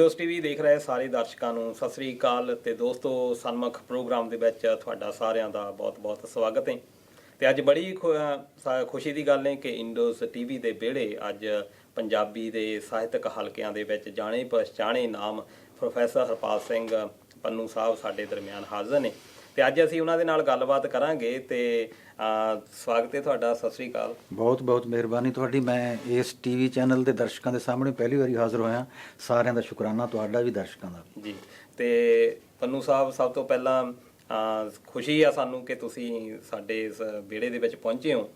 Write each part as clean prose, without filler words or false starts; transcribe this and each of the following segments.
ਇੰਡੋਸ TV ਦੇਖ ਰਹੇ ਸਾਰੇ ਦਰਸ਼ਕਾਂ ਨੂੰ ਸਤਿ ਸ੍ਰੀ ਅਕਾਲ ਤੇ ਦੋਸਤੋ ਸਨਮੁਖ ਪ੍ਰੋਗਰਾਮ ਦੇ ਵਿੱਚ ਤੁਹਾਡਾ ਸਾਰਿਆਂ ਦਾ ਬਹੁਤ-ਬਹੁਤ ਸਵਾਗਤ ਹੈ। ਤੇ ਅੱਜ ਬੜੀ ਖੁਸ਼ੀ ਦੀ ਗੱਲ ਹੈ ਕਿ ਇੰਡੋਸ ਟੀਵੀ ਦੇ ਵਿਹੜੇ ਅੱਜ ਪੰਜਾਬੀ ਦੇ ਸਾਹਿਤਕ ਹਲਕਿਆਂ ਦੇ ਵਿੱਚ ਜਾਣੇ ਪਛਾਣੇ ਨਾਮ ਪ੍ਰੋਫੈਸਰ ਹਰਪਾਲ ਸਿੰਘ ਪੰਨੂ ਸਾਹਿਬ ਸਾਡੇ ਦਰਮਿਆਨ ਹਾਜ਼ਰ ਨੇ ਤੇ ਅੱਜ ਅਸੀਂ ਉਹਨਾਂ ਦੇ ਨਾਲ ਗੱਲਬਾਤ ਕਰਾਂਗੇ ਤੇ ਸਵਾਗਤ ਹੈ ਤੁਹਾਡਾ। ਸਤਿ ਸ੍ਰੀ ਅਕਾਲ। ਬਹੁਤ ਬਹੁਤ ਮਿਹਰਬਾਨੀ ਤੁਹਾਡੀ। ਮੈਂ ਇਸ ਟੀਵੀ ਚੈਨਲ ਦੇ ਦਰਸ਼ਕਾਂ ਦੇ ਸਾਹਮਣੇ ਪਹਿਲੀ ਵਾਰੀ ਹਾਜ਼ਰ ਹੋਇਆ। ਸਾਰਿਆਂ ਦਾ ਸ਼ੁਕਰਾਨਾ, ਤੁਹਾਡਾ ਵੀ ਦਰਸ਼ਕਾਂ ਦਾ ਜੀ। ਤੇ ਪੰਨੂ ਸਾਹਿਬ, ਸਭ ਤੋਂ ਪਹਿਲਾਂ ਖੁਸ਼ੀ ਆ ਸਾਨੂੰ ਕਿ ਤੁਸੀਂ ਸਾਡੇ ਇਸ ਵਿਹੜੇ ਦੇ ਵਿੱਚ ਪਹੁੰਚੇ ਹੋ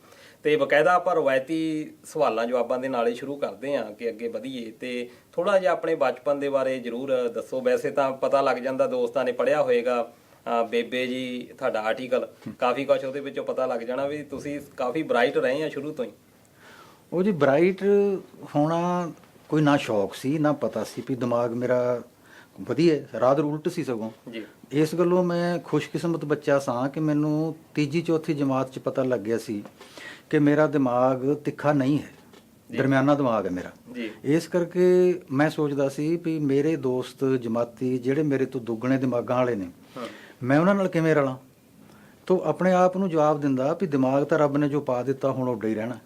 ਤੇ ਬਕਾਇਦਾ ਆਪਾਂ ਰਵਾਇਤੀ ਸਵਾਲਾਂ ਜਵਾਬਾਂ ਦੇ ਨਾਲ ਹੀ ਸ਼ੁਰੂ ਕਰਦੇ ਹਾਂ ਕਿ ਅੱਗੇ ਵਧੀਏ। ਤੇ ਥੋੜਾ ਜਿਹਾ ਆਪਣੇ ਬਚਪਨ ਦੇ ਬਾਰੇ ਜ਼ਰੂਰ ਦੱਸੋ। ਵੈਸੇ ਤਾਂ ਪਤਾ ਲੱਗ ਜਾਂਦਾ, ਦੋਸਤਾਂ ਨੇ ਪੜ੍ਹਿਆ ਹੋਏਗਾ ਬੇਬੇ ਜੀ ਤੁਹਾਡਾ ਆਰਟੀਕਲ, ਕਾਫੀ ਕੁਛ ਉਹਦੇ ਵਿੱਚੋਂ ਪਤਾ ਲੱਗ ਜਾਣਾ ਵੀ ਤੁਸੀਂ ਕਾਫੀ ਬਰਾਈਟ ਰਹੇ ਆ ਸ਼ੁਰੂ ਤੋਂ ਹੀ। ਉਹ ਜੀ ਬਰਾਈਟ ਹੋਣਾ ਕੋਈ ਨਾ ਸ਼ੌਕ ਸੀ ਨਾ ਪਤਾ ਸੀ ਵੀ ਦਿਮਾਗ ਮੇਰਾ ਵਧੀਆ, ਰਾਤ ਉਲਟ ਸੀ ਸਗੋਂ ਜੀ। ਇਸ ਗੱਲੋਂ ਮੈਂ ਖੁਸ਼ਕਿਸਮਤ ਬੱਚਾ ਸਾਂ ਕਿ ਮੈਨੂੰ ਤੀਜੀ ਚੌਥੀ ਜਮਾਤ 'ਚ ਪਤਾ ਲੱਗ ਗਿਆ ਸੀ ਕਿ ਮੇਰਾ ਦਿਮਾਗ ਤਿੱਖਾ ਨਹੀਂ ਹੈ, ਦਰਮਿਆਨਾ ਦਿਮਾਗ ਹੈ ਮੇਰਾ ਜੀ। ਇਸ ਕਰਕੇ ਮੈਂ ਸੋਚਦਾ ਸੀ ਵੀ ਮੇਰੇ ਦੋਸਤ ਜਮਾਤੀ ਜਿਹੜੇ ਮੇਰੇ ਤੋਂ ਦੁੱਗਣੇ ਦਿਮਾਗਾਂ ਵਾਲੇ ਨੇ, ਮੈਂ ਉਹਨਾਂ ਨਾਲ ਕਿਵੇਂ ਰਲਾਂ। ਤੋ ਆਪਣੇ ਆਪ ਨੂੰ ਜਵਾਬ ਦਿੰਦਾ ਵੀ ਦਿਮਾਗ ਤਾਂ ਰੱਬ ਨੇ ਜੋ ਪਾ ਦਿੱਤਾ ਹੁਣ ਉੱਡਾ ਹੀ ਰਹਿਣਾ।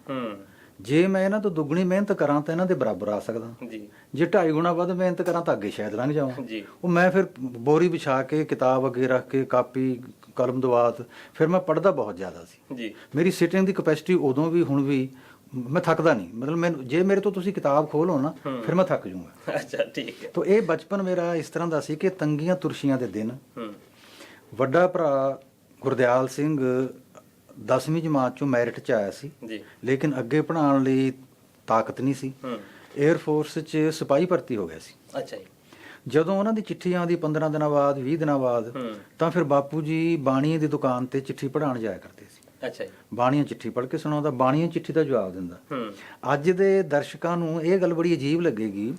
ਜੇ ਮੈਂ ਇਹਨਾਂ ਤੋਂ ਦੁੱਗਣੀ ਮਿਹਨਤ ਕਰਾਂ ਤਾਂ ਇਹਨਾਂ ਦੇ ਬਰਾਬਰ ਆ ਸਕਦਾ ਜੀ। ਜੇ 2.5 ਗੁਣਾ ਵੱਧ ਮਿਹਨਤ ਕਰਾਂ ਤਾਂ ਅੱਗੇ ਸ਼ਾਇਦ ਲੰਘ ਜਾਵਾਂ ਜੀ। ਉਹ ਮੈਂ ਫਿਰ ਬੋਰੀ ਵਿਛਾ ਕੇ ਕਿਤਾਬ ਅੱਗੇ ਰੱਖ ਕੇ ਕਾਪੀ ਕਲਮ ਦਵਾਤ ਫਿਰ ਮੈਂ ਪੜ੍ਹਦਾ ਬਹੁਤ ਜ਼ਿਆਦਾ ਸੀ ਜੀ। ਮੇਰੀ ਸਿਟਿੰਗ ਦੀ ਕਪੈਸਿਟੀ ਉਦੋਂ ਵੀ ਹੁਣ ਵੀ ਮੈਂ ਥੱਕਦਾ ਨਹੀਂ। ਮਤਲਬ ਮੈਨੂੰ ਜੇ ਮੇਰੇ ਤੋਂ ਤੁਸੀਂ ਕਿਤਾਬ ਖੋਲੋ ਨਾ ਫਿਰ ਮੈਂ ਥੱਕ ਜਾਊਂਗਾ। ਅੱਛਾ, ਠੀਕ ਹੈ। ਤਾਂ ਇਹ ਬਚਪਨ ਮੇਰਾ ਇਸ ਤਰ੍ਹਾਂ ਦਾ ਸੀ ਕਿ ਤੰਗੀਆਂ ਤੁਰਸ਼ੀਆਂ ਦੇ ਦਿਨ। ਵੱਡਾ ਭਰਾ ਗੁਰਦਿਆਲ ਸਿੰਘ 10ਵੀਂ ਜਮਾਤ ਚੋਂ ਮੈਰਿਟ 'ਚ ਆਇਆ ਸੀ ਜੀ, ਲੇਕਿਨ ਅੱਗੇ ਪੜ੍ਹਾਉਣ ਲਈ ਤਾਕਤ ਨਹੀਂ ਸੀ। ਏਅਰ ਫੋਰਸ 'ਚ ਸਿਪਾਹੀ ਭਰਤੀ ਹੋ ਗਿਆ ਸੀ। ਅੱਛਾ ਜੀ। ਜਦੋਂ ਉਹਨਾਂ ਦੀ ਚਿੱਠੀ ਆਉਂਦੀ 15 ਦਿਨਾਂ ਬਾਅਦ 20 ਦਿਨਾਂ ਬਾਅਦ, ਤਾਂ ਫਿਰ ਬਾਪੂ ਜੀ ਬਾਣੀਏ ਦੀ ਦੁਕਾਨ ਤੇ ਚਿੱਠੀ ਪੜ੍ਹਾਉਣ ਜਾਇਆ ਕਰਦੇ ਸੀ। ਅੱਛਾ ਜੀ। ਬਾਣੀਆਂ ਚਿੱਠੀ ਪੜ੍ਹ ਕੇ ਸੁਣਾਉਂਦਾ, ਬਾਣੀਆਂ ਚਿੱਠੀ ਦਾ ਜਵਾਬ ਦਿੰਦਾ। ਅੱਜ ਦੇ ਦਰਸ਼ਕਾਂ ਨੂੰ ਇਹ ਗੱਲ ਬੜੀ ਅਜੀਬ ਲੱਗੇਗੀ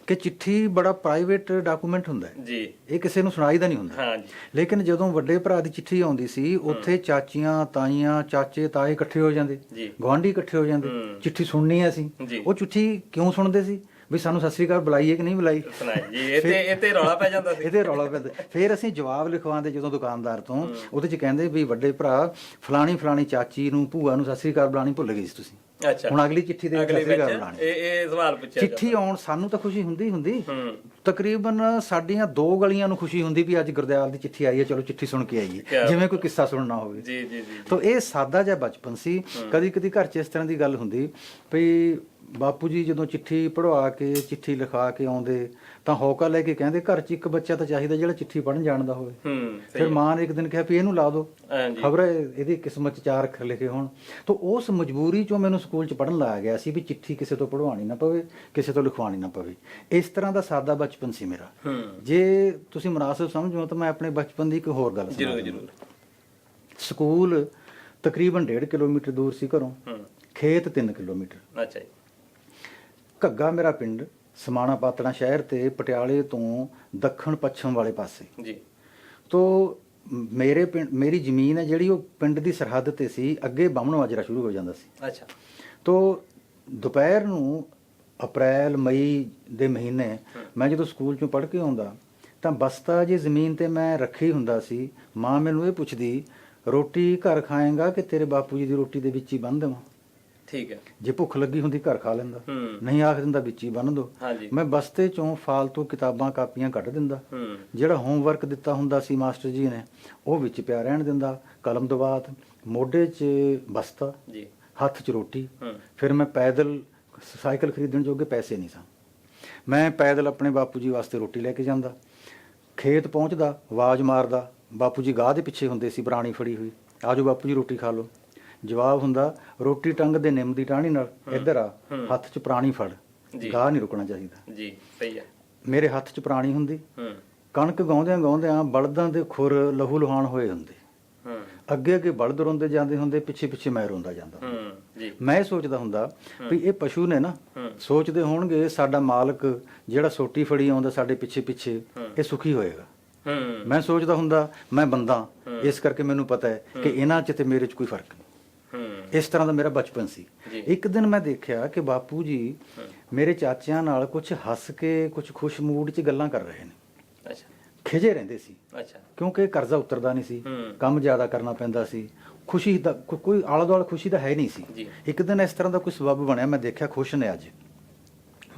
ਕਿ ਚਿੱਠੀ ਬੜਾ ਪ੍ਰਾਈਵੇਟ ਡਾਕੂਮੈਂਟ ਹੁੰਦਾ ਹੈ ਜੀ, ਇਹ ਕਿਸੇ ਨੂੰ ਸੁਣਾਈਦਾ ਨਹੀਂ ਹੁੰਦਾ। ਲੇਕਿਨ ਜਦੋਂ ਵੱਡੇ ਭਰਾ ਦੀ ਚਿੱਠੀ ਆਉਂਦੀ ਸੀ ਉੱਥੇ ਚਾਚੀਆਂ ਤਾਈਆਂ ਚਾਚੇ ਤਾਏ ਇਕੱਠੇ ਹੋ ਜਾਂਦੇ, ਗੁਆਂਢੀ ਇਕੱਠੇ ਹੋ ਜਾਂਦੇ, ਚਿੱਠੀ ਸੁਣਨੀ ਹੈ ਅਸੀਂ। ਉਹ ਚਿੱਠੀ ਕਿਉਂ ਸੁਣਦੇ ਸੀ ਵੀ ਸਾਨੂੰ ਸਤਿ ਸ੍ਰੀ ਅਕਾਲ ਬੁਲਾਈਏ ਕਿ ਨਹੀਂ ਬੁਲਾਈ। ਇਹ ਰੌਲਾ ਪੈ ਜਾਂਦਾ ਸੀ, ਇਹਦੇ ਰੌਲਾ ਪੈਂਦਾ। ਫਿਰ ਅਸੀਂ ਜਵਾਬ ਲਿਖਵਾਉਂਦੇ ਜਦੋਂ ਦੁਕਾਨਦਾਰ ਤੋਂ, ਉਹਦੇ 'ਚ ਕਹਿੰਦੇ ਵੀ ਵੱਡੇ ਭਰਾ ਫਲਾਣੀ ਫਲਾਣੀ ਚਾਚੀ ਨੂੰ ਭੂਆ ਨੂੰ ਸਤਿ ਸ੍ਰੀ ਅਕਾਲ ਬੁਲਾਣੀ ਭੁੱਲ ਗਈ ਸੀ ਤੁਸੀਂ। ਅੱਛਾ, ਹੁਣ ਅਗਲੀ ਚਿੱਠੀ ਦੇ ਸਤਿ ਸ੍ਰੀ ਅਕਾਲ ਬੁਲਾਣੀ। ਇਹ ਸਵਾਲ ਪੁੱਛਿਆ। ਚਿੱਠੀ ਆਉਣ ਸਾਨੂੰ ਤਾਂ ਖੁਸ਼ੀ ਹੁੰਦੀ ਤਕਰੀਬਨ ਸਾਡੀਆਂ 2 ਗਲੀਆਂ ਨੂੰ ਖੁਸ਼ੀ ਹੁੰਦੀ ਵੀ ਅੱਜ ਗੁਰਦਿਆਲ ਦੀ ਚਿੱਠੀ ਆਈ ਹੈ, ਚਲੋ ਚਿੱਠੀ ਸੁਣ ਕੇ ਆਈਏ, ਜਿਵੇਂ ਕੋਈ ਕਿੱਸਾ ਸੁਣਨਾ ਹੋਵੇ ਜੀ ਜੀ ਜੀ। ਤਾਂ ਇਹ ਸਾਦਾ ਜਿਹਾ ਬਚਪਨ ਸੀ। ਕਦੀ ਕਦੀ ਘਰ 'ਚ ਇਸ ਤਰ੍ਹਾਂ ਦੀ ਗੱਲ ਹੁੰਦੀ ਵੀ ਬਾਪੂ ਜੀ ਜਦੋਂ ਚਿੱਠੀ ਪੜਵਾ ਕੇ ਚਿੱਠੀ ਲਿਖਾ ਕੇ ਆਉਂਦੇ ਤਾਂ ਹੌਕਾ ਲੈ ਕੇ ਕਹਿੰਦੇ ਘਰ 'ਚ ਇੱਕ ਬੱਚਾ ਤਾਂ ਚਾਹੀਦਾ ਜਿਹੜਾ ਚਿੱਠੀ ਪੜ੍ਹਨ ਜਾਣਦਾ ਹੋਵੇ। ਫਿਰ ਮਾਂ ਨੇ ਇੱਕ ਦਿਨ ਕਿਹਾ ਵੀ ਇਹਨੂੰ ਲਾ ਦਿਓ, ਖਬਰ ਇਹਦੀ ਕਿਸਮਤ 'ਚ 4 ਅੱਖਰ ਲਿਖੇ ਹੋਣ। ਤਾਂ ਉਸ ਮਜਬੂਰੀ 'ਚੋਂ ਮੈਨੂੰ ਸਕੂਲ 'ਚ ਪੜ੍ਹਨ ਲਾਇਆ ਗਿਆ ਸੀ ਵੀ ਚਿੱਠੀ ਕਿਸੇ ਤੋਂ ਪੜਵਾਉਣੀ ਨਾ ਪਵੇ, ਕਿਸੇ ਤੋਂ ਲਿਖਵਾਉਣੀ ਨਾ ਪਵੇ। ਇਸ ਤਰ੍ਹਾਂ ਦਾ ਸਾਦਾ ਬਚਪਨ ਸੀ ਮੇਰਾ। ਜੇ ਤੁਸੀਂ ਮੁਨਾਸਿਬ ਸਮਝੋ ਤਾਂ ਮੈਂ ਆਪਣੇ ਬਚਪਨ ਦੀ ਇੱਕ ਹੋਰ ਗੱਲ ਸੁਣਾ। ਸਕੂਲ ਤਕਰੀਬਨ 1.5 ਕਿਲੋਮੀਟਰ ਦੂਰ ਸੀ ਘਰੋਂ, ਖੇਤ 3 ਕਿਲੋਮੀਟਰ। ਅੱਛਾ ਜੀ। ਘੱਗਾ ਮੇਰਾ ਪਿੰਡ ਸਮਾਣਾ ਪਾਤਣਾ ਸ਼ਹਿਰ ਤੇ ਪਟਿਆਲੇ ਤੋਂ ਦੱਖਣ ਪੱਛਮ ਵਾਲੇ ਪਾਸੇ ਜੀ। ਤੋ ਮੇਰੇ ਪਿੰਡ ਮੇਰੀ ਜ਼ਮੀਨ ਹੈ ਜਿਹੜੀ ਉਹ ਪਿੰਡ ਦੀ ਸਰਹੱਦ ਤੇ ਸੀ। ਅੱਗੇ ਬਾਹਮਣ ਮਾਜਰਾ ਸ਼ੁਰੂ ਹੋ ਜਾਂਦਾ ਸੀ। ਅੱਛਾ। ਤੋ ਦੁਪਹਿਰ ਨੂੰ ਅਪ੍ਰੈਲ ਮਈ ਦੇ ਮਹੀਨੇ ਮੈਂ ਜਦੋਂ ਸਕੂਲ ਚੋਂ ਪੜ੍ਹ ਕੇ ਆਉਂਦਾ ਤਾਂ ਬਸਤਾ ਜੇ ਜ਼ਮੀਨ ਤੇ ਮੈਂ ਰੱਖੀ ਹੁੰਦਾ ਸੀ। ਮਾਂ ਮੈਨੂੰ ਇਹ ਪੁੱਛਦੀ, ਰੋਟੀ ਘਰ ਖਾਏਗਾ ਕਿ ਤੇਰੇ ਬਾਪੂ ਜੀ ਦੀ ਰੋਟੀ ਦੇ ਵਿੱਚ ਹੀ ਬੰਨ੍ਹ ਦੇਵਾਂ। ਠੀਕ ਹੈ। ਜੇ ਭੁੱਖ ਲੱਗੀ ਹੁੰਦੀ ਘਰ ਖਾ ਲੈਂਦਾ, ਨਹੀਂ ਆਖ ਦਿੰਦਾ ਵਿੱਚ ਹੀ ਬੰਨ ਦੋ। ਮੈਂ ਬਸਤੇ ਚੋਂ ਫਾਲਤੂ ਕਿਤਾਬਾਂ ਕਾਪੀਆਂ ਕੱਢ ਦਿੰਦਾ, ਜਿਹੜਾ ਹੋਮਵਰਕ ਦਿੱਤਾ ਹੁੰਦਾ ਸੀ ਮਾਸਟਰ ਜੀ ਨੇ ਉਹ ਵਿੱਚ ਪਿਆ ਰਹਿਣ ਦਿੰਦਾ। ਕਲਮ ਦਵਾਤ, ਮੋਢੇ 'ਚ ਬਸਤਾ, ਹੱਥ 'ਚ ਰੋਟੀ। ਫਿਰ ਮੈਂ ਪੈਦਲ, ਸਾਈਕਲ ਖਰੀਦਣ ਜੋਗੇ ਪੈਸੇ ਨਹੀਂ ਸਨ, ਮੈਂ ਪੈਦਲ ਆਪਣੇ ਬਾਪੂ ਜੀ ਵਾਸਤੇ ਰੋਟੀ ਲੈ ਕੇ ਜਾਂਦਾ। ਖੇਤ ਪਹੁੰਚਦਾ, ਆਵਾਜ਼ ਮਾਰਦਾ, ਬਾਪੂ ਜੀ ਗਾਹ ਦੇ ਪਿੱਛੇ ਹੁੰਦੇ ਸੀ ਪੁਰਾਣੀ ਫੜੀ ਹੋਈ, ਆ ਜਾਓ ਬਾਪੂ ਜੀ ਰੋਟੀ ਖਾ ਲਓ। ਜਵਾਬ ਹੁੰਦਾ, ਰੋਟੀ ਟੰਗ ਦੇ ਨਿੰਮ ਦੀ ਟਾਹਣੀ ਨਾਲ, ਇੱਧਰ ਆ, ਹੱਥ 'ਚ ਪੁਰਾਣੀ ਫੜ, ਗਾਹ ਨਹੀਂ ਰੁਕਣਾ ਚਾਹੀਦਾ ਜੀ। ਸਹੀ ਹੈ। ਮੇਰੇ ਹੱਥ 'ਚ ਪੁਰਾਣੀ ਹੁੰਦੀ। ਕਣਕ ਗਾਉਂਦਿਆਂ ਗਾਉਂਦਿਆਂ ਬਲਦਾਂ ਦੇ ਖੁਰ ਲਹੂ ਲੁਹਾਨ ਹੋਏ ਹੁੰਦੇ। ਅੱਗੇ ਅੱਗੇ ਬਲਦ ਰੋਂਦੇ ਜਾਂਦੇ ਹੁੰਦੇ, ਪਿੱਛੇ ਪਿੱਛੇ ਮੈਂ ਰੋਂਦਾ ਜਾਂਦਾ। ਮੈਂ ਸੋਚਦਾ ਹੁੰਦਾ ਵੀ ਇਹ ਪਸ਼ੂ ਨੇ ਨਾ, ਸੋਚਦੇ ਹੋਣਗੇ ਸਾਡਾ ਮਾਲਕ ਜਿਹੜਾ ਸੋਟੀ ਫੜੀ ਆਉਂਦਾ ਸਾਡੇ ਪਿੱਛੇ ਪਿੱਛੇ, ਇਹ ਸੁਖੀ ਹੋਏਗਾ। ਮੈਂ ਸੋਚਦਾ ਹੁੰਦਾ ਮੈਂ ਬੰਦਾ, ਇਸ ਕਰਕੇ ਮੈਨੂੰ ਪਤਾ ਹੈ ਕਿ ਇਹਨਾਂ 'ਚ ਤੇ ਮੇਰੇ 'ਚ ਕੋਈ ਫਰਕ ਨਹੀਂ। ਇਸ ਤਰ੍ਹਾਂ ਦਾ ਮੇਰਾ ਬਚਪਨ ਸੀ। ਇੱਕ ਦਿਨ ਮੈਂ ਦੇਖਿਆ ਕਿ ਬਾਪੂ ਜੀ ਮੇਰੇ ਚਾਚਿਆਂ ਨਾਲ ਕੁਝ ਹੱਸ ਕੇ, ਕੁਝ ਖੁਸ਼ ਮੂਡ 'ਚ ਗੱਲਾਂ ਕਰ ਰਹੇ ਨੇ। ਅੱਛਾ, ਖਿਜੇ ਰਹਿੰਦੇ ਸੀ। ਅੱਛਾ, ਕਿਉਂਕਿ ਕਰਜ਼ਾ ਉਤਰਦਾ ਨਹੀਂ ਸੀ, ਕੰਮ ਜ਼ਿਆਦਾ ਕਰਨਾ ਪੈਂਦਾ ਸੀ। ਖੁਸ਼ੀ ਦਾ ਕੋਈ ਆਲਾ ਦੁਆਲਾ ਖੁਸ਼ੀ ਦਾ ਹੈ ਨਹੀਂ ਸੀ। ਜੀ। ਇੱਕ ਦਿਨ ਇਸ ਤਰ੍ਹਾਂ ਦਾ ਕੋਈ ਸਬੱਬ ਬਣਿਆ, ਮੈਂ ਦੇਖਿਆ ਖੁਸ਼ ਨੇ ਅੱਜ,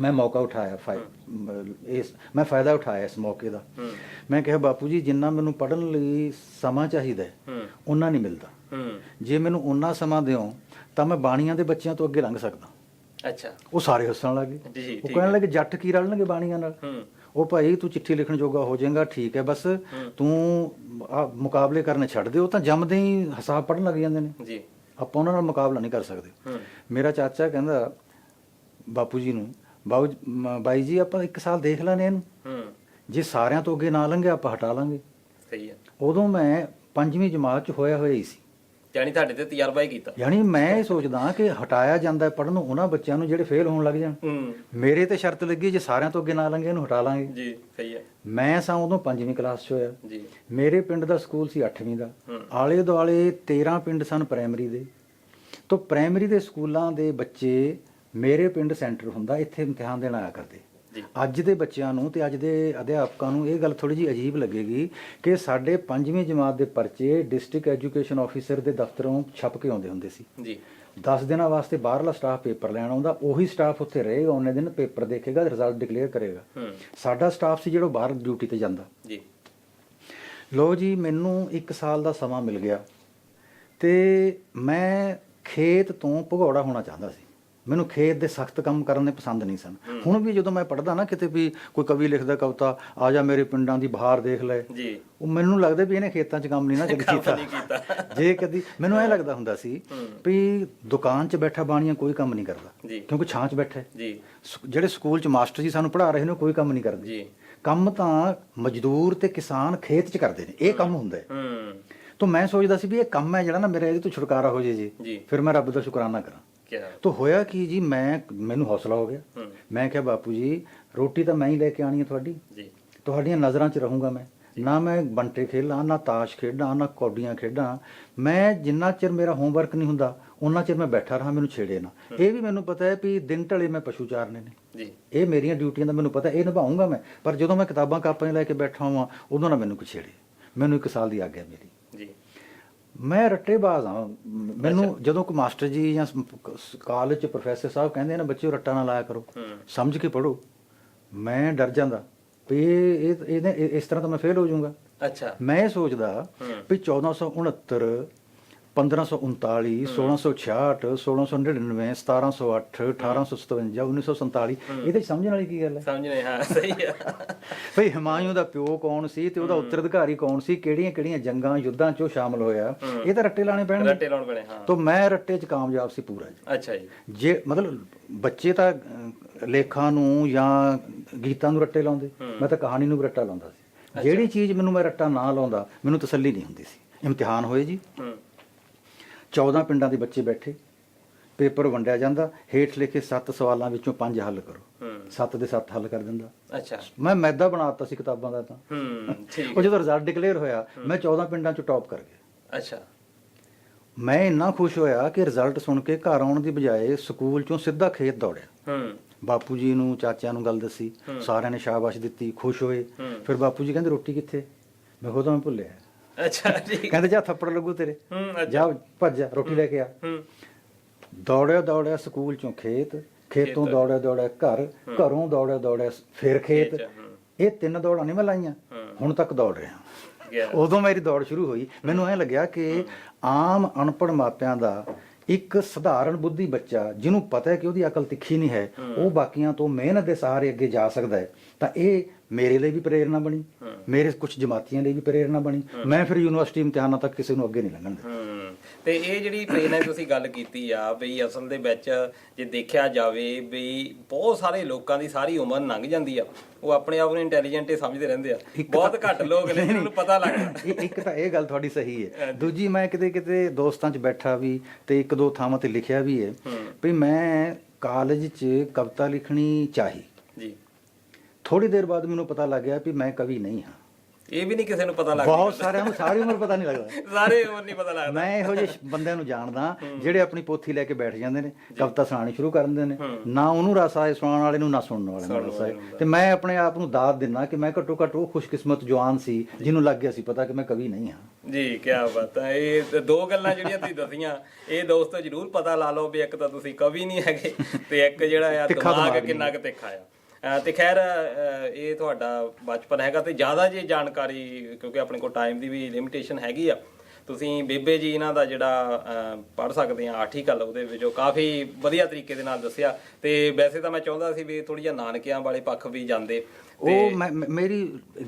ਮੈਂ ਮੌਕਾ ਉਠਾਇਆ, ਮੈਂ ਫਾਇਦਾ ਉਠਾਇਆ ਇਸ ਮੌਕੇ ਦਾ। ਮੈਂ ਕਿਹਾ ਬਾਪੂ ਜੀ, ਜਿੰਨਾ ਮੈਨੂੰ ਪੜ੍ਹਨ ਲਈ ਸਮਾਂ ਚਾਹੀਦਾ ਉਹਨਾਂ ਨਹੀਂ ਮਿਲਦਾ। ਜੇ ਮੈਨੂੰ ਉਹਨਾਂ ਸਮਾਂ ਦਿਓ ਤਾਂ ਮੈਂ ਬਾਣੀਆਂ ਦੇ ਬੱਚਿਆਂ ਤੋਂ ਅੱਗੇ ਲੰਘ ਸਕਦਾ। ਅੱਛਾ। ਉਹ ਸਾਰੇ ਹੱਸਣ ਲੱਗੇ। ਉਹ ਕਹਿਣ ਲੱਗੇ ਜੱਟ ਕੀ ਰਲਣਗੇ ਬਾਣੀਆਂ ਨਾਲ। ਉਹ ਭਾਈ ਤੂੰ ਚਿੱਠੀ ਲਿਖਣ ਜੋਗਾ ਹੋ ਜਾਏਗਾ, ਠੀਕ ਹੈ, ਬਸ ਤੂੰ ਮੁਕਾਬਲੇ ਕਰਨੇ ਛੱਡ ਦਿਓ। ਤਾਂ ਜੰਮਦੇ ਹੀ ਹਿਸਾਬ ਪੜ੍ਹਨ ਲੱਗ ਜਾਂਦੇ ਨੇ ਜੀ, ਆਪਾਂ ਉਹਨਾਂ ਨਾਲ ਮੁਕਾਬਲਾ ਨਹੀਂ ਕਰ ਸਕਦੇ। ਮੇਰਾ ਚਾਚਾ ਕਹਿੰਦਾ ਬਾਪੂ ਜੀ ਨੂੰ, ਬਾਈ ਜੀ ਆਪਾਂ 1 ਸਾਲ ਦੇਖ ਲੈਣੇ ਇਹਨੂੰ, ਜੇ ਸਾਰਿਆਂ ਤੋਂ ਅੱਗੇ ਨਾ ਲੰਘੇ ਆਪਾਂ ਹਟਾ ਲਾਂਗੇ। ਸਹੀ ਹੈ। ਉਦੋਂ ਮੈਂ 5ਵੀਂ ਜਮਾਤ 'ਚ ਹੋਇਆ ਹੀ ਸੀ। ਯਾਨੀ ਤੁਹਾਡੇ ਤੇ ਤਜਰਬਾ ਹੀ ਕੀਤਾ। ਯਾਨੀ ਮੈਂ ਇਹ ਸੋਚਦਾ ਕਿ ਹਟਾਇਆ ਜਾਂਦਾ ਪੜ੍ਹਨ ਨੂੰ ਉਹਨਾਂ ਬੱਚਿਆਂ ਨੂੰ ਜਿਹੜੇ ਫੇਲ ਹੋਣ ਲੱਗ ਜਾਣ। ਮੇਰੇ ਤੇ ਸ਼ਰਤ ਲੱਗੀ ਜੇ ਸਾਰਿਆਂ ਤੋਂ ਅੱਗੇ ਨਾ ਲੰਘੇ ਇਹਨੂੰ ਹਟਾ ਲਾਂਗੇ ਜੀ। ਸਹੀ ਹੈ। ਮੈਂ ਸਾਂ ਉਦੋਂ 5ਵੀਂ ਕਲਾਸ 'ਚ ਹੋਇਆ ਜੀ। ਮੇਰੇ ਪਿੰਡ ਦਾ ਸਕੂਲ ਸੀ 8ਵੀਂ ਦਾ। ਆਲੇ ਦੁਆਲੇ 13 ਪਿੰਡ ਸਨ ਪ੍ਰਾਇਮਰੀ ਦੇ। ਤੋਂ ਪ੍ਰਾਇਮਰੀ ਦੇ ਸਕੂਲਾਂ ਦੇ ਬੱਚੇ ਮੇਰੇ ਪਿੰਡ ਸੈਂਟਰ ਹੁੰਦਾ, ਇੱਥੇ ਇਮਤਿਹਾਨ ਦੇਣ ਆਇਆ ਕਰਦੇ। ਅੱਜ ਦੇ ਬੱਚਿਆਂ ਨੂੰ ਤੇ ਅੱਜ ਦੇ ਅਧਿਆਪਕਾਂ ਨੂੰ ਇਹ ਗੱਲ ਥੋੜ੍ਹੀ ਜਿਹੀ ਅਜੀਬ ਲੱਗੇਗੀ ਕਿ ਸਾਡੇ 5ਵੀਂ ਜਮਾਤ ਦੇ ਪਰਚੇ ਡਿਸਟ੍ਰਿਕਟ ਐਜੂਕੇਸ਼ਨ ਆਫਿਸਰ ਦੇ ਦਫ਼ਤਰੋਂ ਛਪ ਕੇ ਆਉਂਦੇ ਹੁੰਦੇ ਸੀ ਜੀ। 10 ਦਿਨਾਂ ਵਾਸਤੇ ਬਾਹਰਲਾ ਸਟਾਫ ਪੇਪਰ ਲੈਣ ਆਉਂਦਾ, ਉਹੀ ਸਟਾਫ ਉੱਥੇ ਰਹੇਗਾ, ਉਹਨੇ ਦਿਨ ਪੇਪਰ ਦੇਖੇਗਾ, ਰਿਜ਼ਲਟ ਡਿਕਲੇਅਰ ਕਰੇਗਾ। ਸਾਡਾ ਸਟਾਫ ਸੀ ਜਿਹੜਾ ਬਾਹਰ ਡਿਊਟੀ ਤੇ ਜਾਂਦਾ ਜੀ। ਲੋ ਜੀ, ਮੈਨੂੰ 1 ਸਾਲ ਦਾ ਸਮਾਂ ਮਿਲ ਗਿਆ ਤੇ ਮੈਂ ਖੇਤ ਤੋਂ ਭਗੌੜਾ ਹੋਣਾ ਚਾਹੁੰਦਾ ਸੀ। ਮੈਨੂੰ ਖੇਤ ਦੇ ਸਖਤ ਕੰਮ ਕਰਨੇ ਪਸੰਦ ਨਹੀਂ ਸਨ। ਹੁਣ ਵੀ ਜਦੋਂ ਮੈਂ ਪੜ੍ਹਦਾ ਨਾ, ਕਿਤੇ ਵੀ ਕੋਈ ਕਵੀ ਲਿਖਦਾ ਕਵਿਤਾ, ਆ ਜਾ ਮੇਰੇ ਪਿੰਡਾਂ ਦੀ ਬਹਾਰ ਦੇਖ ਲੈ, ਉਹ ਮੈਨੂੰ ਲੱਗਦਾ ਵੀ ਇਹਨੇ ਖੇਤਾਂ 'ਚ ਕੰਮ ਨਹੀਂ ਨਾ ਕਦੀ ਕੀਤਾ। ਜੇ ਕਦੀ ਮੈਨੂੰ ਇਹ ਲੱਗਦਾ ਹੁੰਦਾ ਸੀ ਵੀ ਦੁਕਾਨ 'ਚ ਬੈਠਾ ਬਾਣੀਆਂ ਕੋਈ ਕੰਮ ਨਹੀਂ ਕਰਦਾ, ਕਿਉਂਕਿ ਛਾਂ 'ਚ ਬੈਠਾ। ਜਿਹੜੇ ਸਕੂਲ 'ਚ ਮਾਸਟਰ ਜੀ ਸਾਨੂੰ ਪੜ੍ਹਾ ਰਹੇ ਨੇ ਕੋਈ ਕੰਮ ਨਹੀਂ ਕਰਦੇ। ਕੰਮ ਤਾਂ ਮਜ਼ਦੂਰ ਤੇ ਕਿਸਾਨ ਖੇਤ 'ਚ ਕਰਦੇ ਨੇ, ਇਹ ਕੰਮ ਹੁੰਦਾ ਹੈ। ਤਾਂ ਮੈਂ ਸੋਚਦਾ ਸੀ ਵੀ ਇਹ ਕੰਮ ਹੈ ਜਿਹੜਾ ਨਾ ਮੇਰਾ ਇਹਦੇ ਤੋਂ ਛੁਟਕਾਰਾ ਹੋ ਜੇ ਜੀ, ਫਿਰ ਮੈਂ ਰੱਬ ਦਾ ਸ਼ੁਕਰਾਨਾ ਕਰਾਂ। ਤਾਂ ਹੋਇਆ ਕੀ ਜੀ, ਮੈਨੂੰ ਹੌਸਲਾ ਹੋ ਗਿਆ। ਮੈਂ ਕਿਹਾ ਬਾਪੂ ਜੀ, ਰੋਟੀ ਤਾਂ ਮੈਂ ਹੀ ਲੈ ਕੇ ਆਣੀ ਹੈ ਤੁਹਾਡੀ, ਤੁਹਾਡੀਆਂ ਨਜ਼ਰਾਂ 'ਚ ਰਹੂੰਗਾ ਮੈਂ। ਨਾ ਮੈਂ ਬੰਟੇ ਖੇਲਾਂ, ਨਾ ਤਾਸ਼ ਖੇਡਾਂ, ਨਾ ਕੌਡੀਆਂ ਖੇਡਾਂ। ਮੈਂ ਜਿੰਨਾ ਚਿਰ ਮੇਰਾ ਹੋਮਵਰਕ ਨਹੀਂ ਹੁੰਦਾ ਉਹਨਾਂ ਚਿਰ ਮੈਂ ਬੈਠਾ ਰਹਾ, ਮੈਨੂੰ ਛੇੜੇ ਨਾ। ਇਹ ਵੀ ਮੈਨੂੰ ਪਤਾ ਹੈ ਵੀ ਦਿਨ ਢਲੇ ਮੈਂ ਪਸ਼ੂ ਚਾਰਨੇ ਨੇ, ਇਹ ਮੇਰੀਆਂ ਡਿਊਟੀਆਂ ਦਾ ਮੈਨੂੰ ਪਤਾ, ਇਹ ਨਿਭਾਉਂਗਾ ਮੈਂ। ਪਰ ਜਦੋਂ ਮੈਂ ਕਿਤਾਬਾਂ ਕਾਪੀਆਂ ਲੈ ਕੇ ਬੈਠਾ ਹਾਂ ਉਦੋਂ ਨਾ ਮੈਨੂੰ ਕੋਈ ਛੇੜੇ। ਮੈਨੂੰ 1 ਸਾਲ ਦੀ ਆਗਿਆ ਮੇਰੀ। ਮੈਂ ਰੱਟੇਬਾਜ਼ ਹਾਂ। ਮੈਨੂੰ ਜਦੋਂ ਕੋਈ ਮਾਸਟਰ ਜੀ ਜਾਂ ਕਾਲਜ 'ਚ ਪ੍ਰੋਫੈਸਰ ਸਾਹਿਬ ਕਹਿੰਦੇ ਨੇ ਬੱਚਿਓ ਰੱਟਾ ਨਾ ਲਾਇਆ ਕਰੋ, ਸਮਝ ਕੇ ਪੜ੍ਹੋ, ਮੈਂ ਡਰ ਜਾਂਦਾ ਵੀ ਇਹ ਇਸ ਤਰ੍ਹਾਂ ਤਾਂ ਮੈਂ ਫੇਲ ਹੋ ਜਾਊਂਗਾ। ਅੱਛਾ। ਮੈਂ ਇਹ ਸੋਚਦਾ ਵੀ 1469, 1539, 1666, 1699, 1708, 1857, 1947, ਇਹਦੇ 'ਚ ਸਮਝਣ ਵਾਲੀ ਕੀ ਗੱਲ ਹੈ? ਸਮਝਣੇ, ਹਾਂ, ਸਹੀ ਹੈ। ਭਈ ਹੁਮਾਯੂੰ ਦਾ ਪਿਓ ਕੌਣ ਸੀ ਤੇ ਉਹਦਾ ਉੱਤਰਾਧਿਕਾਰੀ ਕੌਣ ਸੀ, ਕਿਹੜੀਆਂ ਕਿਹੜੀਆਂ ਜੰਗਾਂ ਯੁੱਧਾਂ 'ਚ ਉਹ ਸ਼ਾਮਲ ਹੋਇਆ, ਇਹ ਤਾਂ ਰੱਟੇ ਲਾਣੇ ਪੈਣਗੇ। ਰੱਟੇ ਲਾਉਣੇ ਪੈਣੇ, ਹਾਂ। ਤਾਂ ਮੈਂ ਰੱਟੇ 'ਚ ਕਾਮਯਾਬ ਸੀ ਪੂਰਾ ਜੀ। ਅੱਛਾ ਜੀ। ਜੇ ਮਤਲਬ ਬੱਚੇ ਤਾਂ ਲੇਖਾਂ ਨੂੰ ਜਾਂ ਗੀਤਾਂ ਨੂੰ ਰੱਟੇ ਲਾਉਂਦੇ, ਮੈਂ ਤਾਂ ਕਹਾਣੀ ਨੂੰ ਵੀ ਰੱਟਾ ਲਾਉਂਦਾ ਸੀ। ਜਿਹੜੀ ਚੀਜ਼ ਮੈਨੂੰ ਮੈਂ ਰੱਟਾ ਨਾ ਲਾਉਂਦਾ ਮੈਨੂੰ ਤਸੱਲੀ ਨਹੀਂ ਹੁੰਦੀ ਸੀ। ਇਮਤਿਹਾਨ ਹੋਏ ਜੀ, 14 ਪਿੰਡਾਂ ਦੇ ਬੱਚੇ ਬੈਠੇ, ਪੇਪਰ ਵੰਡਿਆ ਜਾਂਦਾ, ਹੇਠ ਲਿਖੇ 7 ਸਵਾਲਾਂ ਵਿੱਚੋਂ 5 ਹੱਲ ਕਰੋ। 7 ਦੇ 7 ਹੱਲ ਕਰ ਦਿੰਦਾ। ਅੱਛਾ। ਮੈਂ ਮੈਦਾ ਬਣਾ ਦਿੱਤਾ ਸੀ ਕਿਤਾਬਾਂ ਦਾ। ਤਾਂ ਉਹ ਜਦੋਂ ਰਿਜ਼ਲਟ ਡਿਕਲੇਅਰ ਹੋਇਆ ਮੈਂ 14 ਪਿੰਡਾਂ 'ਚ ਟੌਪ ਕਰ ਗਿਆ। ਅੱਛਾ। ਮੈਂ ਇੰਨਾ ਖੁਸ਼ ਹੋਇਆ ਕਿ ਰਿਜ਼ਲਟ ਸੁਣ ਕੇ ਘਰ ਆਉਣ ਦੀ ਬਜਾਏ ਸਕੂਲ 'ਚੋਂ ਸਿੱਧਾ ਖੇਤ ਦੌੜਿਆ। ਬਾਪੂ ਜੀ ਨੂੰ, ਚਾਚਿਆਂ ਨੂੰ ਗੱਲ ਦੱਸੀ, ਸਾਰਿਆਂ ਨੇ ਸ਼ਾਬਾਸ਼ ਦਿੱਤੀ, ਖੁਸ਼ ਹੋਏ। ਫਿਰ ਬਾਪੂ ਜੀ ਕਹਿੰਦੇ ਰੋਟੀ ਕਿੱਥੇ? ਮੈਂ ਖੁਦ ਮੈਂ ਭੁੱਲਿਆ। ਅੱਛਾ ਜੀ। ਕਹਿੰਦੇ ਜਾ ਥੱਪੜ ਲੱਗੂ ਤੇਰੇ, ਜਾ ਭੱਜ ਜਾ ਰੋਟੀ ਲੈ ਕੇ ਆ। ਦੌੜਿਆ ਦੌੜਿਆ ਸਕੂਲ 'ਚੋਂ ਖੇਤ, ਖੇਤੋਂ ਦੌੜਿਆ ਦੌੜਿਆ ਘਰ, ਘਰੋਂ ਦੌੜਿਆ ਦੌੜਿਆ ਫਿਰ ਖੇਤ। ਇਹ 3 ਦੌੜਾਂ ਨਹੀਂ ਮੈਂ ਲਾਈਆਂ, ਹੁਣ ਤੱਕ ਦੌੜ ਰਿਹਾ। ਉਦੋਂ ਮੇਰੀ ਦੌੜ ਸ਼ੁਰੂ ਹੋਈ। ਮੈਨੂੰ ਐਂ ਲੱਗਿਆ ਕਿ ਆਮ ਅਨਪੜ੍ਹ ਮਾਪਿਆਂ ਦਾ ਇੱਕ ਸਧਾਰਨ ਬੁੱਧੀ ਬੱਚਾ ਜਿਹਨੂੰ ਪਤਾ ਹੈ ਕਿ ਉਹਦੀ ਅਕਲ ਤਿੱਖੀ ਨਹੀਂ ਹੈ, ਉਹ ਬਾਕੀਆਂ ਤੋਂ ਮਿਹਨਤ ਦੇ ਸਹਾਰੇ ਅੱਗੇ ਜਾ ਸਕਦਾ ਹੈ। ਤਾਂ ਇਹ ਮੇਰੇ ਲਈ ਵੀ ਪ੍ਰੇਰਨਾ ਬਣੀ, ਮੇਰੇ ਕੁਝ ਜਮਾਤੀਆਂ ਲਈ ਵੀ ਪ੍ਰੇਰਨਾ ਬਣੀ। ਮੈਂ ਫਿਰ ਯੂਨੀਵਰਸਿਟੀ ਇਮਤਿਹਾਨਾਂ ਤੱਕ ਕਿਸੇ ਨੂੰ ਅੱਗੇ ਨਹੀਂ ਲੰਘਣ ਦਿੱਤਾ। ਤੇ ਇਹ ਜਿਹੜੀ ਪ੍ਰੇਰਨਾ ਤੁਸੀਂ ਗੱਲ ਕੀਤੀ ਆ ਬਈ ਅਸਲ ਦੇ ਵਿੱਚ ਜੇ ਦੇਖਿਆ ਜਾਵੇ ਵੀ ਬਹੁਤ ਸਾਰੇ ਲੋਕਾਂ ਦੀ ਸਾਰੀ ਉਮਰ ਲੰਘ ਜਾਂਦੀ ਆ, ਉਹ ਆਪਣੇ ਆਪ ਨੂੰ ਇੰਟੈਲੀਜੈਂਟ ਹੀ ਸਮਝਦੇ ਰਹਿੰਦੇ ਆ। ਬਹੁਤ ਘੱਟ ਲੋਕ ਨੇ ਜਿਹਨੂੰ ਪਤਾ ਲੱਗਦਾ। ਇੱਕ ਤਾਂ ਇਹ ਗੱਲ ਤੁਹਾਡੀ ਸਹੀ ਹੈ। ਦੂਜੀ, ਮੈਂ ਕਿਤੇ ਕਿਤੇ ਦੋਸਤਾਂ 'ਚ ਬੈਠਾ ਵੀ ਤੇ 1-2 ਥਾਵਾਂ ਤੇ ਲਿਖਿਆ ਵੀ ਹੈ ਵੀ ਮੈਂ ਕਾਲਜ 'ਚ ਕਵਿਤਾ ਲਿਖਣੀ ਚਾਹੀ ਜੀ। ਥੋੜੀ ਦੇਰ ਬਾਅਦ ਮੈਨੂੰ ਪਤਾ ਲੱਗ ਗਿਆ ਵੀ ਮੈਂ ਕਵੀ ਨਹੀਂ ਹਾਂ। ਇਹ ਵੀ ਨਹੀਂ ਕਿਸੇ ਨੂੰ ਪਤਾ ਲੱਗਦਾ, ਬਹੁਤ ਸਾਰਿਆਂ ਨੂੰ ਸਾਰੀ ਉਮਰ ਪਤਾ ਨਹੀਂ ਲੱਗਦਾ। ਸਾਰੇ ਉਮਰ ਨਹੀਂ ਪਤਾ ਲੱਗਦਾ। ਮੈਂ ਇਹੋ ਜਿਹੇ ਬੰਦਿਆਂ ਨੂੰ ਜਾਣਦਾ ਜਿਹੜੇ ਆਪਣੀ ਪੋਥੀ ਲੈ ਕੇ ਬੈਠ ਜਾਂਦੇ ਨੇ, ਕਵਿਤਾ ਸੁਣਾਉਣੀ ਸ਼ੁਰੂ ਕਰ ਦਿੰਦੇ ਨੇ, ਨਾ ਉਹਨੂੰ ਰਸ ਆਏ ਸੁਣਾਉਣ ਵਾਲੇ ਨੂੰ, ਨਾ ਸੁਣਨ ਵਾਲੇ ਨੂੰ ਰਸ ਆਏ। ਤੇ ਮੈਂ ਆਪਣੇ ਆਪ ਨੂੰ ਦਾਤ ਦਿੰਦਾ ਕਿ ਮੈਂ ਘੱਟੋ ਘੱਟ ਉਹ ਖੁਸ਼ਕਿਸਮਤ ਜਵਾਨ ਸੀ ਜਿਹਨੂੰ ਲੱਗ ਗਿਆ ਸੀ ਪਤਾ ਕਿ ਮੈਂ ਕਵੀ ਨਹੀਂ ਹਾਂ। ਜੀ ਕੀ ਬਾਤ ਹੈ। ਇਹ ਦੋ ਗੱਲਾਂ ਜਿਹੜੀਆਂ ਤੁਸੀਂ ਦੱਸੀਆਂ, ਇਹ ਦੋਸਤੋ ਜਰੂਰ ਪਤਾ ਲਾ ਲਓ ਵੀ ਇੱਕ ਤਾਂ ਤੁਸੀਂ ਕਵੀ ਨਹੀਂ ਹੈਗੇ ਤੇ ਇੱਕ ਜਿਹੜਾ ਆ ਦਿਮਾਗ ਕਿੰਨਾ ਕੁ ਤਿੱਖਾ ਆ। ਤੇ ਖੈਰ ਇਹ ਤੁਹਾਡਾ ਬਚਪਨ ਹੈਗਾ ਤੇ ਜ਼ਿਆਦਾ ਜੇ ਜਾਣਕਾਰੀ, ਕਿਉਂਕਿ ਆਪਣੇ ਕੋਲ ਟਾਈਮ ਦੀ ਵੀ ਲਿਮਿਟੇਸ਼ਨ ਹੈਗੀ ਆ, ਤੁਸੀਂ ਬੇਬੇ ਜੀ ਇਹਨਾਂ ਦਾ ਜਿਹੜਾ ਪੜ੍ਹ ਸਕਦੇ ਆ ਆਰਟੀਕਲ, ਉਹਦੇ ਵਿੱਚੋਂ ਕਾਫੀ ਵਧੀਆ ਤਰੀਕੇ ਦੇ ਨਾਲ ਦੱਸਿਆ। ਤੇ ਵੈਸੇ ਤਾਂ ਮੈਂ ਚਾਹੁੰਦਾ ਸੀ ਵੀ ਥੋੜੀ ਜਿਹਾ ਨਾਨਕਿਆਂ ਵਾਲੇ ਪੱਖ ਵੀ ਜਾਂਦੇ, ਉਹ ਮੇਰੀ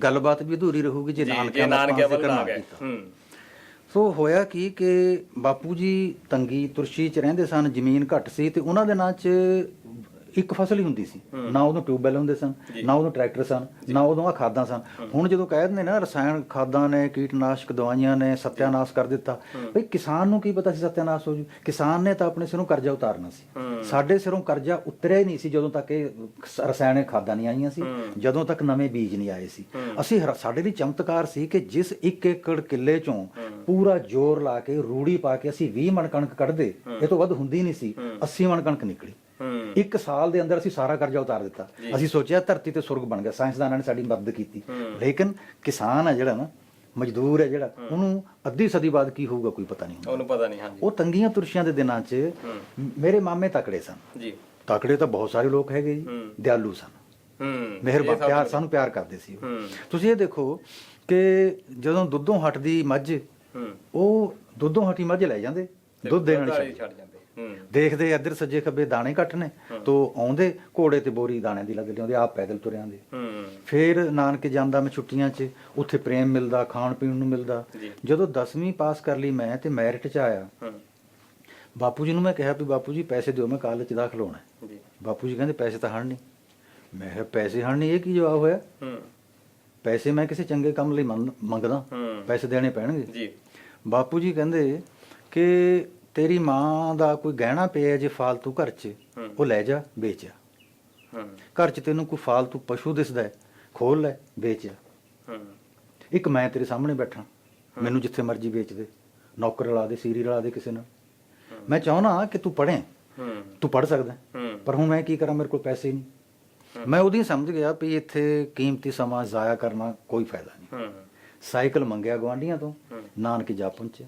ਗੱਲਬਾਤ ਵੀ ਅਧੂਰੀ ਰਹੂਗੀ ਜੇ ਨਾਨਕਿਆਂ ਵੱਲ ਨਾ ਗਏ। ਸੋ ਹੋਇਆ ਕਿ ਬਾਪੂ ਜੀ ਤੰਗੀ ਤੁਰਸ਼ੀ ਚ ਰਹਿੰਦੇ ਸਨ, ਜ਼ਮੀਨ ਘੱਟ ਸੀ ਤੇ ਉਹਨਾਂ ਦੇ ਨਾਂ 'ਚ ਇੱਕ ਫਸਲ ਹੀ ਹੁੰਦੀ ਸੀ, ਨਾ ਉਦੋਂ ਟਿਊਬਵੈਲ ਹੁੰਦੇ ਸਨ, ਨਾ ਉਦੋਂ ਟਰੈਕਟਰ ਸਨ, ਨਾ ਉਦੋਂ ਆ ਖਾਦਾਂ ਸਨ। ਹੁਣ ਜਦੋਂ ਕਹਿ ਦਿੰਦੇ ਨਾ ਰਸਾਇਣ ਖਾਦਾਂ ਨੇ, ਕੀਟਨਾਸ਼ਕ ਦਵਾਈਆਂ ਨੇ ਸੱਤਿਆਨਾਸ਼ ਕਰ ਦਿੱਤਾ, ਬਈ ਕਿਸਾਨ ਨੂੰ ਕੀ ਪਤਾ ਸੀ ਸੱਤਿਆਨਾਸ਼ ਹੋ ਜੂ? ਕਿਸਾਨ ਨੇ ਤਾਂ ਆਪਣੇ ਸਿਰੋਂ ਕਰਜ਼ਾ ਉਤਾਰਨਾ ਸੀ। ਸਾਡੇ ਸਿਰੋਂ ਕਰਜ਼ਾ ਉਤਰਿਆ ਹੀ ਨਹੀਂ ਸੀ ਜਦੋਂ ਤੱਕ ਇਹ ਰਸਾਇਣਿਕ ਖਾਦਾਂ ਨਹੀਂ ਆਈਆਂ ਸੀ, ਜਦੋਂ ਤੱਕ ਨਵੇਂ ਬੀਜ ਨਹੀਂ ਆਏ ਸੀ। ਸਾਡੇ ਲਈ ਚਮਤਕਾਰ ਸੀ ਕਿ ਜਿਸ 1 ਏਕੜ ਕਿੱਲੇ ਚੋਂ ਪੂਰਾ ਜ਼ੋਰ ਲਾ ਕੇ ਰੂੜੀ ਪਾ ਕੇ ਅਸੀਂ 20 ਮਣ ਕਣਕ ਕੱਢਦੇ, ਇਹ ਤੋਂ ਵੱਧ ਹੁੰਦੀ ਨਹੀਂ ਸੀ, 80 ਮਣ ਕਣਕ ਨਿਕਲੀ। 1 ਸਾਲ ਦੇ ਅੰਦਰ ਅਸੀਂ ਸਾਰਾ ਕਰਜ਼ਾ ਉਤਾਰ ਦਿੱਤਾ। ਅਸੀਂ ਸੋਚਿਆ ਧਰਤੀ ਤੇ ਸੁਰਗ ਬਣ ਗਿਆ, ਸਾਇੰਸਦਾਨਾਂ ਨੇ ਸਾਡੀ ਮਦਦ ਕੀਤੀ। ਲੇਕਿਨ ਕਿਸਾਨ ਹੈ ਜਿਹੜਾ ਨਾ, ਮਜ਼ਦੂਰ ਹੈ ਜਿਹੜਾ, ਉਹਨੂੰ ਅੱਧੀ ਸਦੀ ਬਾਅਦ ਕੀ ਹੋਊਗਾ ਕੋਈ ਪਤਾ ਨਹੀਂ, ਉਹਨੂੰ ਪਤਾ ਨਹੀਂ। ਉਹ ਤੰਗੀਆਂ ਤੁਰਸ਼ੀਆਂ ਦੇ ਦਿਨਾਂ 'ਚ ਮੇਰੇ ਮਾਮੇ ਤਕੜੇ ਸਨ ਜੀ। ਤਕੜੇ ਤਾਂ ਬਹੁਤ ਸਾਰੇ ਲੋਕ ਹੈਗੇ ਜੀ, ਦਿਆਲੂ ਸਨ, ਮਿਹਰਬਾਨ, ਪਿਆਰ, ਸਾਨੂੰ ਪਿਆਰ ਕਰਦੇ ਸੀ। ਤੁਸੀਂ ਇਹ ਦੇਖੋ ਕਿ ਜਦੋਂ ਦੁੱਧੋਂ ਹਟਦੀ ਮੱਝ, ਉਹ ਦੁੱਧੋਂ ਹਟੀ ਮੱਝ ਲੈ ਜਾਂਦੇ, ਦੁੱਧ ਦੇਣ ਵਾਲੀ ਛੱਡ ਜਾਂਦੇ। ਦੇਖਦੇ ਇੱਧਰ ਸੱਜੇ ਖੱਬੇ ਦਾਣੇ ਘੱਟ ਨੇ, ਤੋ ਆਉਂਦੇ ਘੋੜੇ ਤੇ ਬੋਰੀ ਦਾਣੇ ਦੀ ਲੱਗ ਲਿਆਉਂਦੇ, ਆਪ ਪੈਦਲ ਤੁਰ ਆਉਂਦੇ। ਫਿਰ ਨਾਨਕੇ ਜਾਂਦਾ ਮੈਂ ਛੁੱਟੀਆਂ 'ਚ, ਉੱਥੇ ਪ੍ਰੇਮ ਮਿਲਦਾ, ਖਾਣ ਪੀਣ ਨੂੰ ਮਿਲਦਾ। ਜਦੋਂ 10ਵੀਂ ਪਾਸ ਕਰ ਲਈ ਮੈਂ ਤੇ ਮੈਰਿਟ 'ਚ ਆਇਆ, ਬਾਪੂ ਜੀ ਨੂੰ ਮੈਂ ਕਿਹਾ ਵੀ ਬਾਪੂ ਜੀ ਪੈਸੇ ਦਿਓ, ਮੈਂ ਕਾਲਜ 'ਚ ਦਾਖਲ ਹੋਣਾ। ਬਾਪੂ ਜੀ ਕਹਿੰਦੇ ਪੈਸੇ ਤਾਂ ਹਨ ਨਹੀਂ। ਮੈਂ ਕਿਹਾ ਪੈਸੇ ਹਨ ਨਹੀਂ, ਇਹ ਕੀ ਜਵਾਬ ਹੋਇਆ? ਪੈਸੇ ਮੈਂ ਕਿਸੇ ਚੰਗੇ ਕੰਮ ਲਈ ਮੰਗਦਾ, ਪੈਸੇ ਦੇਣੇ ਪੈਣਗੇ। ਬਾਪੂ ਜੀ ਕਹਿੰਦੇ ਕਿ ਤੇਰੀ ਮਾਂ ਦਾ ਕੋਈ ਗਹਿਣਾ ਪਿਆ ਜੇ ਫਾਲਤੂ ਘਰ 'ਚ, ਉਹ ਲੈ ਜਾ, ਵੇਚ ਆ। ਘਰ 'ਚ ਤੈਨੂੰ ਕੋਈ ਫਾਲਤੂ ਪਸ਼ੂ ਦਿਸਦਾ, ਖੋਲ ਲੈ, ਵੇਚ ਆ। ਇੱਕ ਮੈਂ ਤੇਰੇ ਸਾਹਮਣੇ ਬੈਠਾ, ਮੈਨੂੰ ਜਿੱਥੇ ਮਰਜ਼ੀ ਵੇਚ ਦੇ, ਨੌਕਰ ਰਲਾ ਦੇ, ਸੀਰੀ ਰਲਾ ਦੇ ਕਿਸੇ ਨਾਲ। ਮੈਂ ਚਾਹੁੰਦਾ ਕਿ ਤੂੰ ਪੜ੍ਹੇ, ਤੂੰ ਪੜ੍ਹ ਸਕਦਾ, ਪਰ ਹੁਣ ਮੈਂ ਕੀ ਕਰਾਂ, ਮੇਰੇ ਕੋਲ ਪੈਸੇ ਨਹੀਂ। ਮੈਂ ਉਦੋਂ ਹੀ ਸਮਝ ਗਿਆ ਵੀ ਇੱਥੇ ਕੀਮਤੀ ਸਮਾਂ ਜ਼ਾਇਆ ਕਰਨਾ ਕੋਈ ਫਾਇਦਾ ਨਹੀਂ। ਸਾਈਕਲ ਮੰਗਿਆ ਗੁਆਂਢੀਆਂ ਤੋਂ, ਨਾਨਕੇ ਜਾ ਪਹੁੰਚਿਆ।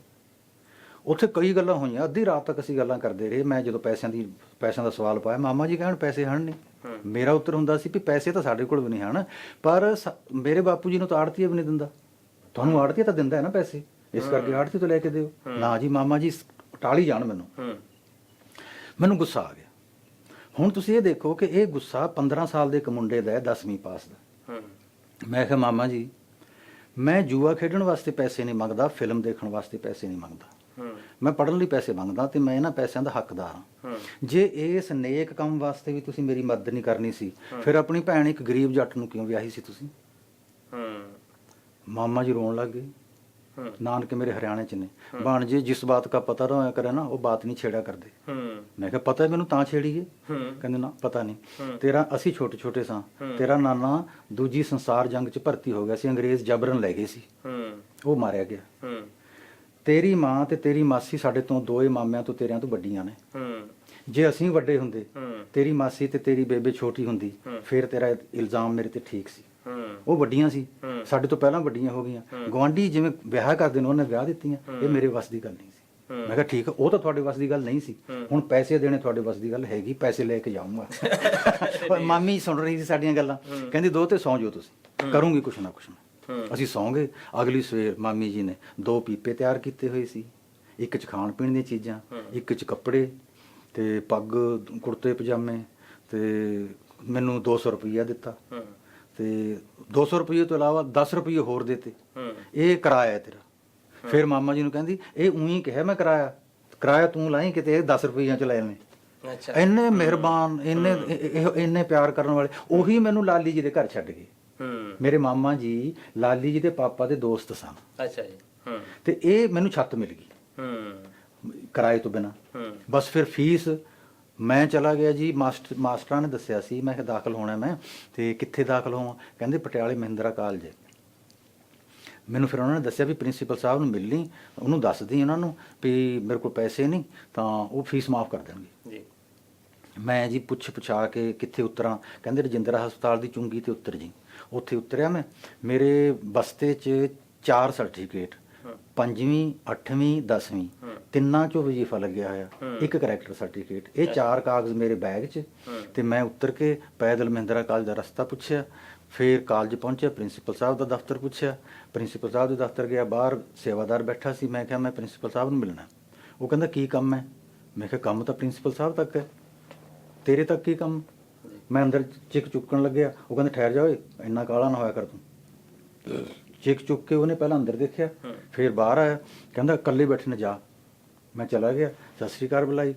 ਉੱਥੇ ਕਈ ਗੱਲਾਂ ਹੋਈਆਂ, ਅੱਧੀ ਰਾਤ ਤੱਕ ਅਸੀਂ ਗੱਲਾਂ ਕਰਦੇ ਰਹੇ। ਮੈਂ ਜਦੋਂ ਪੈਸਿਆਂ ਦਾ ਸਵਾਲ ਪਾਇਆ, ਮਾਮਾ ਜੀ ਕਹਿਣ ਪੈਸੇ ਹਨ ਨਹੀਂ। ਮੇਰਾ ਉੱਤਰ ਹੁੰਦਾ ਸੀ ਵੀ ਪੈਸੇ ਤਾਂ ਸਾਡੇ ਕੋਲ ਵੀ ਨਹੀਂ ਹਨ, ਪਰ ਮੇਰੇ ਬਾਪੂ ਜੀ ਨੂੰ ਤਾਂ ਆੜਤੀਆ ਵੀ ਨਹੀਂ ਦਿੰਦਾ, ਤੁਹਾਨੂੰ ਆੜਤੀਆ ਤਾਂ ਦਿੰਦਾ ਹੈ ਨਾ ਪੈਸੇ, ਇਸ ਕਰਕੇ ਆੜਤੀ ਤੋਂ ਲੈ ਕੇ ਦਿਓ। ਨਾ ਜੀ ਮਾਮਾ ਜੀ ਟਾਲੀ ਜਾਣ ਮੈਨੂੰ ਗੁੱਸਾ ਆ ਗਿਆ। ਹੁਣ ਤੁਸੀਂ ਇਹ ਦੇਖੋ ਕਿ ਇਹ ਗੁੱਸਾ 15 ਸਾਲ ਦੇ ਇੱਕ ਮੁੰਡੇ ਦਾ ਹੈ, 10ਵੀਂ ਪਾਸ ਦਾ। ਮੈਂ ਕਿਹਾ ਮਾਮਾ ਜੀ, ਮੈਂ ਜੂਆ ਖੇਡਣ ਵਾਸਤੇ ਪੈਸੇ ਨਹੀਂ ਮੰਗਦਾ, ਫਿਲਮ ਦੇਖਣ ਵਾਸਤੇ ਪੈਸੇ ਨਹੀਂ ਮੰਗਦਾ, ਮੈਂ ਪੜ੍ਹਨ ਲਈ ਪੈਸੇ ਮੰਗਦਾ ਤੇ ਮੈਂ ਇਹਨਾਂ ਪੈਸਿਆਂ ਦਾ ਹੱਕਦਾਰ ਹਾਂ। ਜੇ ਇਸ ਨੇਕ ਕੰਮ ਵਾਸਤੇ ਵੀ ਤੁਸੀਂ ਮੇਰੀ ਮਦਦ ਨਹੀਂ ਕਰਨੀ ਸੀ, ਫਿਰ ਆਪਣੀ ਭੈਣ ਇੱਕ ਗਰੀਬ ਜੱਟ ਨੂੰ ਕਿਉਂ ਵਿਆਹੀ ਸੀ ਤੁਸੀਂ? ਮਾਮਾ ਜੀ ਰੋਣ ਲੱਗ ਗਏ। ਨਾਨਕੇ ਮੇਰੇ ਹਰਿਆਣੇ 'ਚ ਨੇ, ਬਾਣਜੇ ਜਿਸ ਬਾਤ ਦਾ ਪਤਾ ਨਾ ਹੋਇਆ ਕਰੇ ਨਾ, ਉਹ ਬਾਤ ਨਹੀਂ ਛੇੜਿਆ ਕਰਦੇ। ਮੈਂ ਕਿਹਾ ਪਤਾ ਮੈਨੂੰ ਤਾਂ ਛੇੜੀਏ? ਕਹਿੰਦੇ ਨਾ ਪਤਾ ਨਹੀਂ ਤੇਰਾ, ਅਸੀਂ ਛੋਟੇ ਛੋਟੇ ਸਾਂ, ਤੇਰਾ ਨਾਨਾ ਦੂਜੀ ਸੰਸਾਰ ਜੰਗ 'ਚ ਭਰਤੀ ਹੋ ਗਿਆ ਸੀ, ਅੰਗਰੇਜ਼ ਜਬਰਨ ਲੈ ਗਏ ਸੀ, ਉਹ ਮਾਰਿਆ ਗਿਆ। ਤੇਰੀ ਮਾਂ ਤੇ ਤੇਰੀ ਮਾਸੀ ਸਾਡੇ ਤੋਂ, ਦੋਏ ਮਾਮਿਆਂ ਤੋਂ, ਤੇਰਿਆਂ ਤੋਂ ਵੱਡੀਆਂ ਨੇ। ਜੇ ਅਸੀਂ ਵੱਡੇ ਹੁੰਦੇ, ਤੇਰੀ ਮਾਸੀ ਤੇ ਤੇਰੀ ਬੇਬੇ ਛੋਟੀ ਹੁੰਦੀ, ਫਿਰ ਤੇਰਾ ਇਲਜ਼ਾਮ ਮੇਰੇ ਤੇ ਠੀਕ ਸੀ। ਉਹ ਵੱਡੀਆਂ ਸੀ, ਸਾਡੇ ਤੋਂ ਪਹਿਲਾਂ ਵੱਡੀਆਂ ਹੋ ਗਈਆਂ। ਗੁਆਂਢੀ ਜਿਵੇਂ ਵਿਆਹ ਕਰਦੇ ਨੇ, ਉਹਨੇ ਵਿਆਹ ਦਿੱਤੀਆਂ, ਇਹ ਮੇਰੇ ਵੱਸ ਦੀ ਗੱਲ ਨਹੀਂ ਸੀ। ਮੈਂ ਕਿਹਾ ਠੀਕ, ਉਹ ਤਾਂ ਤੁਹਾਡੇ ਵੱਸ ਦੀ ਗੱਲ ਨਹੀਂ ਸੀ, ਹੁਣ ਪੈਸੇ ਦੇਣੇ ਤੁਹਾਡੇ ਵੱਸ ਦੀ ਗੱਲ ਹੈਗੀ, ਪੈਸੇ ਲੈ ਕੇ ਜਾਊਂਗਾ। ਮਾਮੀ ਸੁਣ ਰਹੀ ਸੀ ਸਾਡੀਆਂ ਗੱਲਾਂ, ਕਹਿੰਦੀ ਦੋ ਤੇ ਸੌਂ ਜਾਓ ਤੁਸੀਂ, ਕਰੂੰਗੀ ਕੁਛ ਨਾ ਕੁਛ। ਅਸੀਂ ਸੌਂ ਗਏ। ਅਗਲੀ ਸਵੇਰ ਮਾਮੀ ਜੀ ਨੇ 2 ਪੀਪੇ ਤਿਆਰ ਕੀਤੇ ਹੋਏ ਸੀ, ਇੱਕ 'ਚ ਖਾਣ ਪੀਣ ਦੀਆਂ ਚੀਜ਼ਾਂ, ਇੱਕ 'ਚ ਕੱਪੜੇ ਤੇ ਪੱਗ, ਕੁੜਤੇ ਪਜਾਮੇ, ਤੇ ਮੈਨੂੰ 200 ਰੁਪਈਆ ਦਿੱਤਾ, ਤੇ 200 ਰੁਪਈਏ ਤੋਂ ਇਲਾਵਾ 10 ਰੁਪਈਏ ਹੋਰ ਦਿੱਤੇ, ਇਹ ਕਿਰਾਇਆ ਤੇਰਾ। ਫਿਰ ਮਾਮਾ ਜੀ ਨੂੰ ਕਹਿੰਦੀ ਇਹ ਉਹੀ ਕਿਹਾ ਮੈਂ ਕਿਰਾਇਆ ਤੂੰ ਲਾਈ ਕਿਤੇ, ਇਹ 10 ਰੁਪਈਆਂ ਚ ਲੈ ਲੈਣੇ। ਇੰਨੇ ਮਿਹਰਬਾਨ, ਇੰਨੇ ਪਿਆਰ ਕਰਨ ਵਾਲੇ, ਉਹੀ ਮੈਨੂੰ ਲਾਲੀ ਜੀ ਦੇ ਘਰ ਛੱਡ ਗਏ। ਮੇਰੇ ਮਾਮਾ ਜੀ ਲਾਲੀ ਜੀ ਦੇ ਪਾਪਾ ਦੇ ਦੋਸਤ ਸਨ। ਅੱਛਾ ਜੀ। ਤੇ ਇਹ ਮੈਨੂੰ ਛੱਤ ਮਿਲ ਗਈ ਕਿਰਾਏ ਤੋਂ ਬਿਨਾਂ। ਬਸ ਫਿਰ ਫੀਸ ਮੈਂ ਚਲਾ ਗਿਆ ਜੀ, ਮਾਸਟਰਾਂ ਨੇ ਦੱਸਿਆ ਸੀ, ਮੈਂ ਦਾਖਲ ਹੋਣਾ ਮੈਂ, ਤੇ ਕਿੱਥੇ ਦਾਖਲ ਹੋਵਾਂ? ਕਹਿੰਦੇ ਪਟਿਆਲੇ ਮਹਿੰਦਰਾ ਕਾਲਜ। ਮੈਨੂੰ ਫਿਰ ਉਹਨਾਂ ਨੇ ਦੱਸਿਆ ਵੀ ਪ੍ਰਿੰਸੀਪਲ ਸਾਹਿਬ ਨੂੰ ਮਿਲ ਲਈ, ਉਹਨੂੰ ਦੱਸਦੀ ਉਹਨਾਂ ਨੂੰ ਵੀ ਮੇਰੇ ਕੋਲ ਪੈਸੇ ਨਹੀਂ ਤਾਂ ਉਹ ਫੀਸ ਮਾਫ ਕਰ ਦੇਣਗੇ ਜੀ। ਮੈਂ ਜੀ ਪੁੱਛਾ ਕੇ ਕਿੱਥੇ ਉਤਰਾਂ, ਕਹਿੰਦੇ ਰਜਿੰਦਰਾ ਹਸਪਤਾਲ ਦੀ ਚੁੰਗੀ ਤੇ ਉਤਰ ਜੀ। ਉੱਥੇ ਉਤਰਿਆ ਮੈਂ, ਮੇਰੇ ਬਸਤੇ 'ਚ 4 ਸਰਟੀਫਿਕੇਟ, 5ਵੀਂ 8ਵੀਂ 10ਵੀਂ ਤਿੰਨਾਂ 'ਚੋਂ ਵਜ਼ੀਫਾ ਲੱਗਿਆ ਹੋਇਆ, ਇੱਕ ਕਰੈਕਟਰ ਸਰਟੀਫਿਕੇਟ, ਇਹ 4 ਕਾਗਜ਼ ਮੇਰੇ ਬੈਗ 'ਚ। ਤੇ ਮੈਂ ਉਤਰ ਕੇ ਪੈਦਲ ਮਹਿੰਦਰਾ ਕਾਲਜ ਦਾ ਰਸਤਾ ਪੁੱਛਿਆ, ਫਿਰ ਕਾਲਜ ਪਹੁੰਚਿਆ, ਪ੍ਰਿੰਸੀਪਲ ਸਾਹਿਬ ਦਾ ਦਫ਼ਤਰ ਪੁੱਛਿਆ, ਪ੍ਰਿੰਸੀਪਲ ਸਾਹਿਬ ਦੇ ਦਫ਼ਤਰ ਗਿਆ, ਬਾਹਰ ਸੇਵਾਦਾਰ ਬੈਠਾ ਸੀ। ਮੈਂ ਕਿਹਾ ਮੈਂ ਪ੍ਰਿੰਸੀਪਲ ਸਾਹਿਬ ਨੂੰ ਮਿਲਣਾ। ਉਹ ਕਹਿੰਦਾ ਕੀ ਕੰਮ ਹੈ? ਮੈਂ ਕਿਹਾ ਕੰਮ ਤਾਂ ਪ੍ਰਿੰਸੀਪਲ ਸਾਹਿਬ ਤੱਕ ਹੈ, ਤੇਰੇ ਤੱਕ ਕੀ ਕੰਮ? ਮੈਂ ਅੰਦਰ ਚਿੱਕ ਚੁੱਕਣ ਲੱਗਿਆ, ਉਹ ਕਹਿੰਦਾ ਠਹਿਰ ਜਾ ਓਏ, ਇੰਨਾ ਕਾਲਾ ਨਾ ਹੋਇਆ ਕਰ ਤੂੰ। ਚਿੱਕ ਚੁੱਕ ਕੇ ਉਹਨੇ ਪਹਿਲਾਂ ਅੰਦਰ ਦੇਖਿਆ, ਫਿਰ ਬਾਹਰ ਆਇਆ, ਕਹਿੰਦਾ ਇਕੱਲੇ ਬੈਠੇ ਨੇ ਜਾ। ਮੈਂ ਚਲਾ ਗਿਆ, ਸਤਿ ਸ਼੍ਰੀ ਅਕਾਲ ਬੁਲਾਈ,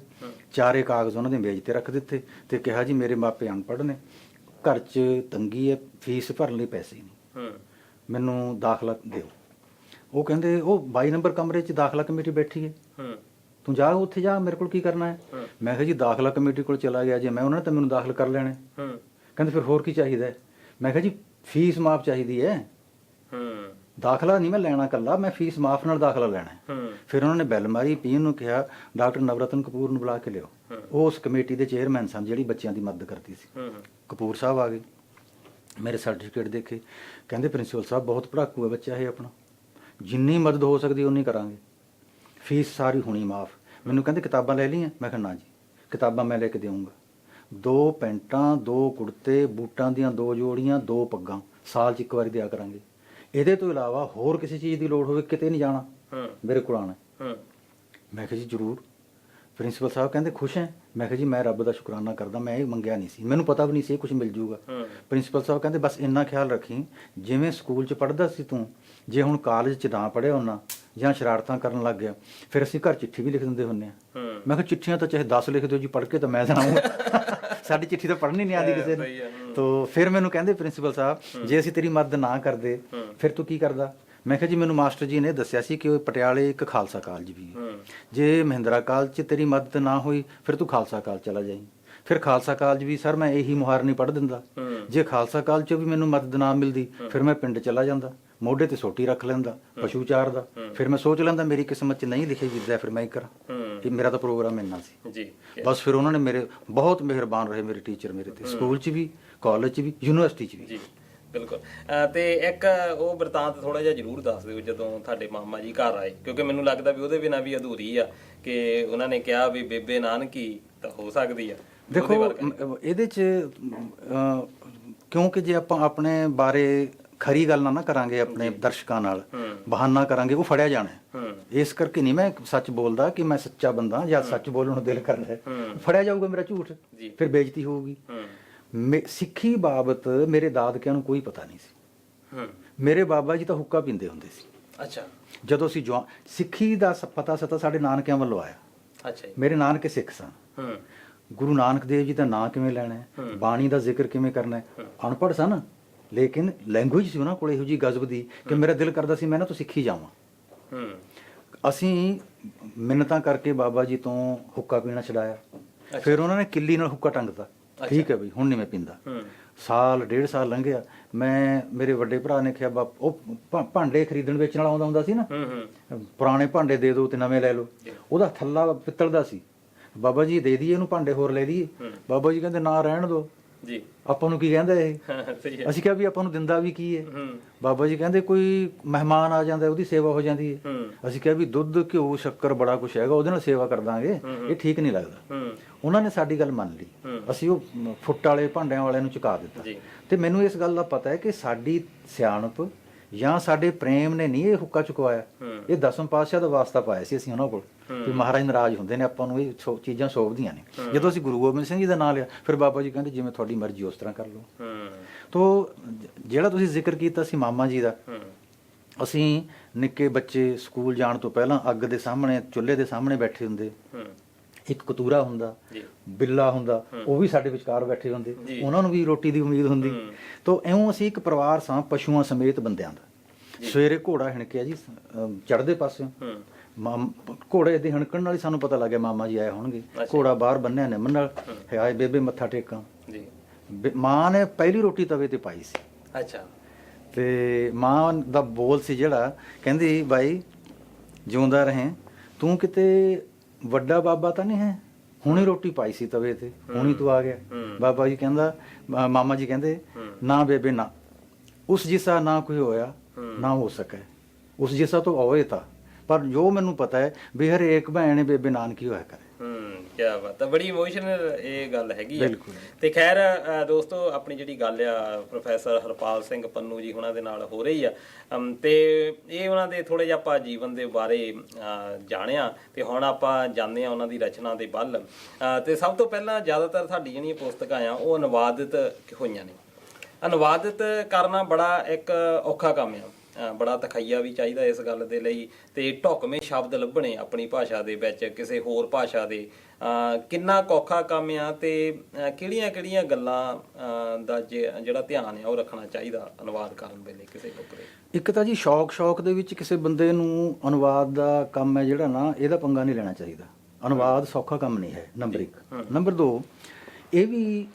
4 ਕਾਗਜ਼ ਉਹਨਾਂ ਦੇ ਮੇਜ਼ ਤੇ ਰੱਖ ਦਿੱਤੇ ਤੇ ਕਿਹਾ ਜੀ ਮੇਰੇ ਮਾਪੇ ਅਨਪੜ੍ਹ ਨੇ, ਘਰ 'ਚ ਤੰਗੀ ਹੈ, ਫੀਸ ਭਰਨ ਲਈ ਪੈਸੇ ਨਹੀਂ, ਮੈਨੂੰ ਦਾਖਲਾ ਦਿਓ। ਉਹ ਕਹਿੰਦੇ ਉਹ 22 ਨੰਬਰ ਕਮਰੇ 'ਚ ਦਾਖਲਾ ਕਮੇਟੀ ਬੈਠੀ ਹੈ, ਤੂੰ ਜਾ ਉੱਥੇ ਜਾ, ਮੇਰੇ ਕੋਲ ਕੀ ਕਰਨਾ ਹੈ? ਮੈਂ ਕਿਹਾ ਜੀ ਦਾਖਲਾ ਕਮੇਟੀ ਕੋਲ ਚਲਾ ਗਿਆ, ਜੇ ਮੈਂ ਉਹਨਾਂ ਨੇ ਤਾਂ ਮੈਨੂੰ ਦਾਖਲ ਕਰ ਲੈਣਾ। ਕਹਿੰਦੇ ਫਿਰ ਹੋਰ ਕੀ ਚਾਹੀਦਾ? ਮੈਂ ਕਿਹਾ ਜੀ ਫੀਸ ਮਾਫ ਚਾਹੀਦੀ ਹੈ, ਦਾਖਲਾ ਨਹੀਂ ਮੈਂ ਲੈਣਾ ਇਕੱਲਾ, ਮੈਂ ਫੀਸ ਮਾਫ ਨਾਲ ਦਾਖਲਾ ਲੈਣਾ। ਫਿਰ ਉਹਨਾਂ ਨੇ ਬੈਲ ਮਾਰੀ, ਪੀਐਨ ਨੂੰ ਕਿਹਾ ਡਾਕਟਰ ਨਵਰਤਨ ਕਪੂਰ ਨੂੰ ਬੁਲਾ ਕੇ ਲਿਓ, ਉਹ ਉਸ ਕਮੇਟੀ ਦੇ ਚੇਅਰਮੈਨ ਸਨ ਜਿਹੜੀ ਬੱਚਿਆਂ ਦੀ ਮਦਦ ਕਰਦੀ ਸੀ। ਕਪੂਰ ਸਾਹਿਬ ਆ ਗਏ, ਮੇਰੇ ਸਰਟੀਫਿਕੇਟ ਦੇਖੇ, ਕਹਿੰਦੇ ਪ੍ਰਿੰਸੀਪਲ ਸਾਹਿਬ ਬਹੁਤ ਪੜ੍ਹਾਕੂ ਹੈ ਬੱਚਾ ਇਹ ਆਪਣਾ, ਜਿੰਨੀ ਮਦਦ ਹੋ ਸਕਦੀ ਉਨੀ ਕਰਾਂਗੇ, ਫੀਸ ਸਾਰੀ ਹੋਣੀ ਮਾਫ। ਮੈਨੂੰ ਕਹਿੰਦੇ ਕਿਤਾਬਾਂ ਲੈ ਲਈਆਂ? ਮੈਂ ਕਿਹਾ ਨਾ ਜੀ, ਕਿਤਾਬਾਂ ਮੈਂ ਲੈ ਕੇ ਦੇਵਾਂਗਾ। 2 ਪੈਂਟਾਂ, 2 ਕੁੜਤੇ, ਬੂਟਾਂ ਦੀਆਂ 2 ਜੋੜੀਆਂ, 2 ਪੱਗਾਂ ਸਾਲ 'ਚ ਇੱਕ ਵਾਰੀ ਦਿਆ ਕਰਾਂਗੇ। ਇਹਦੇ ਤੋਂ ਇਲਾਵਾ ਹੋਰ ਕਿਸੇ ਚੀਜ਼ ਦੀ ਲੋੜ ਹੋਵੇ ਕਿਤੇ ਨਹੀਂ ਜਾਣਾ, ਮੇਰੇ ਕੋਲ ਆਉਣਾ। ਮੈਂ ਕਿਹਾ ਜੀ ਜ਼ਰੂਰ। ਪ੍ਰਿੰਸੀਪਲ ਸਾਹਿਬ ਕਹਿੰਦੇ ਖੁਸ਼ ਹੈ? ਮੈਂ ਕਿਹਾ ਜੀ ਮੈਂ ਰੱਬ ਦਾ ਸ਼ੁਕਰਾਨਾ ਕਰਦਾ, ਮੈਂ ਇਹ ਮੰਗਿਆ ਨਹੀਂ ਸੀ, ਮੈਨੂੰ ਪਤਾ ਵੀ ਨਹੀਂ ਸੀ ਇਹ ਕੁਝ ਮਿਲ ਜੂਗਾ। ਪ੍ਰਿੰਸੀਪਲ ਸਾਹਿਬ ਕਹਿੰਦੇ ਬਸ ਇੰਨਾ ਖਿਆਲ ਰੱਖੀ, ਜਿਵੇਂ ਸਕੂਲ 'ਚ ਪੜ੍ਹਦਾ ਸੀ ਤੂੰ, ਜੇ ਹੁਣ ਕਾਲਜ 'ਚ ਨਾ ਪੜ੍ਹਿਆ ਹੋਣਾ ਜਾਂ ਸ਼ਰਾਰਤਾਂ ਕਰਨ ਲੱਗ ਗਿਆ, ਫਿਰ ਅਸੀਂ ਘਰ ਚਿੱਠੀ ਵੀ ਲਿਖ ਦਿੰਦੇ ਹੁੰਦੇ ਹਾਂ। ਮੈਂ ਕਿਹਾ ਚਿੱਠੀਆਂ ਤਾਂ ਚਾਹੇ 10 ਲਿਖ ਦਿਓ ਜੀ, ਪੜ੍ਹ ਕੇ ਤਾਂ ਮੈਂ ਸੁਣਾਊਂਗਾ, ਸਾਡੀ ਚਿੱਠੀ ਤਾਂ ਪੜ੍ਹਨੀ ਨਹੀਂ ਆਉਂਦੀ ਕਿਸੇ ਨੂੰ। ਤਾਂ ਫਿਰ ਮੈਨੂੰ ਕਹਿੰਦੇ ਪ੍ਰਿੰਸੀਪਲ ਸਾਹਿਬ ਜੇ ਅਸੀਂ ਤੇਰੀ ਮਦਦ ਨਾ ਕਰਦੇ ਫਿਰ ਤੂੰ ਕੀ ਕਰਦਾ? ਮੈਂ ਕਿਹਾ ਜੀ ਮੈਨੂੰ ਮਾਸਟਰ ਜੀ ਨੇ ਦੱਸਿਆ ਸੀ ਕਿ ਉਹ ਪਟਿਆਲੇ ਇੱਕ ਖਾਲਸਾ ਕਾਲਜ ਵੀ ਹੈ, ਜੇ ਮਹਿੰਦਰਾ ਕਾਲਜ 'ਚ ਤੇਰੀ ਮਦਦ ਨਾ ਹੋਈ ਫਿਰ ਤੂੰ ਖਾਲਸਾ ਕਾਲਜ ਚਲਾ ਜਾਈਂ। ਫਿਰ ਖਾਲਸਾ ਕਾਲਜ ਵੀ ਸਰ ਮੈਂ ਇਹੀ ਮੁਹਾਰ ਨਹੀਂ ਪੜ੍ਹ ਦਿੰਦਾ, ਜੇ ਖਾਲਸਾ ਕਾਲਜ 'ਚ ਵੀ ਮੈਨੂੰ ਮਦਦ ਨਾ ਮਿਲਦੀ ਫਿਰ ਮੈਂ ਪਿੰਡ ਚਲਾ ਜਾਂਦਾ, ਮੋਢੇ ਤੇ ਸੋਟੀ ਰੱਖ ਲੈਂਦਾ, ਪਸ਼ੂ ਚਾਰਦਾ। ਫਿਰ ਮੈਂ ਸੋਚ ਲੈਂਦਾ ਮੇਰੀ ਕਿਸਮਤ 'ਚ ਨਹੀਂ ਲਿਖਿਆ ਜਿੱਦਾਂ, ਫਿਰ ਮੈਂ ਹੀ ਕਰਾਂ। ਇਹ ਮੇਰਾ ਤਾਂ ਪ੍ਰੋਗਰਾਮ ਇੰਨਾ ਸੀ ਜੀ। ਬਸ ਫਿਰ ਉਹਨਾਂ ਨੇ ਮੇਰੇ ਬਹੁਤ ਮਿਹਰਬਾਨ ਰਹੇ ਮੇਰੇ ਟੀਚਰ, ਮੇਰੇ ਤੇ ਸਕੂਲ 'ਚ ਵੀ, ਕਾਲਜ 'ਚ ਵੀ, ਯੂਨੀਵਰਸਿਟੀ 'ਚ ਵੀ। ਬਿਲਕੁਲ। ਤੇ ਇੱਕ ਉਹ ਬਿਰਤਾਂਤ ਥੋੜਾ ਜਿਹਾ ਜ਼ਰੂਰ ਦੱਸ ਦਿਓ ਜਦੋਂ ਤੁਹਾਡੇ ਮਾਮਾ ਜੀ ਘਰ ਆਏ, ਕਿਉਂਕਿ ਮੈਨੂੰ ਲੱਗਦਾ ਵੀ ਉਹਦੇ ਬਿਨਾਂ ਵੀ ਅਧੂਰੀ ਆ, ਕਿ ਉਹਨਾਂ ਨੇ ਕਿਹਾ ਵੀ ਬੇਬੇ ਨਾਨਕੀ ਤਾਂ ਹੋ ਸਕਦੀ ਆ। ਦੇਖੋ ਇਹਦੇ 'ਚ ਕਿਉਂਕਿ ਜੇ ਆਪਾਂ ਆਪਣੇ ਬਾਰੇ ਖਰੀ ਗੱਲ ਨਾ ਕਰਾਂਗੇ ਆਪਣੇ ਦਰਸ਼ਕਾਂ ਨਾਲ, ਬਹਾਨਾ ਕਰਾਂਗੇ, ਉਹ ਫੜਿਆ ਜਾਣਾ। ਇਸ ਕਰਕੇ ਨਹੀਂ ਮੈਂ ਸੱਚ ਬੋਲਦਾ ਕਿ ਮੈਂ ਸੱਚਾ ਬੰਦਾ ਜਾਂ ਸੱਚ ਬੋਲਣ ਨੂੰ ਦਿਲ ਕਰਦਾ, ਫੜਿਆ ਜਾਊਗਾ ਮੇਰਾ ਝੂਠ, ਫਿਰ ਬੇਇੱਜ਼ਤੀ ਹੋਊਗੀ। ਸਿੱਖੀ ਬਾਬਤ ਮੇਰੇ ਦਾਦਕਿਆਂ ਨੂੰ ਕੋਈ ਪਤਾ ਨਹੀਂ ਸੀ, ਮੇਰੇ ਬਾਬਾ ਜੀ ਤਾਂ ਹੁੱਕਾ ਪੀਂਦੇ ਹੁੰਦੇ ਸੀ। ਅੱਛਾ। ਜਦੋਂ ਅਸੀਂ ਸਿੱਖੀ ਦਾ ਪਤਾ ਸਤਾ ਸਾਡੇ ਨਾਨਕਿਆਂ ਵੱਲੋਂ ਆਇਆ। ਅੱਛਾ। ਮੇਰੇ ਨਾਨਕੇ ਸਿੱਖ ਸਨ, ਗੁਰੂ ਨਾਨਕ ਦੇਵ ਜੀ ਦਾ ਨਾਂ ਕਿਵੇਂ ਲੈਣਾ ਹੈ, ਬਾਣੀ ਦਾ ਜ਼ਿਕਰ ਕਿਵੇਂ ਕਰਨਾ ਹੈ, ਅਨਪੜ੍ਹ ਸਨ ਲੇਕਿਨ ਲੈਂਗੁਏਜ ਸੀ ਉਹਨਾਂ ਕੋਲ ਇਹੋ ਜਿਹੀ ਗਜ਼ਬ ਦੀ ਕਿ ਮੇਰਾ ਦਿਲ ਕਰਦਾ ਸੀ ਮੈਂ ਨਾ ਤੋਂ ਸਿੱਖੀ ਜਾਵਾਂ। ਅਸੀਂ ਮਿੰਨਤਾਂ ਕਰਕੇ ਬਾਬਾ ਜੀ ਤੋਂ ਹੁੱਕਾ ਪੀਣਾ ਛਡਾਇਆ, ਫਿਰ ਉਹਨਾਂ ਨੇ ਕਿੱਲੀ ਨਾਲ ਹੁੱਕਾ ਟੰਗਤਾ, ਠੀਕ ਹੈ ਬਈ ਹੁਣ ਨਹੀਂ ਮੈਂ ਪੀਂਦਾ। ਸਾਲ 1.5 ਸਾਲ ਲੰਘਿਆ, ਮੈਂ ਮੇਰੇ ਵੱਡੇ ਭਰਾ ਨੇ ਕਿਹਾ ਬਾਪ, ਉਹ ਭਾਂਡੇ ਖਰੀਦਣ ਵੇਚਣ ਵਾਲਾ ਆਉਂਦਾ ਹੁੰਦਾ ਸੀ ਨਾ, ਪੁਰਾਣੇ ਭਾਂਡੇ ਦੇ ਦਿਓ ਤੇ ਨਵੇਂ ਲੈ ਲਓ, ਉਹਦਾ ਥੱਲਾ ਪਿੱਤਲ ਦਾ ਸੀ। ਬਾਬਾ ਜੀ ਦੇ ਦਈਏ ਇਹਨੂੰ ਭਾਂਡੇ ਹੋਰ ਲੈ ਲਈਏ? ਬਾਬਾ ਜੀ ਕਹਿੰਦੇ ਨਾ ਰਹਿਣ ਦਿਓ ਜੀ, ਆਪਾਂ ਨੂੰ ਕੀ ਕਹਿੰਦਾ ਇਹ? ਅਸੀਂ ਕਿਹਾ ਵੀ ਆਪਾਂ ਨੂੰ ਦਿੰਦਾ ਵੀ ਕੀ ਹੈ? ਬਾਬਾ ਜੀ ਕਹਿੰਦੇ ਕੋਈ ਮਹਿਮਾਨ ਆ ਜਾਂਦਾ ਉਹਦੀ ਸੇਵਾ ਹੋ ਜਾਂਦੀ ਹੈ। ਅਸੀਂ ਕਿਹਾ ਵੀ ਦੁੱਧ ਘਿਓ ਸ਼ੱਕਰ ਬੜਾ ਕੁਛ ਹੈਗਾ, ਉਹਦੇ ਨਾਲ ਸੇਵਾ ਕਰ ਦਾਂਗੇ, ਇਹ ਠੀਕ ਨਹੀਂ ਲੱਗਦਾ। ਉਹਨਾਂ ਨੇ ਸਾਡੀ ਗੱਲ ਮੰਨ ਲਈ, ਅਸੀਂ ਉਹ ਫੁੱਟ ਵਾਲੇ ਭਾਂਡਿਆਂ ਵਾਲਿਆਂ ਨੂੰ ਚੁਕਾ ਦਿੱਤਾ। ਤੇ ਮੈਨੂੰ ਇਸ ਗੱਲ ਦਾ ਪਤਾ ਹੈ ਕਿ ਸਾਡੀ ਸਿਆਣਪ ਜਾਂ ਸਾਡੇ ਪ੍ਰੇਮ ਨੇ ਨਹੀਂ ਇਹ ਹੁੱਕਾ ਚੁਕਵਾਇਆ, ਇਹ 10ਵੇਂ ਪਾਤਸ਼ਾਹ ਦਾ ਵਾਸਤਾ ਪਾਇਆ ਸੀ ਅਸੀਂ ਉਹਨਾਂ ਕੋਲ ਵੀ ਮਹਾਰਾਜ ਨਾਰਾਜ਼ ਹੁੰਦੇ ਨੇ, ਆਪਾਂ ਨੂੰ ਇਹ ਚੀਜ਼ਾਂ ਸੋਭਦੀਆਂ ਨੇ। ਜਦੋਂ ਅਸੀਂ ਗੁਰੂ ਗੋਬਿੰਦ ਸਿੰਘ ਜੀ ਦਾ ਨਾਂ ਲਿਆ, ਫਿਰ ਬਾਬਾ ਜੀ ਕਹਿੰਦੇ ਜਿਵੇਂ ਤੁਹਾਡੀ ਮਰਜ਼ੀ ਉਸ ਤਰ੍ਹਾਂ ਕਰ ਲਓ। ਤੋ ਜਿਹੜਾ ਤੁਸੀਂ ਜ਼ਿਕਰ ਕੀਤਾ ਸੀ ਮਾਮਾ ਜੀ ਦਾ, ਅਸੀਂ ਨਿੱਕੇ ਬੱਚੇ ਸਕੂਲ ਜਾਣ ਤੋਂ ਪਹਿਲਾਂ ਅੱਗ ਦੇ ਸਾਹਮਣੇ, ਚੁੱਲ੍ਹੇ ਦੇ ਸਾਹਮਣੇ ਬੈਠੇ ਹੁੰਦੇ, ਇੱਕ ਕਤੂਰਾ ਹੁੰਦਾ, ਬਿੱਲਾ ਹੁੰਦਾ, ਉਹ ਵੀ ਸਾਡੇ ਵਿਚਕਾਰ ਬੈਠੇ ਹੁੰਦੇ, ਉਹਨਾਂ ਨੂੰ ਵੀ ਰੋਟੀ ਦੀ ਉਮੀਦ ਹੁੰਦੀ। ਤੋ ਇਉਂ ਅਸੀਂ ਇੱਕ ਪਰਿਵਾਰ ਸਾਂ, ਪਸ਼ੂਆਂ ਸਮੇਤ ਬੰਦਿਆਂ ਦਾ। ਸਵੇਰੇ ਘੋੜਾ ਹਿਣਕਿਆ ਜੀ ਚੜ੍ਹਦੇ ਪਾਸਿਓਂ, ਘੋੜੇ ਦੇ ਹਣਕਣ ਨਾਲ ਹੀ ਸਾਨੂੰ ਪਤਾ ਲੱਗ ਗਿਆ ਮਾਮਾ ਜੀ ਆਏ ਹੋਣਗੇ। ਘੋੜਾ ਬਾਹਰ ਬੰਨਿਆ ਨਿੰਮ ਨਾਲ, ਆਏ ਬੇਬੇ ਮੱਥਾ ਟੇਕਾਂ। ਮਾਂ ਨੇ ਪਹਿਲੀ ਰੋਟੀ ਤਵੇ ਤੇ ਪਾਈ ਸੀ। ਅੱਛਾ। ਤੇ ਮਾਂ ਦਾ ਬੋਲ ਸੀ ਜਿਹੜਾ, ਕਹਿੰਦੀ ਬਾਈ ਜਿਉਂਦਾ ਰਹੇ, ਤੂੰ ਕਿਤੇ ਵੱਡਾ ਬਾਬਾ ਤਾਂ ਨਹੀਂ ਹੈ, ਹੁਣੇ ਰੋਟੀ ਪਾਈ ਸੀ ਤਵੇ ਤੇ, ਹੁਣੀ ਤੂੰ ਆ ਗਿਆ। ਬਾਬਾ ਜੀ ਕਹਿੰਦਾ, ਮਾਮਾ ਜੀ ਕਹਿੰਦੇ, ਨਾ ਬੇਬੇ ਨਾ, ਉਸ ਜਿਸਾ ਨਾ ਕੋਈ ਹੋਇਆ ਨਾ ਹੋ ਸਕੇ, ਉਸ ਜਿਸਾ ਤੋਂ ਹੋਏ ਤਾਂ, ਪਰ ਜੋ ਮੈਨੂੰ ਪਤਾ ਹੈ ਵੀ ਹਰੇਕ ਭੈਣ ਬੇਬੇ ਨਾਨਕੀ ਹੋਇਆ ਕਰੇ। ਕੀ ਬਾਤ ਹੈ, ਬੜੀ ਇਮੋਸ਼ਨਲ ਇਹ ਗੱਲ ਹੈਗੀ ਆ। ਬਿਲਕੁਲ। ਤੇ ਖੈਰ ਦੋਸਤੋ, ਆਪਣੀ ਜਿਹੜੀ ਗੱਲ ਆ ਪ੍ਰੋਫੈਸਰ ਹਰਪਾਲ ਸਿੰਘ ਪੰਨੂ ਜੀ ਉਹਨਾਂ ਦੇ ਨਾਲ ਹੋ ਰਹੀ ਆ, ਤੇ ਇਹ ਉਹਨਾਂ ਦੇ ਥੋੜੇ ਜਿਹਾ ਆਪਾਂ ਜੀਵਨ ਦੇ ਬਾਰੇ ਜਾਣਿਆ, ਤੇ ਹੁਣ ਆਪਾਂ ਜਾਣਦੇ ਆ ਉਹਨਾਂ ਦੀ ਰਚਨਾ ਦੇ ਵੱਲ। ਤੇ ਸਭ ਤੋਂ ਪਹਿਲਾਂ ਜ਼ਿਆਦਾਤਰ ਸਾਡੀ ਜਿਹੜੀਆਂ ਪੁਸਤਕਾਂ ਆ ਉਹ ਅਨੁਵਾਦਿਤ ਹੋਈਆਂ ਨੇ। ਅਨੁਵਾਦਿਤ ਕਰਨਾ ਬੜਾ ਇੱਕ ਔਖਾ ਕੰਮ ਆ, ਬੜਾ ਤਖਈਆ ਵੀ ਚਾਹੀਦਾ ਇਸ ਗੱਲ ਦੇ ਲਈ, ਤੇ ਢੁਕਵੇਂ ਸ਼ਬਦ ਲੱਭਣੇ ਆਪਣੀ ਭਾਸ਼ਾ ਦੇ ਵਿੱਚ ਕਿਸੇ ਹੋਰ ਭਾਸ਼ਾ ਦੇ, ਕਿੰਨਾ ਔਖਾ ਕੰਮ ਆ, ਤੇ ਕਿਹੜੀਆਂ ਗੱਲਾਂ ਦਾ ਜਿਹੜਾ ਧਿਆਨ ਆ ਉਹ ਰੱਖਣਾ ਚਾਹੀਦਾ ਅਨੁਵਾਦ ਕਰਨ ਵੇਲੇ ਕਿਸੇ ਬੁੱਕ ਦੇ। ਇੱਕ ਤਾਂ ਜੀ ਸ਼ੌਕ ਦੇ ਵਿੱਚ ਕਿਸੇ ਬੰਦੇ ਨੂੰ ਅਨੁਵਾਦ ਦਾ ਕੰਮ ਹੈ ਜਿਹੜਾ ਨਾ, ਇਹਦਾ ਪੰਗਾ ਨਹੀਂ ਲੈਣਾ ਚਾਹੀਦਾ। ਅਨੁਵਾਦ ਸੌਖਾ ਕੰਮ ਨਹੀਂ ਹੈ, ਨੰਬਰ 1। ਨੰਬਰ 2, ਇਹ ਵੀ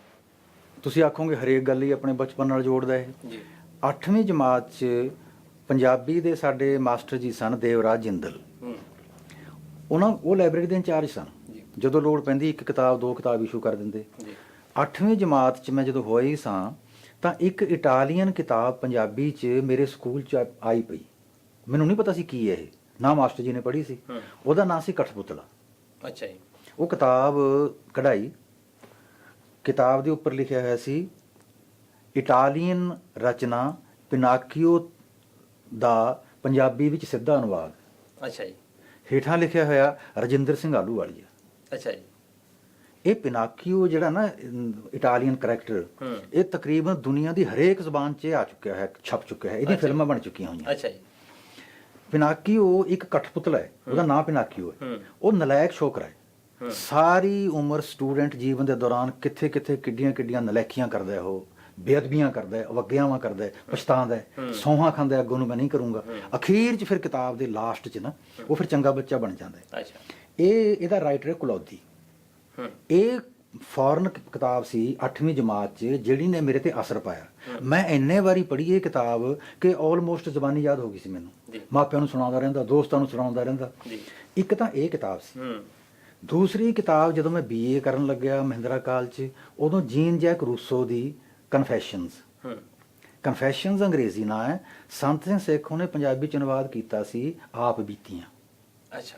ਤੁਸੀਂ ਆਖੋਗੇ ਹਰੇਕ ਗੱਲ ਹੀ ਆਪਣੇ ਬਚਪਨ ਨਾਲ ਜੋੜਦਾ ਹੈ। 8ਵੀਂ ਜਮਾਤ 'ਚ ਪੰਜਾਬੀ ਦੇ ਸਾਡੇ ਮਾਸਟਰ ਜੀ ਸਨ ਦੇਵਰਾਜ ਜਿੰਦਲ, ਉਹ ਲਾਇਬ੍ਰੇਰੀ ਦੇ ਇੰਚਾਰਜ ਸਨ। ਜਦੋਂ ਲੋੜ ਪੈਂਦੀ 1 ਕਿਤਾਬ 2 ਕਿਤਾਬ ਇਸ਼ੂ ਕਰ ਦਿੰਦੇ। 8ਵੀਂ ਜਮਾਤ 'ਚ ਮੈਂ ਜਦੋਂ ਹੋਈ ਸਾਂ ਤਾਂ ਇੱਕ ਇਟਾਲੀਅਨ ਕਿਤਾਬ ਪੰਜਾਬੀ 'ਚ ਮੇਰੇ ਸਕੂਲ 'ਚ ਆਈ ਪਈ, ਮੈਨੂੰ ਨਹੀਂ ਪਤਾ ਸੀ ਕੀ ਹੈ ਇਹ, ਨਾ ਮਾਸਟਰ ਜੀ ਨੇ ਪੜ੍ਹੀ ਸੀ। ਉਹਦਾ ਨਾਂ ਸੀ ਕਠਪੁਤਲਾ। ਅੱਛਾ ਜੀ। ਉਹ ਕਿਤਾਬ ਕਢਾਈ, ਕਿਤਾਬ ਦੇ ਉੱਪਰ ਲਿਖਿਆ ਹੋਇਆ ਸੀ ਇਟਾਲੀਅਨ ਰਚਨਾ ਪਿਨਾਕੀਓ ਦਾ ਪੰਜਾਬੀ ਵਿੱਚ ਸਿੱਧਾ ਅਨੁਵਾਦ। ਅੱਛਾ ਜੀ। ਹੇਠਾਂ ਲਿਖਿਆ ਹੋਇਆ ਰਜਿੰਦਰ ਸਿੰਘ ਆਹਲੂਵਾਲੀਆ। ਅੱਛਾ ਜੀ। ਇਹ ਪਿਨਾਕੀਓ ਜਿਹੜਾ ਨਾ ਇਟਾਲੀਅਨ ਕਰੈਕਟਰ, ਇਹ ਤਕਰੀਬਨ ਦੁਨੀਆ ਦੀ ਹਰੇਕ ਜ਼ੁਬਾਨ 'ਚ ਆ ਚੁੱਕਿਆ ਹੈ, ਛਪ ਚੁੱਕਿਆ ਹੈ, ਇਹਦੀ ਫਿਲਮਾਂ ਬਣ ਚੁੱਕੀਆਂ ਹੋਈਆਂ। ਅੱਛਾ ਜੀ। ਪਿਨਾਕੀਓ ਇੱਕ ਕਠਪੁਤਲਾ ਹੈ, ਉਹਦਾ ਨਾਂ ਪਿਨਾਕੀਓ ਹੈ। ਉਹ ਨਲਾਇਕ ਛੋਕਰਾ ਹੈ, ਸਾਰੀ ਉਮਰ ਸਟੂਡੈਂਟ ਜੀਵਨ ਦੇ ਦੌਰਾਨ ਕਿੱਥੇ ਕਿੱਡੀਆਂ ਨਲਾਇਕੀਆਂ ਕਰਦਾ ਹੈ, ਉਹ ਬੇਅਦਬੀਆਂ ਕਰਦਾ ਹੈ, ਅਵੱਗਿਆਵਾਂ ਕਰਦਾ ਹੈ, ਪਛਤਾਉਂਦਾ ਹੈ, ਸੌਹਾਂ ਖਾਂਦਾ ਹੈ, ਅੱਗੋਂ ਨੂੰ ਮੈਂ ਨਹੀਂ ਕਰੂੰਗਾ। ਅਖੀਰ 'ਚ ਫਿਰ ਕਿਤਾਬ ਦੇ ਲਾਸਟ 'ਚ ਨਾ ਉਹ ਫਿਰ ਚੰਗਾ ਬੱਚਾ ਬਣ ਜਾਂਦਾ ਹੈ। ਇਹਦਾ ਰਾਈਟਰ ਹੈ ਕੁਲੌਦੀ। ਇਹ ਫੋਰਨ ਕਿਤਾਬ ਸੀ 8ਵੀਂ ਜਮਾਤ 'ਚ, ਜਿਹੜੀ ਨੇ ਮੇਰੇ ਤੇ ਅਸਰ ਪਾਇਆ। ਮੈਂ ਇੰਨੇ ਵਾਰੀ ਪੜ੍ਹੀ ਇਹ ਕਿਤਾਬ ਕਿ ਆਲਮੋਸਟ ਜ਼ਬਾਨੀ ਯਾਦ ਹੋ ਗਈ ਸੀ ਮੈਨੂੰ। ਮਾਪਿਆਂ ਨੂੰ ਸੁਣਾਉਂਦਾ ਰਹਿੰਦਾ, ਦੋਸਤਾਂ ਨੂੰ ਸੁਣਾਉਂਦਾ ਰਹਿੰਦਾ। ਇੱਕ ਤਾਂ ਇਹ ਕਿਤਾਬ ਸੀ। ਦੂਸਰੀ ਕਿਤਾਬ ਜਦੋਂ ਮੈਂ BA ਕਰਨ ਲੱਗਿਆ ਮਹਿੰਦਰਾ ਕਾਲਜ 'ਚ, ਉਦੋਂ ਜੀਨ ਜੈਕ ਰੂਸੋ ਦੀ ਕਨਫੈਸ਼ਨਸ ਅੰਗਰੇਜ਼ੀ ਨਾਂ ਹੈ, ਸੰਤ ਸਿੰਘ ਸੇਖੋਂ ਨੇ ਪੰਜਾਬੀ 'ਚ ਅਨੁਵਾਦ ਕੀਤਾ ਸੀ ਆਪ ਬੀਤੀਆਂ। ਅੱਛਾ।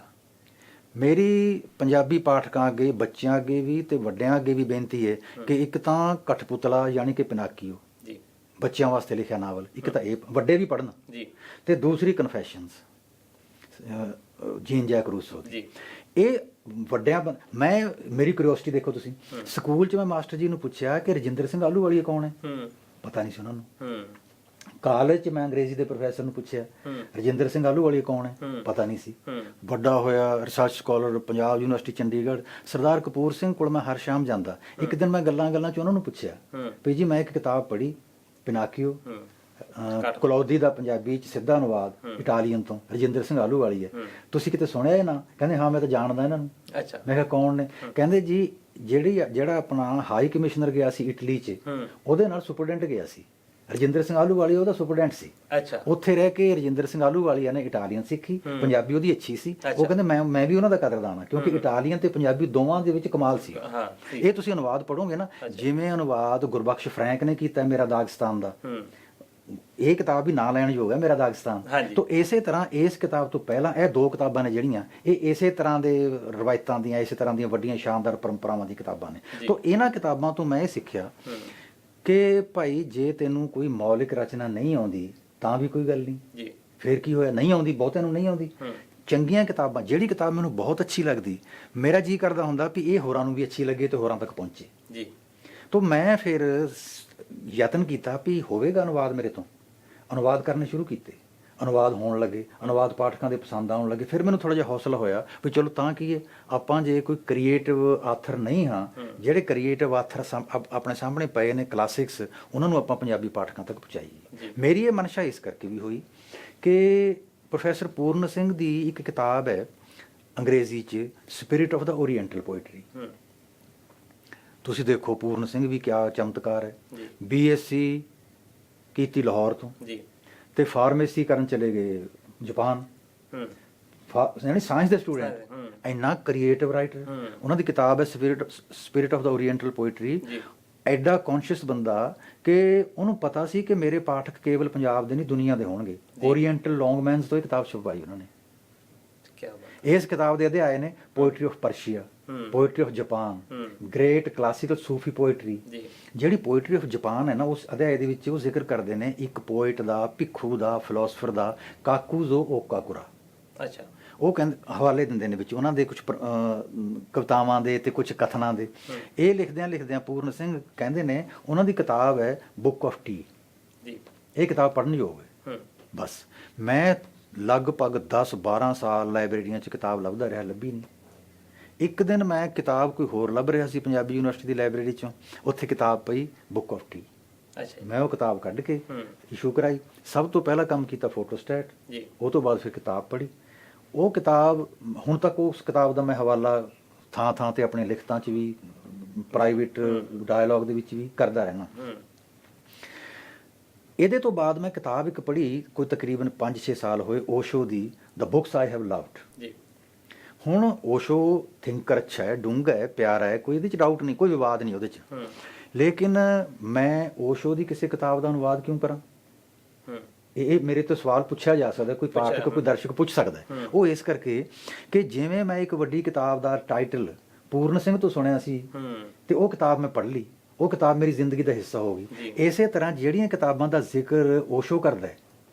ਮੇਰੀ ਪੰਜਾਬੀ ਪਾਠਕਾਂ ਅੱਗੇ, ਬੱਚਿਆਂ ਅੱਗੇ ਵੀ ਤੇ ਵੱਡਿਆਂ ਅੱਗੇ ਵੀ ਬੇਨਤੀ ਹੈ ਕਿ ਇੱਕ ਤਾਂ ਕਠਪੁਤਲਾ ਯਾਨੀ ਕਿ ਪਿਨਾਕੀਓ ਬੱਚਿਆਂ ਵਾਸਤੇ ਲਿਖਿਆ ਨਾਵਲ, ਇੱਕ ਤਾਂ ਇਹ ਵੱਡੇ ਵੀ ਪੜ੍ਹਨ, ਤੇ ਦੂਸਰੀ ਕਨਫੈਸ਼ਨਸ ਜੀਨ ਜੈਕ ਰੂਸੋ ਦੀ। ਇਹ ਵੱਡਿਆਂ ਮੇਰੀ ਕਿਉਰਿਓਸਿਟੀ ਦੇਖੋ ਤੁਸੀਂ, ਸਕੂਲ 'ਚ ਮੈਂ ਮਾਸਟਰ ਜੀ ਨੂੰ ਪੁੱਛਿਆ ਕਿ ਰਜਿੰਦਰ ਸਿੰਘ ਆਹਲੂਵਾਲੀਆ ਕੌਣ ਹੈ, ਪਤਾ ਨਹੀਂ ਸੀ ਉਹਨਾਂ ਨੂੰ। ਕਾਲਜ 'ਚ ਮੈਂ ਅੰਗਰੇਜ਼ੀ ਦੇ ਪ੍ਰੋਫੈਸਰ ਨੂੰ ਪੁੱਛਿਆ ਰਜਿੰਦਰ ਸਿੰਘ ਆਹਲੂਵਾਲੀਆ ਕੌਣ ਹੈ, ਪਤਾ ਨਹੀਂ ਸੀ। ਵੱਡਾ ਹੋਇਆ research scholar Punjab university Chandigarh Sardar Kapur Singh ਕੋਲ ਮੈਂ ਹਰ ਸ਼ਾਮ ਜਾਂਦਾ। ਇੱਕ ਦਿਨ ਮੈਂ ਗੱਲਾਂ 'ਚ ਉਹਨਾਂ ਨੂੰ ਪੁੱਛਿਆ ਵੀ ਜੀ ਮੈਂ ਇੱਕ ਕਿਤਾਬ ਪੜ੍ਹੀ ਪਿਨਾਕੀਓ, ਕੁਲੌਦੀ ਦਾ ਪੰਜਾਬੀ 'ਚ ਸਿੱਧਾ ਅਨੁਵਾਦ ਇਟਾਲੀਅਨ ਤੋਂ, ਰਜਿੰਦਰ ਸਿੰਘ ਆਹਲੂਵਾਲੀਆ, ਤੁਸੀਂ ਕਿਤੇ ਸੁਣਿਆ ਇਹ ਨਾ? ਕਹਿੰਦੇ ਹਾਂ ਮੈਂ ਤਾਂ ਜਾਣਦਾ ਇਹਨਾਂ ਨੂੰ। ਮੈਂ ਕਿਹਾ ਕੌਣ ਨੇ? ਕਹਿੰਦੇ ਜੀ ਜਿਹੜਾ ਆਪਣਾ ਹਾਈ ਕਮਿਸ਼ਨਰ ਗਿਆ ਸੀ ਇਟਲੀ 'ਚ, ਉਹਦੇ ਨਾਲ ਸੁਪਰਡੈਂਟ ਗਿਆ ਸੀ ਰਜਿੰਦਰ ਸਿੰਘ ਆਹਲੂਵਾਲੀਆ, ਉਹਦਾ ਸੁਪਰਡੈਂਟ ਸੀ। ਉੱਥੇ ਰਹਿ ਕੇ ਰਜਿੰਦਰ ਸਿੰਘ ਆਹਲੂਵਾਲੀਆ ਨੇ ਇਟਾਲੀਅਨ ਸਿੱਖੀ, ਪੰਜਾਬੀ ਉਹਦੀ ਅੱਛੀ ਸੀ। ਉਹ ਕਹਿੰਦੇ ਮੈਂ ਵੀ ਉਹਨਾਂ ਦਾ ਕਦਰਦਾਨ ਹਾਂ, ਕਿਉਂਕਿ ਇਟਾਲੀਅਨ ਤੇ ਪੰਜਾਬੀ ਦੋਵਾਂ ਦੇ ਵਿੱਚ ਕਮਾਲ ਸੀ। ਇਹ ਤੁਸੀਂ ਅਨੁਵਾਦ ਪੜ੍ਹੋਗੇ ਨਾ, ਜਿਵੇਂ ਅਨੁਵਾਦ ਗੁਰਬਖਸ਼ ਫਰੈਂਕ ਨੇ ਕੀਤਾ ਮੇਰਾ ਦਾਗਿਸਤਾਨ ਦਾ, ਇਹ ਕਿਤਾਬ ਵੀ ਨਾਂ ਲੈਣ ਯੋਗ ਹੈ ਮੇਰਾ ਦਾਗਿਸਤਾਨ। ਤਾਂ ਇਸੇ ਤਰ੍ਹਾਂ ਇਸ ਕਿਤਾਬ ਤੋਂ ਪਹਿਲਾਂ ਇਹ 2 ਕਿਤਾਬਾਂ ਨੇ ਜਿਹੜੀਆਂ ਇਹ ਇਸੇ ਤਰ੍ਹਾਂ ਦੇ ਰਵਾਇਤਾਂ ਦੀਆਂ, ਇਸੇ ਤਰ੍ਹਾਂ ਦੀਆਂ ਵੱਡੀਆਂ ਸ਼ਾਨਦਾਰ ਪਰੰਪਰਾਵਾਂ ਦੀ ਕਿਤਾਬਾਂ ਨੇ। ਤਾਂ ਇਹਨਾਂ ਕਿਤਾਬਾਂ ਤੋਂ ਮੈਂ ਇਹ ਸਿੱਖਿਆ ਕਿ ਭਾਈ ਜੇ ਤੈਨੂੰ ਕੋਈ ਮੌਲਿਕ ਰਚਨਾ ਨਹੀਂ ਆਉਂਦੀ ਤਾਂ ਵੀ ਕੋਈ ਗੱਲ ਨਹੀਂ, ਫਿਰ ਕੀ ਹੋਇਆ, ਨਹੀਂ ਆਉਂਦੀ, ਬਹੁਤਿਆਂ ਨੂੰ ਨਹੀਂ ਆਉਂਦੀ। ਚੰਗੀਆਂ ਕਿਤਾਬਾਂ, ਜਿਹੜੀ ਕਿਤਾਬ ਮੈਨੂੰ ਬਹੁਤ ਅੱਛੀ ਲੱਗਦੀ, ਮੇਰਾ ਜੀ ਕਰਦਾ ਹੁੰਦਾ ਵੀ ਇਹ ਹੋਰਾਂ ਨੂੰ ਵੀ ਅੱਛੀ ਲੱਗੇ ਤੇ ਹੋਰਾਂ ਤੱਕ ਪਹੁੰਚੇ। ਤਾਂ ਮੈਂ ਫਿਰ ਯਤਨ ਕੀਤਾ ਵੀ ਹੋਵੇਗਾ ਅਨੁਵਾਦ ਮੇਰੇ ਤੋਂ, ਅਨੁਵਾਦ ਕਰਨੇ ਸ਼ੁਰੂ ਕੀਤੇ, ਅਨੁਵਾਦ ਹੋਣ ਲੱਗੇ, ਅਨੁਵਾਦ ਪਾਠਕਾਂ ਦੇ ਪਸੰਦ ਆਉਣ ਲੱਗੇ। ਫਿਰ ਮੈਨੂੰ ਥੋੜ੍ਹਾ ਜਿਹਾ ਹੌਸਲਾ ਹੋਇਆ ਵੀ ਚਲੋ ਤਾਂ ਕੀ ਹੈ, ਆਪਾਂ ਜੇ ਕੋਈ ਕ੍ਰੀਏਟਿਵ ਆਥਰ ਨਹੀਂ ਹਾਂ, ਜਿਹੜੇ ਕ੍ਰੀਏਟਿਵ ਆਥਰ ਆਪਣੇ ਸਾਹਮਣੇ ਪਏ ਨੇ ਕਲਾਸਿਕਸ, ਉਹਨਾਂ ਨੂੰ ਆਪਾਂ ਪੰਜਾਬੀ ਪਾਠਕਾਂ ਤੱਕ ਪਹੁੰਚਾਈਏ। ਮੇਰੀ ਇਹ ਮਨਸ਼ਾ ਇਸ ਕਰਕੇ ਵੀ ਹੋਈ ਕਿ ਪ੍ਰੋਫੈਸਰ ਪੂਰਨ ਸਿੰਘ ਦੀ ਇੱਕ ਕਿਤਾਬ ਹੈ ਅੰਗਰੇਜ਼ੀ 'ਚ spirit of the oriental poetry. ਤੁਸੀਂ ਦੇਖੋ ਪੂਰਨ ਸਿੰਘ ਵੀ ਕਿਆ ਚਮਤਕਾਰ ਹੈ, BSc ਕੀਤੀ ਲਾਹੌਰ ਤੋਂ, ਤੇ ਫਾਰਮੇਸੀ ਕਰਨ ਚਲੇ ਗਏ ਜਾਪਾਨ। ਯਾਨੀ ਸਾਇੰਸ ਦੇ ਸਟੂਡੈਂਟ, ਇੰਨਾ ਕ੍ਰੀਏਟਿਵ ਰਾਈਟਰ। ਉਹਨਾਂ ਦੀ ਕਿਤਾਬ ਹੈ spirit of the oriental poetry. ਐਡਾ ਕੌਨਸ਼ੀਅਸ ਬੰਦਾ ਕਿ ਉਹਨੂੰ ਪਤਾ ਸੀ ਕਿ ਮੇਰੇ ਪਾਠਕ ਕੇਵਲ ਪੰਜਾਬ ਦੇ ਨਹੀਂ ਦੁਨੀਆ ਦੇ ਹੋਣਗੇ। ਓਰੀਐਂਟਲ ਲੌਂਗਮੈਨਸ ਤੋਂ ਇਹ ਕਿਤਾਬ ਛਪਵਾਈ ਉਹਨਾਂ ਨੇ। ਇਸ ਕਿਤਾਬ ਦੇ ਅਧਿਆਏ ਨੇ poetry of Persia, poetry of Japan, great classical Sufi poetry. ਜਿਹੜੀ ਪੋਇਟਰੀ ਆਫ ਜਾਪਾਨ ਹੈ ਨਾ, ਉਸ ਅਧਿਆਏ ਦੇ ਵਿੱਚ ਉਹ ਜ਼ਿਕਰ ਕਰਦੇ ਨੇ ਇੱਕ ਪੋਇਟ ਦਾ, ਭਿੱਖੂ ਦਾ, ਫਿਲੋਸਫਰ ਦਾ, ਕਾਕੂਜ਼ੋ ਓਕਾਕੁਰਾ। ਅੱਛਾ। ਉਹ ਕਹਿੰਦੇ ਹਵਾਲੇ ਦਿੰਦੇ ਨੇ ਵਿੱਚ ਉਹਨਾਂ ਦੇ ਕੁਝ ਕਵਿਤਾਵਾਂ ਦੇ ਤੇ ਕੁਝ ਕਥਨਾਂ ਦੇ। ਇਹ ਲਿਖਦਿਆਂ ਪੂਰਨ ਸਿੰਘ ਕਹਿੰਦੇ ਨੇ ਉਹਨਾਂ ਦੀ ਕਿਤਾਬ ਹੈ ਬੁੱਕ ਆਫ ਟੀ। ਇਹ ਕਿਤਾਬ ਪੜ੍ਹਨ ਯੋਗ ਹੈ। ਬਸ ਮੈਂ ਲਗਭਗ 10-12 ਸਾਲ ਲਾਇਬ੍ਰੇਰੀਆਂ 'ਚ ਕਿਤਾਬ ਲੱਭਦਾ ਰਿਹਾ, ਲੱਭੀ ਨਹੀਂ। ਇੱਕ ਦਿਨ ਮੈਂ ਕਿਤਾਬ ਕੋਈ ਹੋਰ ਲੱਭ ਰਿਹਾ ਸੀ ਪੰਜਾਬੀ ਯੂਨੀਵਰਸਿਟੀ ਦੀ ਲਾਇਬ੍ਰੇਰੀ 'ਚੋਂ, ਉੱਥੇ ਕਿਤਾਬ ਪਈ ਬੁੱਕ ਆਫ ਟੀ। ਮੈਂ ਉਹ ਕਿਤਾਬ ਕੱਢ ਕੇ ਇਸ਼ੂ ਕਰਾਈ। ਸਭ ਤੋਂ ਪਹਿਲਾਂ ਕੰਮ ਕੀਤਾ ਫੋਟੋਸਟੈਟ, ਉਹ ਤੋਂ ਬਾਅਦ ਫਿਰ ਕਿਤਾਬ ਪੜ੍ਹੀ। ਉਹ ਕਿਤਾਬ ਹੁਣ ਤੱਕ ਉਸ ਕਿਤਾਬ ਦਾ ਮੈਂ ਹਵਾਲਾ ਥਾਂ ਤੇ ਆਪਣੇ ਲਿਖਤਾਂ 'ਚ ਵੀ, ਪ੍ਰਾਈਵੇਟ ਡਾਇਲੌਗ ਦੇ ਵਿੱਚ ਵੀ ਕਰਦਾ ਰਹਿਣਾ। ਇਹਦੇ ਤੋਂ ਬਾਅਦ ਮੈਂ ਕਿਤਾਬ ਇੱਕ ਪੜ੍ਹੀ, ਕੋਈ ਤਕਰੀਬਨ 5-6 ਸਾਲ ਹੋਏ, ਓਸ਼ੋ ਦੀ ਦ ਬੁੱਕਸ ਆਈ ਹੈਵ ਲਵਡ। ਹੁਣ ਓਸ਼ੋ ਥਿੰਕਰ ਅੱਛਾ ਹੈ, ਡੂੰਘਾ ਹੈ, ਪਿਆਰਾ ਹੈ, ਕੋਈ ਇਹਦੇ 'ਚ ਡਾਊਟ ਨਹੀਂ, ਕੋਈ ਵਿਵਾਦ ਨਹੀਂ ਉਹਦੇ 'ਚ। ਲੇਕਿਨ ਮੈਂ ਓਸ਼ੋ ਦੀ ਕਿਸੇ ਕਿਤਾਬ ਦਾ ਅਨੁਵਾਦ ਕਿਉਂ ਕਰਾਂ? ਇਹ ਮੇਰੇ ਤੋਂ ਸਵਾਲ ਪੁੱਛਿਆ ਜਾ ਸਕਦਾ, ਕੋਈ ਪਾਠਕ, ਕੋਈ ਦਰਸ਼ਕ ਪੁੱਛ ਸਕਦਾ। ਉਹ ਇਸ ਕਰਕੇ ਕਿ ਜਿਵੇਂ ਮੈਂ ਇੱਕ ਵੱਡੀ ਕਿਤਾਬ ਦਾ ਟਾਈਟਲ ਪੂਰਨ ਸਿੰਘ ਤੋਂ ਸੁਣਿਆ ਸੀ ਤੇ ਉਹ ਕਿਤਾਬ ਮੈਂ ਪੜ੍ਹ ਲਈ, ਉਹ ਕਿਤਾਬ ਮੇਰੀ ਜ਼ਿੰਦਗੀ ਦਾ ਹਿੱਸਾ ਹੋ ਗਈ। ਇਸੇ ਤਰ੍ਹਾਂ ਜਿਹੜੀਆਂ ਕਿਤਾਬਾਂ ਦਾ ਜ਼ਿਕਰ ਓਸ਼ੋ ਕਰਦਾ ਹੈ,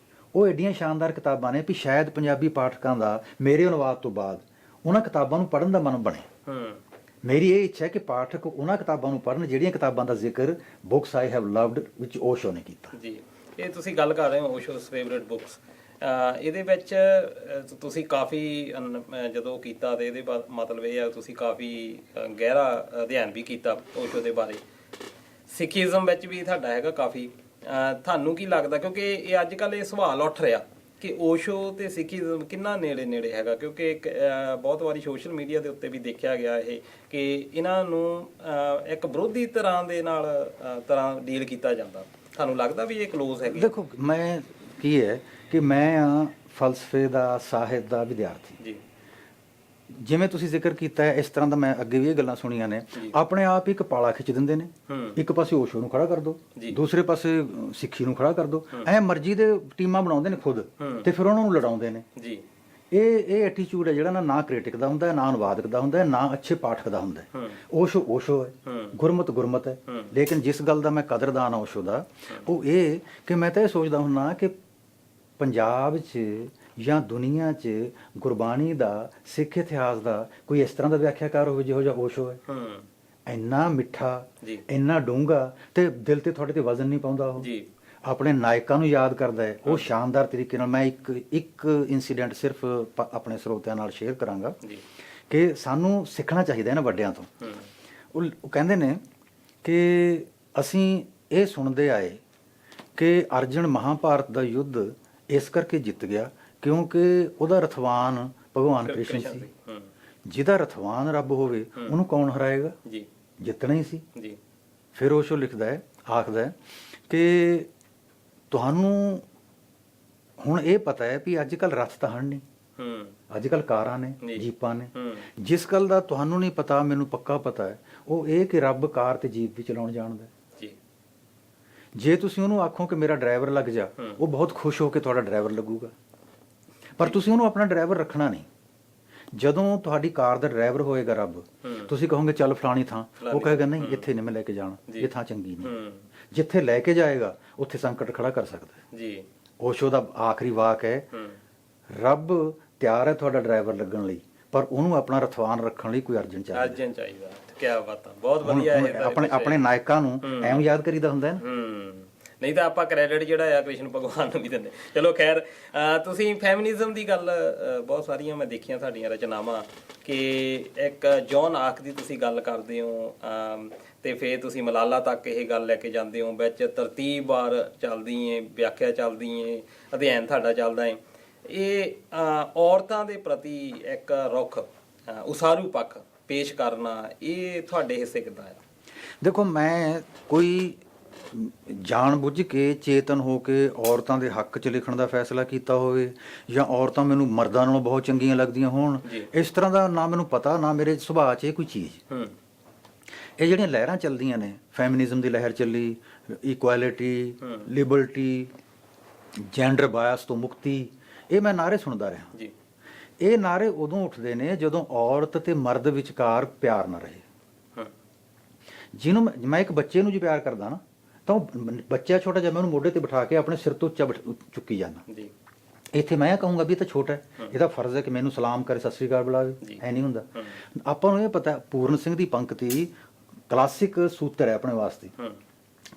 ਉਹ ਐਡੀਆਂ ਸ਼ਾਨਦਾਰ ਕਿਤਾਬਾਂ ਨੇ ਵੀ ਸ਼ਾਇਦ ਪੰਜਾਬੀ ਪਾਠਕਾਂ ਦਾ ਮੇਰੇ ਅਨੁਵਾਦ ਤੋਂ ਬਾਅਦ ਉਹਨਾਂ ਕਿਤਾਬਾਂ ਨੂੰ ਪੜ੍ਹਨ ਦਾ ਮਨ ਬਣੇ। ਮੇਰੀ ਇਹ ਇੱਛਾ ਹੈ ਕਿ ਪਾਠਕ ਉਹਨਾਂ ਕਿਤਾਬਾਂ ਨੂੰ ਪੜ੍ਹਨ ਜਿਹੜੀਆਂ ਕਿਤਾਬਾਂ ਦਾ ਜ਼ਿਕਰ ਬੁੱਕਸ ਆਈ ਹੈਵ ਲਵਡ ਵਿੱਚ ਓਸ਼ੋ ਨੇ ਕੀਤਾ। ਜੀ, ਇਹ ਤੁਸੀਂ ਗੱਲ ਕਰ ਰਹੇ ਹੋ ਓਸ਼ੋਸ ਫੇਵਰੇਟ ਬੁੱਕਸ। ਇਹਦੇ ਵਿੱਚ ਤੁਸੀਂ ਕਾਫੀ ਜਦੋਂ ਕੀਤਾ ਤੇ ਇਹਦੇ ਮਤਲਬ ਇਹ ਆ ਤੁਸੀਂ ਕਾਫੀ ਗਹਿਰਾ ਅਧਿਐਨ ਵੀ ਕੀਤਾ ਓਸ਼ੋ ਦੇ ਬਾਰੇ। ਸਿੱਖੀਜ਼ਮ ਵਿੱਚ ਵੀ ਤੁਹਾਡਾ ਹੈਗਾ ਕਾਫੀ। ਤੁਹਾਨੂੰ ਕੀ ਲੱਗਦਾ, ਕਿਉਂਕਿ ਇਹ ਅੱਜ ਕੱਲ੍ਹ ਇਹ ਸਵਾਲ ਉੱਠ ਰਿਹਾ ਕਿ ਓਸ਼ੋ ਤੇ ਸਿੱਖੀਜ਼ਮ ਕਿੰਨਾ ਨੇੜੇ ਹੈਗਾ, ਕਿਉਂਕਿ ਬਹੁਤ ਵਾਰੀ ਸੋਸ਼ਲ ਮੀਡੀਆ ਦੇ ਉੱਤੇ ਵੀ ਦੇਖਿਆ ਗਿਆ ਇਹ ਕਿ ਇਹਨਾਂ ਨੂੰ ਇੱਕ ਵਿਰੋਧੀ ਤਰ੍ਹਾਂ ਦੇ ਨਾਲ ਡੀਲ ਕੀਤਾ ਜਾਂਦਾ। ਤੁਹਾਨੂੰ ਲੱਗਦਾ ਵੀ ਇਹ ਕਲੋਜ਼ ਹੈਗੇ? ਦੇਖੋ, ਮੈਂ ਕੀ ਹੈ ਕਿ ਮੈਂ ਆ ਫਲਸਫੇ ਦਾ, ਸਾਹਿਤ ਦਾ ਵਿਦਿਆਰਥੀ ਜੀ। ਜਿਵੇਂ ਤੁਸੀਂ ਜ਼ਿਕਰ ਕੀਤਾ ਹੈ, ਇਸ ਤਰ੍ਹਾਂ ਦਾ ਮੈਂ ਅੱਗੇ ਵੀ ਇਹ ਗੱਲਾਂ ਸੁਣੀਆਂ ਨੇ। ਆਪਣੇ ਆਪ ਇੱਕ ਪਾਲਾ ਖਿੱਚ ਦਿੰਦੇ ਨੇ, ਇੱਕ ਪਾਸੇ ਓਸ਼ੋ ਨੂੰ ਖੜਾ ਕਰ ਦੋ, ਦੂਸਰੇ ਪਾਸੇ ਸਿੱਖੀ ਨੂੰ ਖੜਾ ਕਰ ਦੋ, ਐ ਮਰਜ਼ੀ ਦੇ ਟੀਮਾਂ ਬਣਾਉਂਦੇ ਨੇ ਖੁਦ ਤੇ ਫਿਰ ਉਹਨਾਂ ਨੂੰ ਲੜਾਉਂਦੇ ਨੇ ਜੀ। ਇਹ ਐਟੀਟਿਊਡ ਹੈ ਜਿਹੜਾ ਨਾ ਕ੍ਰਿਟਿਕ ਦਾ ਹੁੰਦਾ, ਨਾ ਅਨੁਵਾਦਕ ਦਾ ਹੁੰਦਾ, ਨਾ ਅੱਛੇ ਪਾਠਕ ਦਾ ਹੁੰਦਾ। ਓਸ਼ੋ ਹੈ, ਗੁਰਮਤ ਹੈ। ਲੇਕਿਨ ਜਿਸ ਗੱਲ ਦਾ ਮੈਂ ਕਦਰਦਾਨ ਆ ਓਸ਼ੋ ਦਾ, ਉਹ ਇਹ ਕਿ ਮੈਂ ਤਾਂ ਇਹ ਸੋਚਦਾ ਹੁੰਦਾ ਕਿ ਪੰਜਾਬ 'ਚ ਜਾਂ ਦੁਨੀਆ 'ਚ ਗੁਰਬਾਣੀ ਦਾ, ਸਿੱਖ ਇਤਿਹਾਸ ਦਾ ਕੋਈ ਇਸ ਤਰ੍ਹਾਂ ਦਾ ਵਿਆਖਿਆਕਾਰ ਹੋਵੇ ਜਿਹੋ ਜਿਹਾ ਓਸ਼ੋ ਹੈ। ਇੰਨਾ ਮਿੱਠਾ, ਇੰਨਾ ਡੂੰਘਾ, ਤੇ ਦਿਲ ਤੇ ਤੁਹਾਡੇ ਤੇ ਵਜ਼ਨ ਨਹੀਂ ਪਾਉਂਦਾ। ਉਹ ਆਪਣੇ ਨਾਇਕਾਂ ਨੂੰ ਯਾਦ ਕਰਦਾ ਹੈ, ਉਹ ਸ਼ਾਨਦਾਰ ਤਰੀਕੇ ਨਾਲ। ਮੈਂ ਇੱਕ ਇਨਸੀਡੈਂਟ ਸਿਰਫ ਆਪਣੇ ਸਰੋਤਿਆਂ ਨਾਲ ਸ਼ੇਅਰ ਕਰਾਂਗਾ ਕਿ ਸਾਨੂੰ ਸਿੱਖਣਾ ਚਾਹੀਦਾ ਇਹਨਾਂ ਵੱਡਿਆਂ ਤੋਂ। ਉਹ ਕਹਿੰਦੇ ਨੇ ਕਿ ਅਸੀਂ ਇਹ ਸੁਣਦੇ ਆਏ ਕਿ ਅਰਜਨ ਮਹਾਭਾਰਤ ਦਾ ਯੁੱਧ ਇਸ ਕਰਕੇ ਜਿੱਤ ਗਿਆ ਕਿਉਂਕਿ ਉਹਦਾ ਰਥਵਾਨ ਭਗਵਾਨ ਕ੍ਰਿਸ਼ਨ ਸੀ। ਜਿਹਦਾ ਰਥਵਾਨ ਰੱਬ ਹੋਵੇ ਉਹਨੂੰ ਕੌਣ ਹਰਾਏਗਾ? ਜਿੱਤਣਾ ਹੀ ਸੀ। ਫਿਰ ਓਸ਼ੋ ਲਿਖਦਾ ਹੈ, ਆਖਦਾ ਹੈ ਕਿ ਤੁਹਾਨੂੰ ਹੁਣ ਇਹ ਪਤਾ ਹੈ ਵੀ ਅੱਜ ਕੱਲ੍ਹ ਰਥ ਤਾਂ ਹਨ ਨਹੀਂ, ਅੱਜ ਕੱਲ੍ਹ ਕਾਰਾਂ ਨੇ, ਜੀਪਾਂ ਨੇ। ਜਿਸ ਗੱਲ ਦਾ ਤੁਹਾਨੂੰ ਨਹੀਂ ਪਤਾ, ਮੈਨੂੰ ਪੱਕਾ ਪਤਾ ਹੈ, ਉਹ ਇਹ ਕਿ ਰੱਬ ਕਾਰ ਤੇ ਜੀਪ ਵੀ ਚਲਾਉਣ ਜਾਣਦਾ। ਜੇ ਤੁਸੀਂ ਉਹਨੂੰ ਆਖੋ ਕਿ ਮੇਰਾ ਡਰਾਈਵਰ ਲੱਗ ਜਾ, ਉਹ ਬਹੁਤ ਖੁਸ਼ ਹੋ ਕੇ ਤੁਹਾਡਾ ਡਰਾਈਵਰ ਲੱਗੂਗਾ, ਪਰ ਤੁਸੀਂ ਉਹਨੂੰ ਆਪਣਾ ਡਰਾਈਵਰ ਰੱਖਣਾ ਨਹੀਂ। ਜਦੋਂ ਤੁਹਾਡੀ ਕਾਰ ਦਾ ਡਰਾਈਵਰ ਹੋਏਗਾ ਰੱਬ, ਤੁਸੀਂ ਕਹੋਗੇ ਚੱਲ ਫਲਾਣੀ ਥਾਂ, ਉਹ ਕਹੇਗਾ ਨਹੀਂ ਇੱਥੇ ਨਹੀਂ ਮੈਂ ਲੈ ਕੇ ਜਾਣਾ, ਇਹ ਥਾਂ ਚੰਗੀ ਨਹੀਂ। ਜਿੱਥੇ ਲੈ ਕੇ ਜਾਏਗਾ ਉੱਥੇ ਸੰਕਟ ਖੜਾ ਕਰ ਸਕਦਾ ਹੈ। ਓਸ਼ੋ ਦਾ ਆਖਰੀ ਵਾਕ ਹੈ, ਰੱਬ ਤਿਆਰ ਹੈ ਤੁਹਾਡਾ ਡਰਾਈਵਰ ਲੱਗਣ ਲਈ, ਪਰ ਉਹਨੂੰ ਆਪਣਾ ਰਥਵਾਨ ਰੱਖਣ ਲਈ ਕੋਈ ਅਰਜਨ ਚਾਹੀਦਾ। ਕਿਆ ਬਾਤਾਂ, ਬਹੁਤ ਵਧੀਆ ਹੈ। ਆਪਣੇ ਨਾਇਕਾਂ ਨੂੰ ਐਵੇਂ ਯਾਦ ਕਰੀਦਾ ਹੁੰਦਾ ਹੈ, ਨਹੀਂ ਤਾਂ ਆਪਾਂ ਕ੍ਰੈਡਿਟ ਜਿਹੜਾ ਆ ਕ੍ਰਿਸ਼ਨ ਭਗਵਾਨ ਨੂੰ ਵੀ ਦਿੰਦੇ। ਚਲੋ ਖੈਰ, ਤੁਸੀਂ ਫੈਮਿਨਿਜ਼ਮ ਦੀ ਗੱਲ ਬਹੁਤ ਸਾਰੀਆਂ ਮੈਂ ਦੇਖੀਆਂ ਤੁਹਾਡੀਆਂ ਰਚਨਾਵਾਂ ਕਿ ਇੱਕ ਜੌਨ ਆਰਕ ਦੀ ਤੁਸੀਂ ਗੱਲ ਕਰਦੇ ਹੋ ਤੇ ਫਿਰ ਤੁਸੀਂ ਮਲਾਲਾ ਤੱਕ ਇਹ ਗੱਲ ਲੈ ਕੇ ਜਾਂਦੇ ਹੋ। ਵਿੱਚ ਤਰਤੀਬਵਾਰ ਚੱਲਦੀ ਏ, ਵਿਆਖਿਆ ਚੱਲਦੀ ਏ, ਅਧਿਐਨ ਤੁਹਾਡਾ ਚੱਲਦਾ ਏ। ਇਹ ਔਰਤਾਂ ਦੇ ਪ੍ਰਤੀ ਇੱਕ ਰੁੱਖ, ਉਸਾਰੂ ਪੱਖ ਪੇਸ਼ ਕਰਨਾ, ਇਹ ਤੁਹਾਡੇ ਹਿੱਸੇ ਕਿੱਦਾਂ ਆ? ਦੇਖੋ, ਮੈਂ ਕੋਈ ਜਾਣ ਬੁੱਝ ਕੇ ਚੇਤਨ ਹੋ ਕੇ ਔਰਤਾਂ ਦੇ ਹੱਕ 'ਚ ਲਿਖਣ ਦਾ ਫੈਸਲਾ ਕੀਤਾ ਹੋਵੇ, ਜਾਂ ਔਰਤਾਂ ਮੈਨੂੰ ਮਰਦਾਂ ਨਾਲੋਂ ਬਹੁਤ ਚੰਗੀਆਂ ਲੱਗਦੀਆਂ ਹੋਣ, ਇਸ ਤਰ੍ਹਾਂ ਦਾ ਨਾ ਮੈਨੂੰ ਪਤਾ, ਨਾ ਮੇਰੇ ਸੁਭਾਅ 'ਚ ਇਹ ਕੋਈ ਚੀਜ਼। ਇਹ ਜਿਹੜੀਆਂ ਲਹਿਰਾਂ ਚੱਲਦੀਆਂ ਨੇ, ਫੈਮਿਨਿਜ਼ਮ ਦੀ ਲਹਿਰ ਚੱਲੀ, ਇਕੁਐਲਿਟੀ, ਲਿਬਰਟੀ, ਜੈਂਡਰ ਬਾਇਸ ਤੋਂ ਮੁਕਤੀ, ਇਹ ਮੈਂ ਨਾਅਰੇ ਸੁਣਦਾ ਰਿਹਾ। ਇਹ ਨਾਅਰੇ ਉਦੋਂ ਉੱਠਦੇ ਨੇ ਜਦੋਂ ਔਰਤ ਤੇ ਮਰਦ ਵਿਚਕਾਰ ਪਿਆਰ ਨਾ ਰਹੇ। ਜਿਹਨੂੰ ਮੈਂ ਇੱਕ ਬੱਚੇ ਨੂੰ ਜੇ ਪਿਆਰ ਕਰਦਾ ਨਾ, ਤਾਂ ਉਹ ਬੱਚਾ ਛੋਟਾ ਜਿਹਾ, ਮੈਂ ਉਹਨੂੰ ਮੋਢੇ ਤੇ ਬਿਠਾ ਕੇ ਆਪਣੇ ਸਿਰ ਤੋਂ ਉੱਚਾ ਚੁੱਕੀ ਜਾਂਦਾ। ਇੱਥੇ ਮੈਂ ਕਹੂੰਗਾ ਵੀ ਇਹ ਤਾਂ ਛੋਟਾ ਹੈ, ਇਹਦਾ ਫਰਜ਼ ਹੈ ਕਿ ਮੈਨੂੰ ਸਲਾਮ ਕਰੇ, ਸਤਿ ਸ੍ਰੀ ਅਕਾਲ ਬੁਲਾਵੇ, ਐ ਨਹੀਂ ਹੁੰਦਾ। ਆਪਾਂ ਨੂੰ ਇਹ ਪਤਾ, ਪੂਰਨ ਸਿੰਘ ਦੀ ਪੰਕਤੀ ਕਲਾਸਿਕ ਸੂਤਰ ਹੈ ਆਪਣੇ ਵਾਸਤੇ,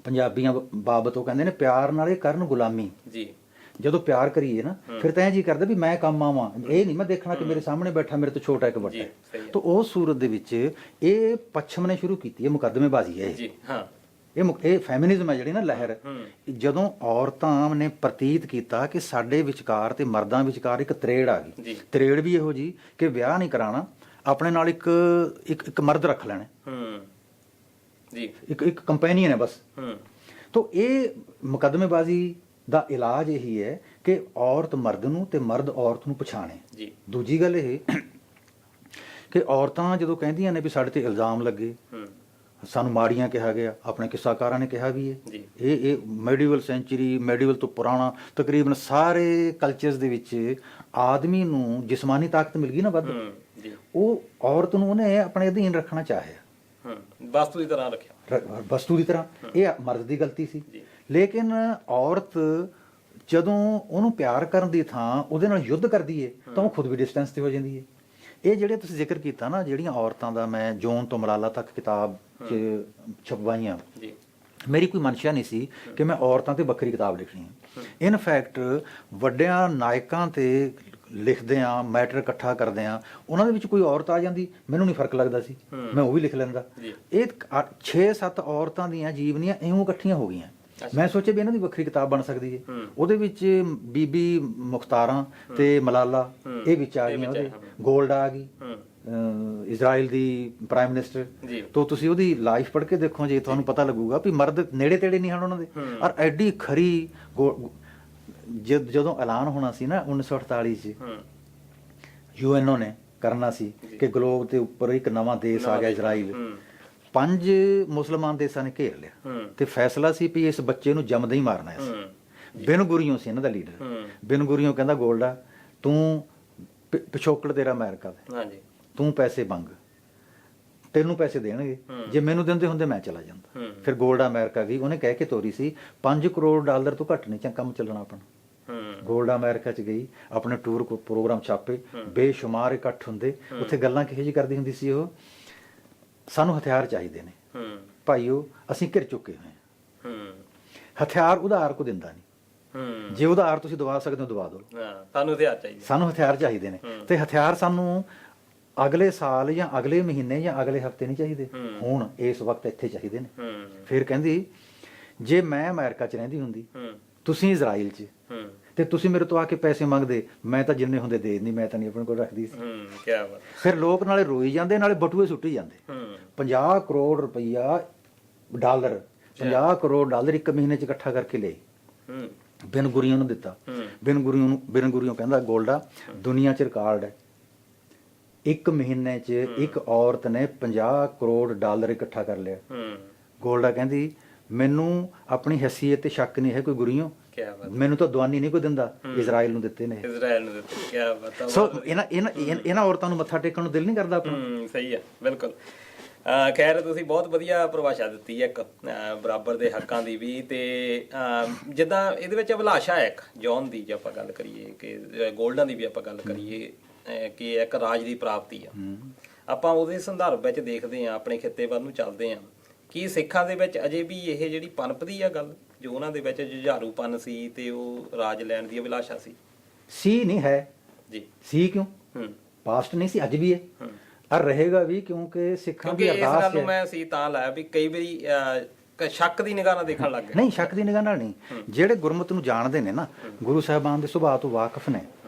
ਪੰਜਾਬੀਆਂ ਬਾਬਤ। ਉਹ ਕਹਿੰਦੇ ਨੇ, ਪਿਆਰ ਨਾਲੇ ਕਰਨ ਗੁਲਾਮੀ। ਜਦੋਂ ਪਿਆਰ ਕਰੀਏ ਨਾ, ਫਿਰ ਤਾਂ ਇਹ ਜੀ ਕਰਦਾ ਵੀ ਮੈਂ ਕੰਮ ਆਵਾਂ, ਇਹ ਨਹੀਂ ਮੈਂ ਦੇਖਣਾ ਕਿ ਮੇਰੇ ਸਾਹਮਣੇ ਬੈਠਾ ਮੇਰੇ ਤੋਂ ਛੋਟਾ ਇੱਕ ਵੱਡਾ। ਤਾਂ ਉਸ ਸੂਰਤ ਦੇ ਵਿੱਚ ਇਹ ਪੱਛਮ ਨੇ ਸ਼ੁਰੂ ਕੀਤੀ ਹੈ, ਮੁਕੱਦਮੇਬਾਜ਼ੀ ਹੈ ਇਹ ਫੈਮਿਨਿਜ਼ਮ ਹੈ ਜਿਹੜੀ ਨਾ ਲਹਿਰ। ਜਦੋਂ ਔਰਤਾਂ ਨੇ ਪ੍ਰਤੀਤ ਕੀਤਾ ਕਿ ਸਾਡੇ ਵਿਚਕਾਰ ਤੇ ਮਰਦਾਂ ਵਿਚਕਾਰ ਇੱਕ ਤਰੇੜ ਆ ਗਈ, ਤਰੇੜ ਵੀ ਇਹੋ ਜੀ ਕਿ ਵਿਆਹ ਨਹੀਂ ਕਰਾਉਣਾ, ਆਪਣੇ ਨਾਲ ਇੱਕ ਮਰਦ ਰੱਖ ਲੈਣਾ, ਇੱਕ ਕੰਪੈਨੀਅਨ ਹੈ ਬਸ। ਤਾਂ ਇਹ ਮੁਕੱਦਮੇਬਾਜ਼ੀ ਦਾ ਇਲਾਜ ਇਹੀ ਹੈ ਕਿ ਔਰਤ ਮਰਦ ਨੂੰ ਤੇ ਮਰਦ ਔਰਤ ਨੂੰ ਪਛਾਣੇ। ਦੂਜੀ ਗੱਲ ਇਹ ਕਿ ਔਰਤਾਂ ਜਦੋਂ ਕਹਿੰਦੀਆਂ ਨੇ ਵੀ ਸਾਡੇ ਤੇ ਇਲਜ਼ਾਮ ਲੱਗੇ, ਸਾਨੂੰ ਮਾੜੀਆਂ ਕਿਹਾ ਗਿਆ, ਆਪਣੇ ਕਿੱਸਾਕਾਰਾਂ ਨੇ ਕਿਹਾ ਵੀ ਹੈ, ਇਹ ਮੈਡੀਵਲ ਸੈਂਚੁਰੀ, ਮੈਡੀਵਲ ਤੋਂ ਪੁਰਾਣਾ ਤਕਰੀਬਨ ਸਾਰੇ ਕਲਚਰਸ ਦੇ ਵਿੱਚ ਆਦਮੀ ਨੂੰ ਜਿਸਮਾਨੀ ਤਾਕਤ ਮਿਲ ਗਈ ਨਾ ਵੱਧ, ਉਹ ਔਰਤ ਨੂੰ ਉਹਨੇ ਆਪਣੇ ਅਧੀਨ ਰੱਖਣਾ ਚਾਹਿਆ, ਵਸਤੂ ਦੀ ਤਰ੍ਹਾਂ ਰੱਖਿਆ, ਵਸਤੂ ਦੀ ਤਰ੍ਹਾਂ। ਇਹ ਮਰਦ ਦੀ ਗਲਤੀ ਸੀ। ਲੇਕਿਨ ਔਰਤ ਜਦੋਂ ਉਹਨੂੰ ਪਿਆਰ ਕਰਨ ਦੀ ਥਾਂ ਉਹਦੇ ਨਾਲ ਯੁੱਧ ਕਰਦੀ ਏ, ਤਾਂ ਉਹ ਖੁਦ ਵੀ ਡਿਸਟੈਂਸ ਤੇ ਹੋ ਜਾਂਦੀ ਏ। ਇਹ ਜਿਹੜੇ ਤੁਸੀਂ ਜ਼ਿਕਰ ਕੀਤਾ ਨਾ, ਜਿਹੜੀਆਂ ਔਰਤਾਂ ਦਾ ਮੈਂ ਜੋਨ ਤੋਂ ਮਲਾਲਾ ਤੱਕ ਕਿਤਾਬ 'ਚ ਛਪਵਾਈਆਂ, ਮੇਰੀ ਕੋਈ ਮਨਸ਼ਾ ਨਹੀਂ ਸੀ ਕਿ ਮੈਂ ਔਰਤਾਂ ਤੇ ਵੱਖਰੀ ਕਿਤਾਬ ਲਿਖਣੀ ਹੈ। ਇਨਫੈਕਟ ਵੱਡਿਆਂ ਨਾਇਕਾਂ ਤੇ ਲਿਖਦੇ ਆ, ਮੈਟਰ ਇਕੱਠਾ ਕਰਦੇ ਆ, ਉਹਨਾਂ ਦੇ ਵਿੱਚ ਕੋਈ ਔਰਤ ਆ ਜਾਂਦੀ, ਮੈਨੂੰ ਨਹੀਂ ਫਰਕ ਲੱਗਦਾ ਸੀ, ਮੈਂ ਉਹ ਵੀ ਲਿਖ ਲੈਂਦਾ। ਇਹ 6-7 ਔਰਤਾਂ ਦੀਆਂ ਜੀਵਨੀਆਂ ਇਉਂ ਇਕੱਠੀਆਂ ਹੋ ਗਈਆਂ। ਮੈਂ ਸੋਚਿਆ ਵੀ ਇਹਨਾਂ ਦੀ ਵੱਖਰੀ ਕਿਤਾਬ ਬਣ ਸਕਦੀ ਹੈ। ਉਹਦੇ ਵਿੱਚ ਬੀਬੀ ਮੁਖਤਾਰਾਂ ਤੇ ਮਲਾਲਾ ਇਹ ਵਿੱਚ ਆ ਗਈਆਂ, ਉਹਦੇ ਗੋਲਡਾ ਆ ਗਈ, ਇਜ਼ਰਾਈਲ ਦੀ ਪ੍ਰਾਈਮ ਮਿਨਿਸਟਰ। ਤੋਂ ਤੁਸੀਂ ਉਹਦੀ ਲਾਈਫ ਪੜ੍ਹ ਕੇ ਦੇਖੋ ਜੀ, ਤੁਹਾਨੂੰ ਪਤਾ ਲੱਗੂਗਾ ਵੀ ਮਰਦ ਨੇੜੇ ਤੇੜੇ ਨਹੀਂ ਹਨ ਉਹਨਾਂ ਦੇ। ਔਰ ਐਡੀ ਖਰੀ ਜਦੋਂ ਐਲਾਨ ਹੋਣਾ ਸੀ ਨਾ 1948 ਚ, ਯੂਐਨਓ ਨੇ ਕਰਨਾ ਸੀ ਕਿ ਗਲੋਬ ਦੇ ਉੱਪਰ ਇੱਕ ਨਵਾਂ ਦੇਸ਼ ਆ ਗਿਆ ਇਜ਼ਰਾਈਲ, 5 ਮੁਸਲਮਾਨ ਦੇਸ਼ਾਂ ਨੇ ਘੇਰ ਲਿਆ ਤੇ ਫੈਸਲਾ ਸੀ ਵੀ ਇਸ ਬੱਚੇ ਨੂੰ ਜੰਮਦੇ ਹੀ ਮਾਰਨਾ ਹੈ। ਬਿਨ ਗੁਰੀਓ ਸੀ ਇਹਨਾਂ ਦਾ ਲੀਡਰ। ਬਿਨ ਗੁਰੀਓ ਕਹਿੰਦਾ, ਗੋਲਡਾ ਤੂੰ ਪਿਛੋਕੜ ਤੇਰਾ ਅਮਰੀਕਾ ਦਾ, ਤੂੰ ਪੈਸੇ ਮੰਗ, ਤੈਨੂੰ ਪੈਸੇ ਦੇਣਗੇ, ਜੇ ਮੈਨੂੰ ਦਿੰਦੇ ਹੁੰਦੇ ਮੈਂ ਚਲਾ ਜਾਂਦਾ। ਫਿਰ ਗੋਲਡਾ ਅਮਰੀਕਾ ਗਈ, ਉਹਨੇ ਕਹਿ ਕੇ ਤੋਰੀ ਸੀ $5 ਕਰੋੜ ਤੋਂ ਘੱਟ ਨਹੀਂ ਕੰਮ ਚੱਲਣਾ ਆਪਣਾ। ਗੋਲਡਾ ਅਮਰੀਕਾ ਚ ਗਈ, ਆਪਣੇ ਟੂਰ ਪ੍ਰੋਗਰਾਮ ਛਾਪੇ, ਬੇਸ਼ੁਮਾਰ ਇਕੱਠ ਹੁੰਦੇ ਉੱਥੇ। ਗੱਲਾਂ ਕਿਹੋ ਜਿਹੀ ਕਰਦੀ ਹੁੰਦੀ ਸੀ ਉਹ, ਸਾਨੂੰ ਹਥਿਆਰ ਚਾਹੀਦੇ ਨੇ ਭਾਈਓ, ਅਸੀਂ ਘਿਰ ਚੁੱਕੇ ਹੋਏ ਹਾਂ। ਹਥਿਆਰ ਉਧਾਰ ਕੋ ਦਿੰਦਾ ਨਹੀਂ, ਜੇ ਉਧਾਰ ਤੁਸੀਂ ਦਵਾ ਸਕਦੇ ਹੋ ਦਵਾ ਦਿਓ, ਸਾਨੂੰ ਹਥਿਆਰ ਚਾਹੀਦੇ, ਸਾਨੂੰ ਹਥਿਆਰ ਚਾਹੀਦੇ ਨੇ। ਤੇ ਹਥਿਆਰ ਸਾਨੂੰ ਅਗਲੇ ਸਾਲ ਜਾਂ ਅਗਲੇ ਮਹੀਨੇ ਜਾਂ ਅਗਲੇ ਹਫ਼ਤੇ ਨਹੀਂ ਚਾਹੀਦੇ, ਹੁਣ ਇਸ ਵਕਤ ਇੱਥੇ ਚਾਹੀਦੇ ਨੇ। ਫਿਰ ਕਹਿੰਦੀ, ਜੇ ਮੈਂ ਅਮਰੀਕਾ ਚ ਰਹਿੰਦੀ ਹੁੰਦੀ, ਤੁਸੀਂ ਇਜ਼ਰਾਈਲ ਚ, ਤੇ ਤੁਸੀਂ ਮੇਰੇ ਤੋਂ ਆ ਕੇ ਪੈਸੇ ਮੰਗਦੇ, ਮੈਂ ਤਾਂ ਜਿੰਨੇ ਹੁੰਦੇ ਦੇ ਦਿੰਦੀ, ਮੈਂ ਤਾਂ ਨਹੀਂ ਆਪਣੇ ਕੋਲ ਰੱਖਦੀ ਸੀ। ਫਿਰ ਲੋਕ ਨਾਲੇ ਰੋਈ ਜਾਂਦੇ, ਨਾਲੇ ਬਟੂਏ ਸੁੱਟੀ ਜਾਂਦੇ। 50 ਕਰੋੜ ਰੁਪਈਆ ਡਾਲਰ, 50 ਕਰੋੜ ਡਾਲਰ ਇੱਕ ਮਹੀਨੇ ਚ ਇਕੱਠਾ ਕਰਕੇ ਲਿਆਈ, ਬਿਨ ਗੁਰੀਓ ਨੂੰ ਦਿੱਤਾ। ਬਿਨ ਗੁਰੀਓ ਕਹਿੰਦਾ, ਗੋਲਡਾ ਦੁਨੀਆ ਚ ਰਿਕਾਰਡ ਹੈ, ਇੱਕ ਮਹੀਨੇ ਚ ਇੱਕ ਔਰਤ ਨੇ 50 ਕਰੋੜ ਡਾਲਰ ਇਕੱਠਾ ਕਰ ਲਿਆ। ਗੋਲਡਾ ਕਹਿੰਦੀ, ਮੈਨੂੰ ਆਪਣੀ ਹੈਸੀਅਤ ਤੇ ਸ਼ੱਕ ਨਹੀਂ ਹੈ ਕੋਈ ਗੁਰੀਓ, ਮੈਨੂੰ ਤਾਂ ਦਵਾਨੀ ਨਹੀਂ ਕੋਈ ਦਿੰਦਾ, ਇਜ਼ਰਾਈਲ ਨੂੰ ਦਿੱਤੇ ਨੇ, ਇਜ਼ਰਾਈਲ ਨੂੰ ਦਿੱਤੇ। ਕੀ ਬਾਤ ਹੈ। ਸੋ ਇਹਨਾਂ ਔਰਤਾਂ ਨੂੰ ਮੱਥਾ ਟੇਕਣ ਨੂੰ ਦਿਲ ਨਹੀਂ ਕਰਦਾ ਆਪਣਾ। ਸਹੀ ਹੈ, ਬਿਲਕੁਲ। ਖੈਰ, ਤੁਸੀਂ ਬਹੁਤ ਵਧੀਆ ਪਰਿਭਾਸ਼ਾ ਦਿੱਤੀ ਹੈ ਇੱਕ ਬਰਾਬਰ ਦੇ ਹੱਕਾਂ ਦੀ ਵੀ। ਤੇ ਜਿੱਦਾਂ ਇਹਦੇ ਵਿੱਚ ਅਭਿਲਾਸ਼ਾ ਹੈ ਇੱਕ ਜੌਨ ਦੀ, ਜੇ ਆਪਾਂ ਗੱਲ ਕਰੀਏ, ਕਿ ਗੋਲਡਨ ਦੀ ਵੀ ਆਪਾਂ ਗੱਲ ਕਰੀਏ, ਕਿ ਇੱਕ ਰਾਜ ਦੀ ਪ੍ਰਾਪਤੀ ਆ, ਆਪਾਂ ਉਹਦੇ ਸੰਦਰਭ ਵਿੱਚ ਦੇਖਦੇ ਹਾਂ, ਆਪਣੇ ਖਿੱਤੇ ਵੱਲ ਨੂੰ ਚੱਲਦੇ ਹਾਂ, ਕਿ ਸਿੱਖਾਂ ਦੇ ਵਿੱਚ ਅਜੇ ਵੀ ਇਹ ਜਿਹੜੀ ਪਨਪਦੀ ਆ ਗੱਲ, ਜੋ ਉਹਨਾਂ ਦੇ ਵਿੱਚ ਜੁਝਾਰੂਪਨ ਸੀ ਤੇ ਉਹ ਰਾਜ ਲੈਣ ਦੀ ਅਭਿਲਾਸ਼ਾ ਸੀ ਨਹੀਂ ਹੈ ਜੀ। ਸੀ ਕਿਉਂ? ਪਾਸਟ ਨਹੀਂ ਸੀ, ਅੱਜ ਵੀ ਹੈ ਔਰ ਰਹੇਗਾ ਵੀ, ਕਿਉਂਕਿ ਸਿੱਖਾਂ ਦੀ ਅਰਦਾਸ ਹੈ। ਇਸ ਗੱਲ ਨੂੰ ਮੈਂ ਸੀ ਤਾਂ ਲਾਇਆ ਵੀ ਕਈ ਵਾਰੀ ਸ਼ੱਕ ਦੀ ਨਿਗਾਹ ਨਾਲ ਦੇਖਣ ਲੱਗ ਗਏ। ਨਹੀਂ, ਸ਼ੱਕ ਦੀ ਨਿਗਾਹ ਨਾਲ ਨਹੀਂ। ਜਿਹੜੇ ਗੁਰਮਤ ਨੂੰ ਜਾਣਦੇ ਨੇ ਨਾ, ਗੁਰੂ ਸਾਹਿਬਾਨ ਦੇ ਸੁਭਾਅ ਤੋਂ ਵਾਕਿਫ ਨੇ,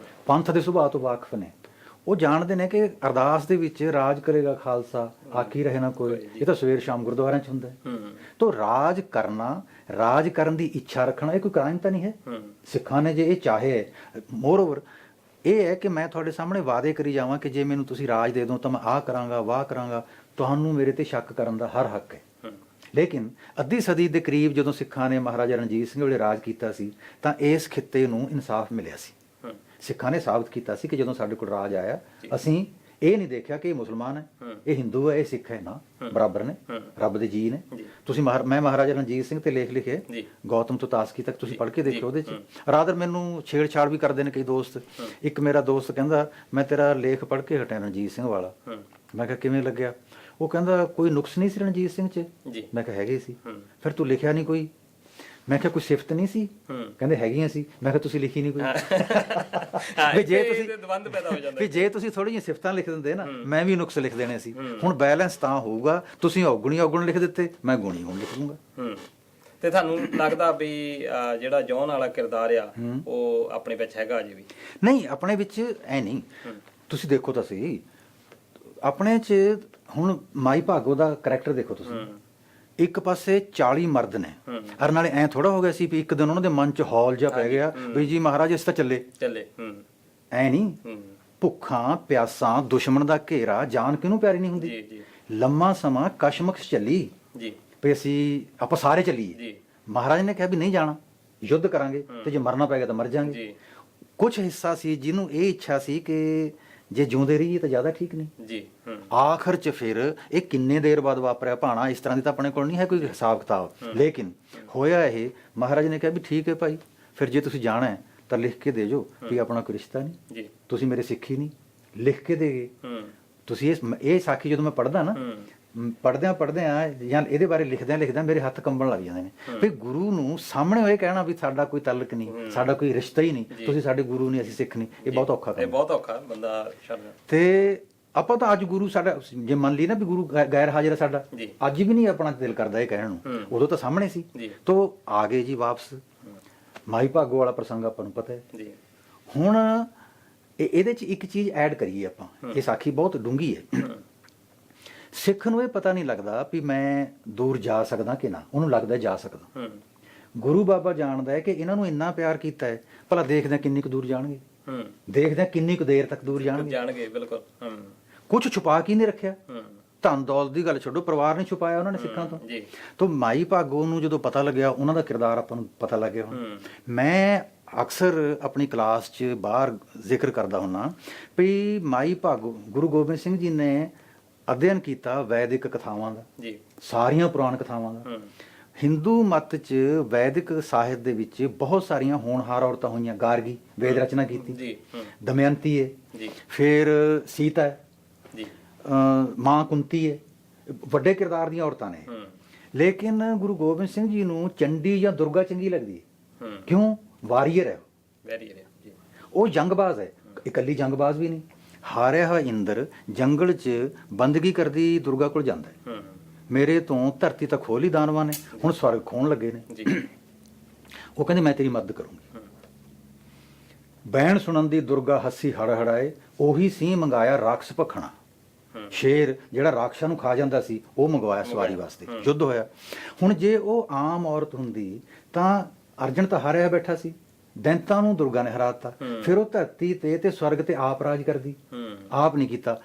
ਪੰਥ ਦੇ ਸੁਭਾਅ ਤੋਂ ਵਾਕਿਫ ਨੇ, ਉਹ ਜਾਣਦੇ ਨੇ ਕਿ ਅਰਦਾਸ ਦੇ ਵਿੱਚ ਰਾਜ ਕਰੇਗਾ ਖਾਲਸਾ, ਆਖੀ ਰਹੇ ਨਾ ਕੋਈ, ਇਹ ਤਾਂ ਸਵੇਰ ਸ਼ਾਮ ਗੁਰਦੁਆਰਿਆਂ 'ਚ ਹੁੰਦਾ ਹੈ। ਤਾਂ ਰਾਜ ਕਰਨਾ ਰਾਜ ਕਰਨ ਦੀ ਇੱਛਾ ਰੱਖਣਾ ਇਹ ਕੋਈ ਕ੍ਰਾਈਮ ਤਾਂ ਨਹੀਂ ਹੈ। ਸਿੱਖਾਂ ਨੇ ਜੇ ਇਹ ਚਾਹੇ, ਮੋਰਓਵਰ ਇਹ ਹੈ ਕਿ ਮੈਂ ਤੁਹਾਡੇ ਸਾਹਮਣੇ ਵਾਅਦੇ ਕਰੀ ਜਾਵਾਂ ਕਿ ਜੇ ਮੈਨੂੰ ਤੁਸੀਂ ਰਾਜ ਦੇ ਦਿਓ ਤਾਂ ਮੈਂ ਆਹ ਕਰਾਂਗਾ, ਵਾਹ ਕਰਾਂਗਾ, ਤੁਹਾਨੂੰ ਮੇਰੇ ਤੇ ਸ਼ੱਕ ਕਰਨ ਦਾ ਹਰ ਹੱਕ ਹੈ। ਲੇਕਿਨ ਅੱਧੀ ਸਦੀ ਦੇ ਕਰੀਬ ਜਦੋਂ ਸਿੱਖਾਂ ਨੇ ਮਹਾਰਾਜਾ ਰਣਜੀਤ ਸਿੰਘ ਵੇਲੇ ਰਾਜ ਕੀਤਾ ਸੀ ਤਾਂ ਇਸ ਖਿੱਤੇ ਨੂੰ ਇਨਸਾਫ ਮਿਲਿਆ ਸੀ। ਸਿੱਖਾਂ ਨੇ ਸਾਬਤ ਕੀਤਾ ਸੀ ਕਿ ਜਦੋਂ ਸਾਡੇ ਕੋਲ ਰਾਜ ਆਇਆ ਅਸੀਂ ਇਹ ਨਹੀਂ ਦੇਖਿਆ ਕਿ ਇਹ ਮੁਸਲਮਾਨ ਹੈ, ਇਹ ਹਿੰਦੂ ਹੈ, ਇਹ ਸਿੱਖ ਹੈ, ਨਾ ਬਰਾਬਰ ਨੇ, ਰੱਬ ਦੇ ਜੀ ਨੇ। ਤੁਸੀਂ ਮੈਂ ਮਹਾਰਾਜਾ ਰਣਜੀਤ ਸਿੰਘ ਤੇ ਲੇਖ ਲਿਖੇ ਗੌਤਮ ਤੋਂ ਤਾਸਕੀ ਤੱਕ, ਤੁਸੀਂ ਪੜ੍ਹ ਕੇ ਦੇਖੋ। ਉਹਦੇ 'ਚ ਰਾਦਰ ਮੈਨੂੰ ਛੇੜਛਾੜ ਵੀ ਕਰਦੇ ਨੇ ਕਈ ਦੋਸਤ। ਇੱਕ ਮੇਰਾ ਦੋਸਤ ਕਹਿੰਦਾ ਮੈਂ ਤੇਰਾ ਲੇਖ ਪੜ੍ਹ ਕੇ ਹਟਿਆ ਰਣਜੀਤ ਸਿੰਘ ਵਾਲਾ। ਮੈਂ ਕਿਹਾ ਕਿਵੇਂ ਲੱਗਿਆ? ਉਹ ਕਹਿੰਦਾ ਕੋਈ ਨੁਕਸ ਨਹੀਂ ਸੀ ਰਣਜੀਤ ਸਿੰਘ 'ਚ। ਮੈਂ ਕਿਹਾ ਹੈਗੇ ਸੀ। ਫਿਰ ਤੂੰ ਲਿਖਿਆ ਨਹੀਂ ਕੋਈ? ਮੈਂ ਕਿਹਾ ਕੋਈ ਸਿਫਤ ਨਹੀਂ ਸੀ? ਕਹਿੰਦੇ ਹੈਗੀਆਂ ਸੀ। ਮੈਂ ਕਿਹਾ ਤੁਸੀਂ ਲਿਖੀ ਨਹੀਂ ਕੋਈ। ਵੀ ਜੇ ਤੁਸੀਂ ਥੋੜੀ ਜਿਹੀ ਸਿਫਤਾਂ ਲਿਖ ਦਿੰਦੇ ਨਾ ਮੈਂ ਵੀ ਨੁਕਸ ਲਿਖ ਦੇਣੇ ਸੀ। ਹੁਣ ਬੈਲੈਂਸ ਤਾਂ ਹੋਊਗਾ, ਤੁਸੀਂ ਔਗਣੀ ਔਗਣ ਲਿਖ ਦਿੱਤੇ, ਮੈਂ ਗੁਣੀ ਗੁਣ ਲਿਖ ਦੂੰਗਾ। ਤੇ ਤੁਹਾਨੂੰ ਲੱਗਦਾ ਵੀ ਜਿਹੜਾ ਜੌਨ ਵਾਲਾ ਕਿਰਦਾਰ ਆ ਉਹ ਆਪਣੇ ਵਿੱਚ ਹੈਗਾ ਅਜੇ ਵੀ? ਨਹੀਂ, ਆਪਣੇ ਵਿੱਚ ਐ ਨਹੀਂ। ਤੁਸੀਂ ਦੇਖੋ ਤਾਂ ਸਹੀ ਆਪਣੇ 'ਚ ਹੁਣ ਮਾਈ ਭਾਗੋ ਦਾ ਕਰੈਕਟਰ ਦੇਖੋ ਤੁਸੀਂ। ਇੱਕ ਪਾਸੇ 40 ਮਰਦ ਨੇ, ਅਰ ਨਾਲੇ ਐ ਥੋੜਾ ਹੋ ਗਿਆ ਸੀ ਵੀ ਇੱਕ ਦਿਨ ਉਹਨਾਂ ਦੇ ਮਨ 'ਚ ਹੌਲ ਜਿਹਾ ਪੈ ਗਿਆ ਵੀ ਜੀ ਮਹਾਰਾਜ ਇਸ ਤਾਂ ਚੱਲੇ। ਐ ਨਹੀਂ, ਭੁੱਖਾਂ ਪਿਆਸਾਂ, ਦੁਸ਼ਮਣ ਦਾ ਘੇਰਾ, ਜਾਨ ਕਿਹਨੂੰ ਪਿਆਰੀ ਨਹੀਂ ਹੁੰਦੀ। ਲੰਮਾ ਸਮਾਂ ਕਸ਼ਮਕਸ਼ ਚੱਲੀ ਵੀ ਆਪਾਂ ਸਾਰੇ ਚੱਲੀਏ। ਮਹਾਰਾਜ ਨੇ ਕਿਹਾ ਵੀ ਨਹੀਂ ਜਾਣਾ, ਯੁੱਧ ਕਰਾਂਗੇ ਤੇ ਜੇ ਮਰਨਾ ਪੈ ਗਿਆ ਤਾਂ ਮਰ ਜਾਾਂਗੇ। ਕੁਝ ਹਿੱਸਾ ਸੀ ਜਿਹਨੂੰ ਇਹ ਇੱਛਾ ਸੀ ਕਿ ਜੇ ਜਿਉਂਦੇ ਰਹੀਏ ਤਾਂ ਜ਼ਿਆਦਾ ਠੀਕ ਨਹੀਂ। ਆਖਰ 'ਚ ਫਿਰ ਇਹ ਕਿੰਨੇ ਦੇਰ ਬਾਅਦ ਵਾਪਰਿਆ ਭਾਣਾ, ਇਸ ਤਰ੍ਹਾਂ ਦੀ ਤਾਂ ਆਪਣੇ ਕੋਲ ਨਹੀਂ ਹੈ ਕੋਈ ਹਿਸਾਬ ਕਿਤਾਬ। ਲੇਕਿਨ ਹੋਇਆ ਇਹ, ਮਹਾਰਾਜ ਨੇ ਕਿਹਾ ਵੀ ਠੀਕ ਹੈ ਭਾਈ, ਫਿਰ ਜੇ ਤੁਸੀਂ ਜਾਣਾ ਹੈ ਤਾਂ ਲਿਖ ਕੇ ਦੇ ਜੋ ਵੀ ਆਪਣਾ ਕੋਈ ਰਿਸ਼ਤਾ ਨਹੀਂ, ਤੁਸੀਂ ਮੇਰੇ ਸਿੱਖੀ ਨਹੀਂ, ਲਿਖ ਕੇ ਦੇ ਗਏ ਤੁਸੀਂ। ਇਹ ਸਾਖੀ ਜਦੋਂ ਮੈਂ ਪੜ੍ਹਦਾ ਨਾ, ਪੜ੍ਹਦਿਆਂ ਜਾਂ ਇਹਦੇ ਬਾਰੇ ਲਿਖਦਿਆਂ ਮੇਰੇ ਹੱਥ ਕੰਬਣ ਲੱਗ ਜਾਂਦੇ ਨੇ ਵੀ ਗੁਰੂ ਨੂੰ ਸਾਹਮਣੇ ਹੋਏ ਕਹਿਣਾ ਵੀ ਸਾਡਾ ਕੋਈ ਤਾਲੁਕ ਨਹੀਂ, ਸਾਡਾ ਕੋਈ ਰਿਸ਼ਤਾ ਹੀ ਨਹੀਂ, ਤੁਸੀਂ ਸਾਡੇ ਗੁਰੂ ਨਹੀਂ, ਅਸੀਂ ਸਿੱਖ ਨਹੀਂ। ਇਹ ਬਹੁਤ ਔਖਾ ਕੰਮ, ਇਹ ਬਹੁਤ ਔਖਾ ਬੰਦਾ। ਤੇ ਆਪਾਂ ਤਾਂ ਅੱਜ ਗੁਰੂ ਸਾਡਾ ਜੇ ਮੰਨ ਲਈ ਨਾ ਵੀ ਗੁਰੂ ਗੈਰ ਹਾਜ਼ਰ ਹੈ ਸਾਡਾ, ਅੱਜ ਵੀ ਨਹੀਂ ਆਪਣਾ ਦਿਲ ਕਰਦਾ ਇਹ ਕਹਿਣ ਨੂੰ। ਉਦੋਂ ਤਾਂ ਸਾਹਮਣੇ ਸੀ, ਤੋ ਆ ਗਏ ਜੀ ਵਾਪਸ। ਮਾਈ ਭਾਗੋ ਵਾਲਾ ਪ੍ਰਸੰਗ ਆਪਾਂ ਨੂੰ ਪਤਾ ਹੈ। ਹੁਣ ਇਹਦੇ 'ਚ ਇੱਕ ਚੀਜ਼ ਐਡ ਕਰੀਏ ਆਪਾਂ, ਇਹ ਸਾਖੀ ਬਹੁਤ ਡੂੰਘੀ ਹੈ। ਸਿੱਖ ਨੂੰ ਇਹ ਪਤਾ ਨਹੀਂ ਲੱਗਦਾ ਵੀ ਮੈਂ ਦੂਰ ਜਾ ਸਕਦਾ ਕਿ ਨਾ, ਉਹਨੂੰ ਲੱਗਦਾ ਜਾ ਸਕਦਾ। ਗੁਰੂ ਬਾਬਾ ਜਾਣਦਾ ਹੈ ਕਿ ਇਹਨਾਂ ਨੂੰ ਇੰਨਾ ਪਿਆਰ ਕੀਤਾ ਹੈ, ਭਲਾ ਦੇਖਦੇ ਕਿੰਨੀ ਕੁ ਦੂਰ ਜਾਣਗੇ, ਦੇਖਦੇ ਕਿੰਨੀ ਕੁ ਦੇਰ ਤੱਕ ਦੂਰ ਜਾਣਗੇ। ਬਿਲਕੁਲ। ਕੁਝ ਛੁਪਾ ਕੀ ਨਹੀਂ ਰੱਖਿਆ, ਧਨ ਦੌਲਤ ਦੀ ਗੱਲ ਛੱਡੋ, ਪਰਿਵਾਰ ਨਹੀਂ ਛੁਪਾਇਆ ਉਹਨਾਂ ਨੇ ਸਿੱਖਾਂ ਤੋਂ। ਮਾਈ ਭਾਗੋ ਨੂੰ ਜਦੋਂ ਪਤਾ ਲੱਗਿਆ, ਉਹਨਾਂ ਦਾ ਕਿਰਦਾਰ ਆਪਾਂ ਨੂੰ ਪਤਾ ਲੱਗਿਆ। ਹੁਣ ਮੈਂ ਅਕਸਰ ਆਪਣੀ ਕਲਾਸ 'ਚ ਬਾਹਰ ਜ਼ਿਕਰ ਕਰਦਾ ਹੁੰਦਾ ਵੀ ਮਾਈ ਭਾਗੋ, ਗੁਰੂ ਗੋਬਿੰਦ ਸਿੰਘ ਜੀ ਨੇ ਅਧਿਐਨ ਕੀਤਾ ਵੈਦਿਕ ਕਥਾਵਾਂ ਦਾ, ਸਾਰੀਆਂ ਪੁਰਾਣ ਕਥਾਵਾਂ ਦਾ। ਹਿੰਦੂ ਮਤ 'ਚ ਵੈਦਿਕ ਸਾਹਿਤ ਦੇ ਵਿੱਚ ਬਹੁਤ ਸਾਰੀਆਂ ਹੋਣਹਾਰ ਔਰਤਾਂ ਹੋਈਆਂ। ਗਾਰਗੀ ਵੇਦ ਰਚਨਾ ਕੀਤੀ, ਦਮਯੰਤੀ ਹੈ, ਫਿਰ ਸੀਤਾ ਹੈ, ਮਾਂ ਕੁੰਤੀ ਹੈ, ਵੱਡੇ ਕਿਰਦਾਰ ਦੀਆਂ ਔਰਤਾਂ ਨੇ। ਲੇਕਿਨ ਗੁਰੂ ਗੋਬਿੰਦ ਸਿੰਘ ਜੀ ਨੂੰ ਚੰਡੀ ਜਾਂ ਦੁਰਗਾ ਚੰਗੀ ਲੱਗਦੀ ਹੈ। ਕਿਉਂ? ਵਾਰੀਅਰ ਹੈ ਉਹ, ਜੰਗਬਾਜ਼ ਹੈ। ਇਕੱਲੀ ਜੰਗਬਾਜ਼ ਵੀ ਨਹੀਂ, ਹਾਰਿਆ ਹੋਇਆ ਇੰਦਰ ਜੰਗਲ 'ਚ ਬੰਦਗੀ ਕਰਦੀ ਦੁਰਗਾ ਕੋਲ ਜਾਂਦਾ ਹੈ। ਮੇਰੇ ਤੋਂ ਧਰਤੀ ਤਾਂ ਖੋਹ ਲਈ ਦਾਨਵਾਂ ਨੇ, ਹੁਣ ਸਵਰਗ ਖੋਣ ਲੱਗੇ ਨੇ। ਉਹ ਕਹਿੰਦੇ ਮੈਂ ਤੇਰੀ ਮਦਦ ਕਰੂੰਗੀ। ਬੈਣ ਸੁਣਨ ਦੀ ਦੁਰਗਾ ਹੱਸੀ ਹੜਹੜਾਏ, ਉਹੀ ਸੀ ਮੰਗਾਇਆ ਰਾਖਸ਼ ਭਖਣਾ। ਸ਼ੇਰ ਜਿਹੜਾ ਰਾਖਸ਼ਾਂ ਨੂੰ ਖਾ ਜਾਂਦਾ ਸੀ ਉਹ ਮੰਗਵਾਇਆ ਸਵਾਰੀ ਵਾਸਤੇ। ਯੁੱਧ ਹੋਇਆ। ਹੁਣ ਜੇ ਉਹ ਆਮ ਔਰਤ ਹੁੰਦੀ ਤਾਂ ਅਰਜਨ ਤਾਂ ਹਾਰਿਆ ਬੈਠਾ ਸੀ, ਦੈਂਤਾਂ ਨੂੰ ਦੁਰਗਾ ਨੇ ਹਰਾਤਾ, ਫਿਰ ਉਹ ਧਰਤੀ ਤੇ ਸਵਰਗ ਤੇ ਆਪ ਰਾਜ ਕਰਦੀ। ਆਪ ਨਹੀਂ ਕੀਤਾ।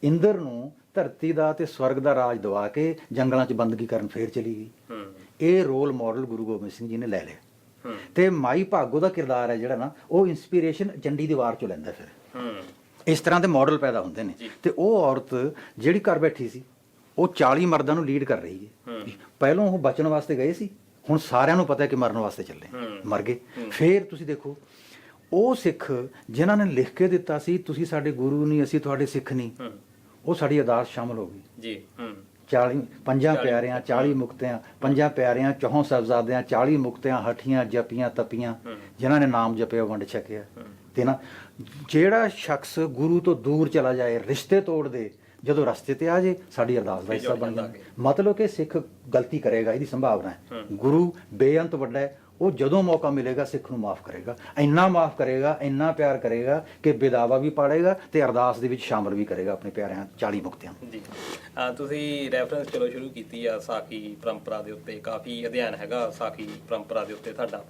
ਇੰਦਰ ਨੂੰ ਧਰਤੀ ਦਾ ਤੇ ਸਵਰਗ ਦਾ ਰਾਜ ਦਵਾ ਕੇ ਜੰਗਲਾਂ 'ਚ ਬੰਦਗੀ ਕਰਨ ਫੇਰ ਚਲੀ ਗਈ। ਇਹ ਰੋਲ ਮਾਡਲ ਗੁਰੂ ਗੋਬਿੰਦ ਸਿੰਘ ਜੀ ਨੇ ਲੈ ਲਿਆ। ਤੇ ਮਾਈ ਭਾਗੋ ਦਾ ਕਿਰਦਾਰ ਹੈ ਜਿਹੜਾ ਨਾ, ਉਹ ਇੰਸਪੀਰੇਸ਼ਨ ਚੰਡੀ ਦੀ ਵਾਰ 'ਚੋਂ ਲੈਂਦਾ। ਫਿਰ ਇਸ ਤਰ੍ਹਾਂ ਦੇ ਮਾਡਲ ਪੈਦਾ ਹੁੰਦੇ ਨੇ। ਤੇ ਉਹ ਔਰਤ ਜਿਹੜੀ ਘਰ ਬੈਠੀ ਸੀ, ਉਹ 40 ਮਰਦਾਂ ਨੂੰ ਲੀਡ ਕਰ ਰਹੀ ਹੈ। ਪਹਿਲਾਂ ਉਹ ਬਚਣ ਵਾਸਤੇ ਗਏ ਸੀ, ਹੁਣ ਸਾਰਿਆਂ ਨੂੰ ਪਤਾ ਕਿ ਮਰਨ ਵਾਸਤੇ ਚੱਲੇ, ਮਰ ਗਏ। ਫਿਰ ਤੁਸੀਂ ਦੇਖੋ ਉਹ ਸਿੱਖ ਜਿਨ੍ਹਾਂ ਨੇ ਲਿਖ ਕੇ ਦਿੱਤਾ ਸੀ ਤੁਸੀਂ ਸਾਡੇ ਗੁਰੂ ਨਹੀਂ, ਅਸੀਂ ਤੁਹਾਡੇ ਸਿੱਖ ਨਹੀਂ, ਉਹ ਸਾਡੀ ਅਰਦਾਸ ਸ਼ਾਮਲ ਹੋ ਗਈ। 40 ਪੰਜਾਂ ਪਿਆਰਿਆਂ 40 ਮੁਕਤਿਆਂ, ਪੰਜਾਂ ਪਿਆਰਿਆਂ 4 ਸਾਹਿਬਜ਼ਾਦਿਆਂ 40 ਮੁਕਤਿਆਂ, ਹਠੀਆਂ ਜਪੀਆਂ ਤਪੀਆਂ, ਜਿਨ੍ਹਾਂ ਨੇ ਨਾਮ ਜਪਿਆ ਵੰਡ ਛਕਿਆ। ਤੇ ਨਾ ਜਿਹੜਾ ਸ਼ਖਸ ਗੁਰੂ ਤੋਂ ਦੂਰ ਚਲਾ ਜਾਏ, ਰਿਸ਼ਤੇ ਤੋੜ ਦੇ, ਜਦੋਂ ਰਸਤੇ ਤੇ ਆ ਜੇ ਸਾਡੀ ਅਰਦਾਸ ਦਾ ਹਿੱਸਾ ਬਣ ਜਾਂਦਾ। ਮਤਲਬ ਕਿ ਸਿੱਖ ਗਲਤੀ ਕਰੇਗਾ, ਇਹਦੀ ਸੰਭਾਵਨਾ ਹੈ। ਗੁਰੂ ਬੇਅੰਤ ਵੱਡਾ ਹੈ, ਉਹ ਜਦੋਂ ਮੌਕਾ ਮਿਲੇਗਾ ਸਿੱਖ ਨੂੰ ਮਾਫ ਕਰੇਗਾ, ਇੰਨਾ ਮਾਫ ਕਰੇਗਾ, ਇੰਨਾ ਪਿਆਰ ਕਰੇਗਾ ਕਿ ਵਿਦਾਵਾ ਵੀ ਪਾੜੇਗਾ ਤੇ ਅਰਦਾਸ ਦੇ ਵਿੱਚ ਸ਼ਾਮਲ ਵੀ ਕਰੇਗਾ ਆਪਣੇ ਪਿਆਰਿਆਂ 40 ਮੁਕਤਿਆਂ ਨੂੰ। ਜੀ ਤੁਸੀਂ ਰੈਫਰੈਂਸ ਚਲੋ ਸ਼ੁਰੂ ਕੀਤੀ ਆ ਸਾਖੀ ਪਰੰਪਰਾ ਦੇ ਉੱਤੇ, ਕਾਫੀ ਅਧਿਐਨ ਹੈਗਾ ਸਾਖੀ ਪਰੰਪਰਾ ਦੇ ਉੱਤੇ ਤੁਹਾਡਾ।